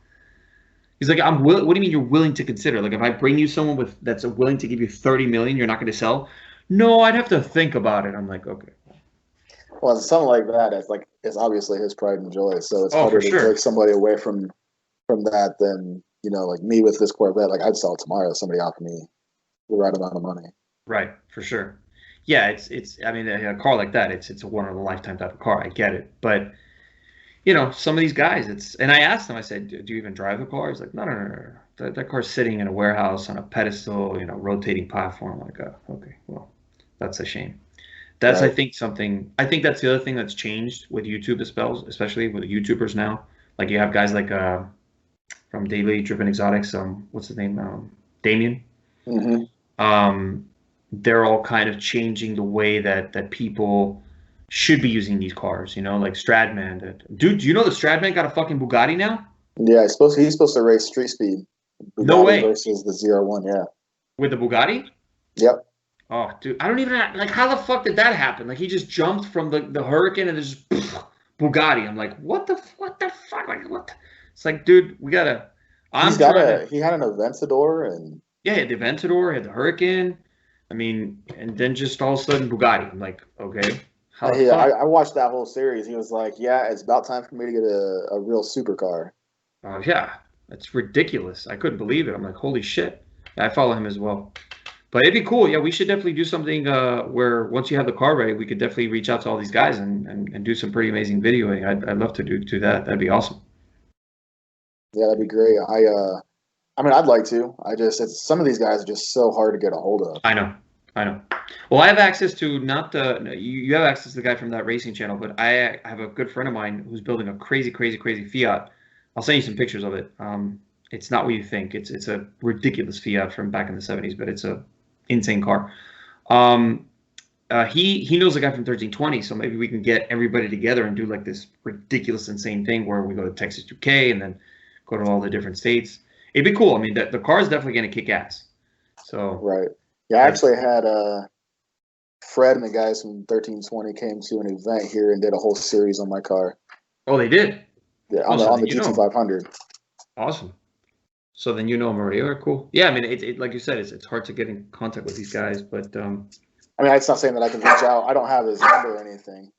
He's like, what do you mean you're willing to consider? Like, if I bring you someone that's willing to give you 30 million, you're not going to sell? No, I'd have to think about it. I'm like, okay. Well, something like that, it's obviously his pride and joy. So it's harder to take somebody away from that than, like me with this Corvette. Like, I'd sell it tomorrow if somebody offered me the right amount of money. Right, for sure. Yeah, it's. I mean, a car like that, it's a one in a lifetime type of car. I get it, but some of these guys, and I asked him. I said, "Do you even drive the car?" He's like, "No. That car's sitting in a warehouse on a pedestal, rotating platform." I'm like, oh, okay, well, that's a shame. That's right. I think that's the other thing that's changed with YouTube, especially with the YouTubers now. Like, you have guys like from Daily Driven Exotics, what's his name? Damien. Mm-hmm. they're all kind of changing the way that people should be using these cars. You know, like Stradman. Dude, do you know the Stradman got a fucking Bugatti now? Yeah, he's supposed to race street speed. No Bugatti way. versus the 01, yeah. With the Bugatti? Yep. Oh, dude, I don't even like how the fuck did that happen? Like he just jumped from the Hurricane and there's Bugatti. I'm like, what the fuck? Like what? It's like, dude, we gotta. He had an Aventador and yeah, he had the Aventador, he had the Hurricane. I mean, and then just all of a sudden Bugatti. I'm like, okay, how the fuck? I watched that whole series. He was like, yeah, it's about time for me to get a real supercar. Oh yeah, that's ridiculous. I couldn't believe it. I'm like, holy shit. I follow him as well. But it'd be cool. Yeah, we should definitely do something where once you have the car ready, we could definitely reach out to all these guys and do some pretty amazing videoing. I'd love to do that. That'd be awesome. Yeah, that'd be great. I mean, I'd like to. Some of these guys are just so hard to get a hold of. I know. Well, I have access to not the you have access to the guy from that racing channel, but I have a good friend of mine who's building a crazy Fiat. I'll send you some pictures of it. It's not what you think. It's a ridiculous Fiat from back in the 70s, but it's a insane car. He knows a guy from 1320, so maybe we can get everybody together and do like this ridiculous, insane thing where we go to Texas, UK, and then go to all the different states. It'd be cool. I mean, the car is definitely going to kick ass. So right. Yeah, I actually had Fred and the guys from 1320 came to an event here and did a whole series on my car. Oh, they did? Yeah, on the Gt500. Awesome. So then you know them already. All right, cool. Yeah, I mean, it like you said, it's hard to get in contact with these guys, but I mean, it's not saying that I can reach out. I don't have his number or anything.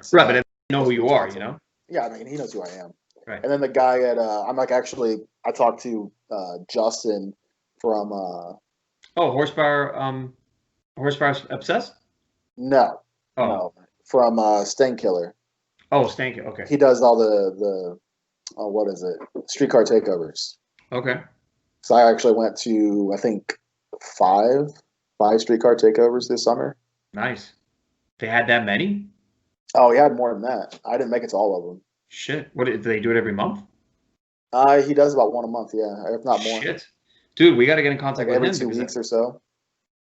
So, right, but I know who you are, you know? Yeah, I mean, he knows who I am. Right. And then the guy at I talked to Justin from horsepower obsessed? No. Oh. No. From Stank Killer. Oh, Stank Killer. Okay. He does all the what is it? Streetcar takeovers. Okay. So I actually went to I think five streetcar takeovers this summer. Nice. They had that many? Oh, he had more than that. I didn't make it to all of them. Shit. What do they do it every month? He does about one a month, yeah, if not more. Shit. Dude, we got to get in contact with him. Every 2 weeks or so.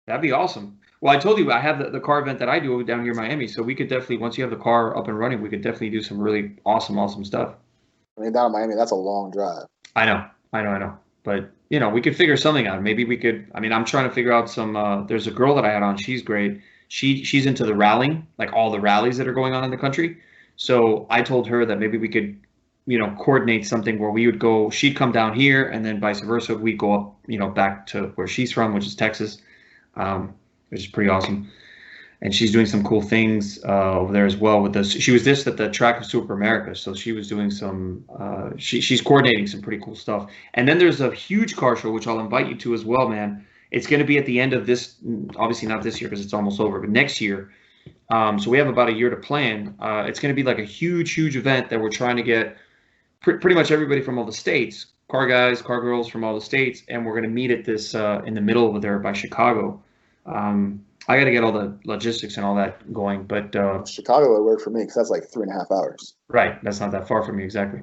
That'd be awesome. Well, I told you I have the car event that I do down here in Miami, so we could definitely, once you have the car up and running, we could definitely do some really awesome stuff. I mean, down in Miami, that's a long drive. I know. But, you know, we could figure something out. Maybe we could, I mean, I'm trying to figure out some, there's a girl that I had on, she's great. She's into the rallying, like all the rallies that are going on in the country. So I told her that maybe we could, you know, coordinate something where we would go, she'd come down here and then vice versa. We'd go up, you know, back to where she's from, which is Texas, which is pretty awesome. And she's doing some cool things over there as well with this. She was just at the track of Super America. So she was doing some, she's coordinating some pretty cool stuff. And then there's a huge car show, which I'll invite you to as well, man. It's going to be at the end of this, obviously not this year because it's almost over, but next year. So we have about a year to plan. It's going to be like a huge event that we're trying to get pretty much everybody from all the states, car guys, car girls from all the states, and we're going to meet at this in the middle over there by Chicago. I got to get all the logistics and all that going, but Chicago would work for me because that's like 3.5 hours. Right, that's not that far from me exactly.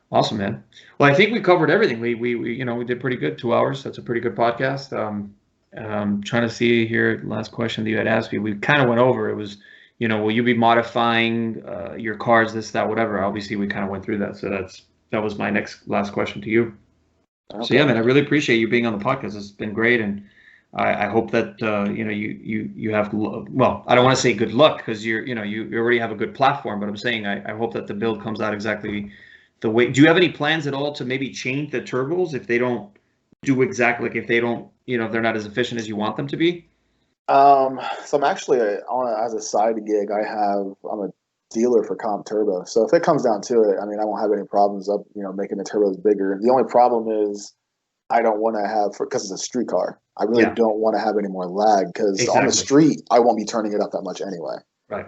Awesome, man. Well, I think we covered everything. We you know, we did pretty good. 2 hours. That's a pretty good podcast. Trying to see here, last question that you had asked me. We kind of went over. It was, you know, will you be modifying your cars, this, that, whatever? Obviously, we kind of went through that. So that was my last question to you. Okay. So yeah, man, I really appreciate you being on the podcast. It's been great, and I hope that you know you have, well, I don't want to say good luck because you already have a good platform, but I'm saying I hope that the build comes out exactly the way. Do you have any plans at all to maybe change the turbos if they don't do exactly, like if they don't, you know, if they're not as efficient as you want them to be? So I'm actually as a side gig, I'm a dealer for Comp Turbo. So if it comes down to it, I mean, I won't have any problems making the turbos bigger. The only problem is I don't want to have, because it's a street car, I really don't want to have any more lag because on the street, I won't be turning it up that much anyway. Right.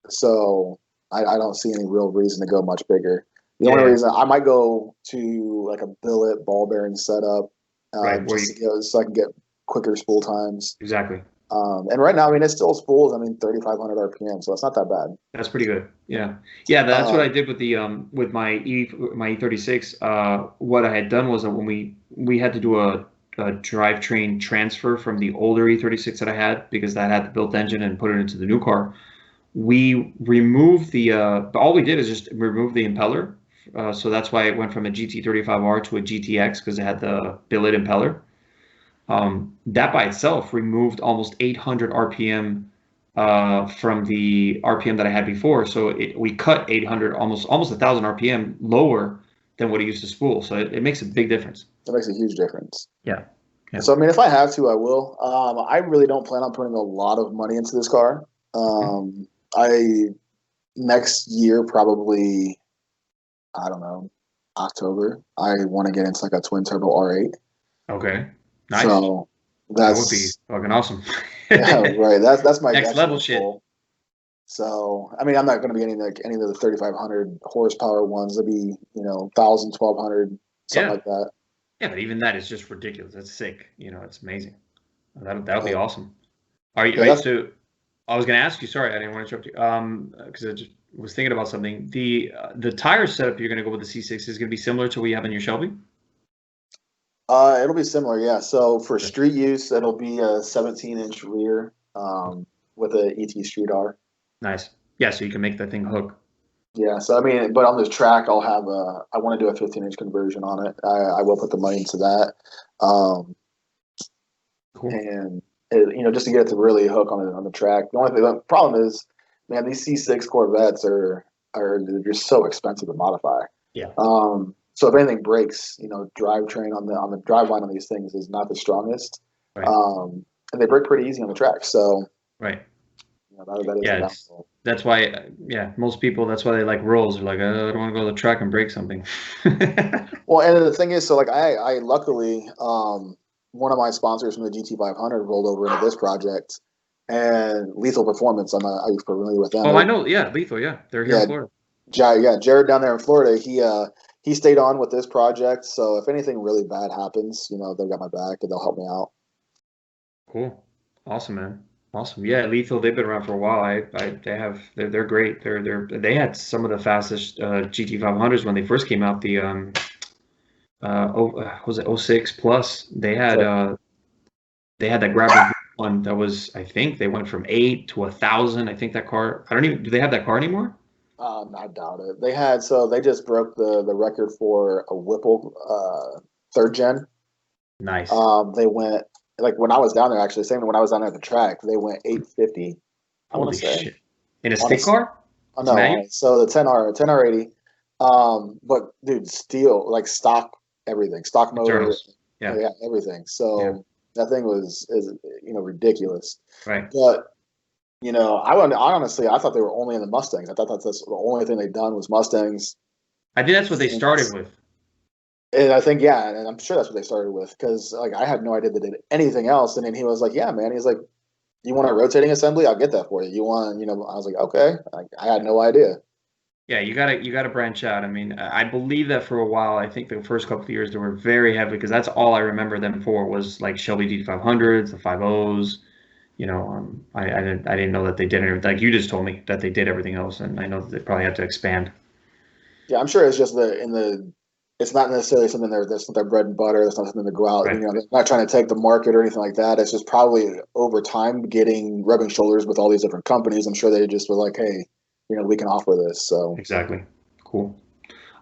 So I don't see any real reason to go much bigger. The only reason I might go to like a billet ball bearing setup, so I can get quicker spool times. Exactly. And right now, I mean, it still spools. I mean, 3,500 RPM, so that's not that bad. That's pretty good. Yeah. That's what I did with the with my E36. What I had done was that when we had to do a drivetrain transfer from the older E36 that I had, because that had the built engine, and put it into the new car. We removed the all we did is just remove the impeller. So that's why it went from a GT35R to a GTX, because it had the billet impeller. That by itself removed almost 800 RPM from the RPM that I had before. So we cut 800, almost 1,000 RPM lower than what it used to spool. So it makes a big difference. It makes a huge difference. Yeah. Yeah. So I mean, if I have to, I will. I really don't plan on putting a lot of money into this car. Next year, probably, I don't know, October, I want to get into like a twin turbo R8. Okay. Nice. So that would be fucking awesome. Yeah, right. That's my next level goal. shit. So I mean, I'm not going to be any of the 3,500 horsepower ones. They'll be 1,000, 1,200, something like that. Yeah, but even that is just ridiculous. That's sick. It's amazing. That'll be awesome. So I was going to ask you. Sorry, I didn't want to interrupt you. Because I just was thinking about something. The tire setup you're going to go with the C6 is going to be similar to what you have in your Shelby. It'll be similar, yeah. So for street use, it'll be a 17-inch rear with a ET Street R. Nice. Yeah, so you can make that thing hook. Yeah, so I mean, but on this track, I want to do a 15-inch conversion on it. I will put the money into that. Cool. And just to get it to really hook on the track. The problem is, man, these C6 Corvettes are just so expensive to modify. Yeah. So if anything breaks, drivetrain on the driveline on these things is not the strongest. Right. And they break pretty easy on the track. So right. That is that's why, most people, that's why they like rolls. They're like, I don't want to go to the track and break something. Well, and the thing is, so like I luckily, one of my sponsors from the Gt500 rolled over into this project, and Lethal Performance. I used to be familiar with them. Oh, I know. Yeah, Lethal. Yeah, they're here in Florida. Jared down there in Florida. He stayed on with this project. So if anything really bad happens, they've got my back and they'll help me out. Cool. Awesome, man. Awesome. Yeah, Lethal, they've been around for a while. They're great. They had some of the fastest GT500s when they first came out. The was it 06 plus? They had that grabber one that was, I think they went from 8 to 1,000. I think that car, do they have that car anymore? I doubt it. They just broke the record for a Whipple 3rd gen. Nice. They went, like when I was down there, actually, same when I was down there at the track, they went 850. I want to say. Shit. In a stick car? Oh, no. So the 10R80. But dude, steel, like stock everything, stock motor, yeah, everything. So that thing is ridiculous. Right. But I thought they were only in the Mustangs. I thought that's the only thing they'd done was Mustangs. I think that's what they started with. And I think, and I'm sure that's what they started with, because like I had no idea they did anything else. And then he was like, "Yeah, man." He's like, "You want a rotating assembly? I'll get that for you. You want, I was like, "Okay." I had no idea. Yeah, you gotta branch out. I mean, I believe that for a while. I think the first couple of years they were very heavy, because that's all I remember them for was like Shelby Gt500s, the 5.0s. I didn't know that they did everything. Like you just told me that they did everything else, and I know that they probably had to expand. Yeah, I'm sure it's just it's not necessarily something that's not their bread and butter. That's not something to go out. Right. They're not trying to take the market or anything like that. It's just probably over time rubbing shoulders with all these different companies. I'm sure they just were like, hey, we can offer this. So exactly. Cool.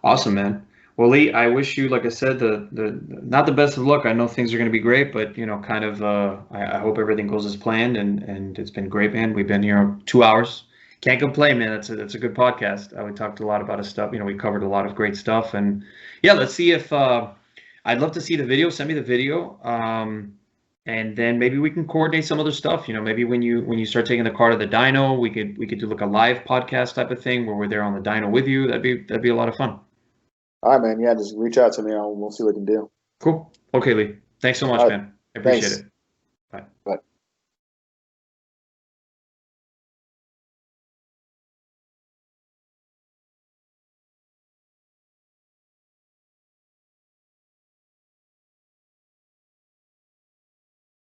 Awesome, man. Well, Lee, I wish you, like I said, not the best of luck. I know things are going to be great, but I hope everything goes as planned, and it's been great, man. We've been here 2 hours. Can't complain, man. That's a good podcast. We talked a lot about stuff. We covered a lot of great stuff, and let's see if I'd love to see the video. Send me the video, and then maybe we can coordinate some other stuff. Maybe when you start taking the car to the dyno, we could do like a live podcast type of thing where we're there on the dyno with you. That'd be a lot of fun. All right, man. Yeah, just reach out to me. We'll see what we can do. Cool. Okay, Lee. Thanks so much, man. I appreciate it. Bye. Bye.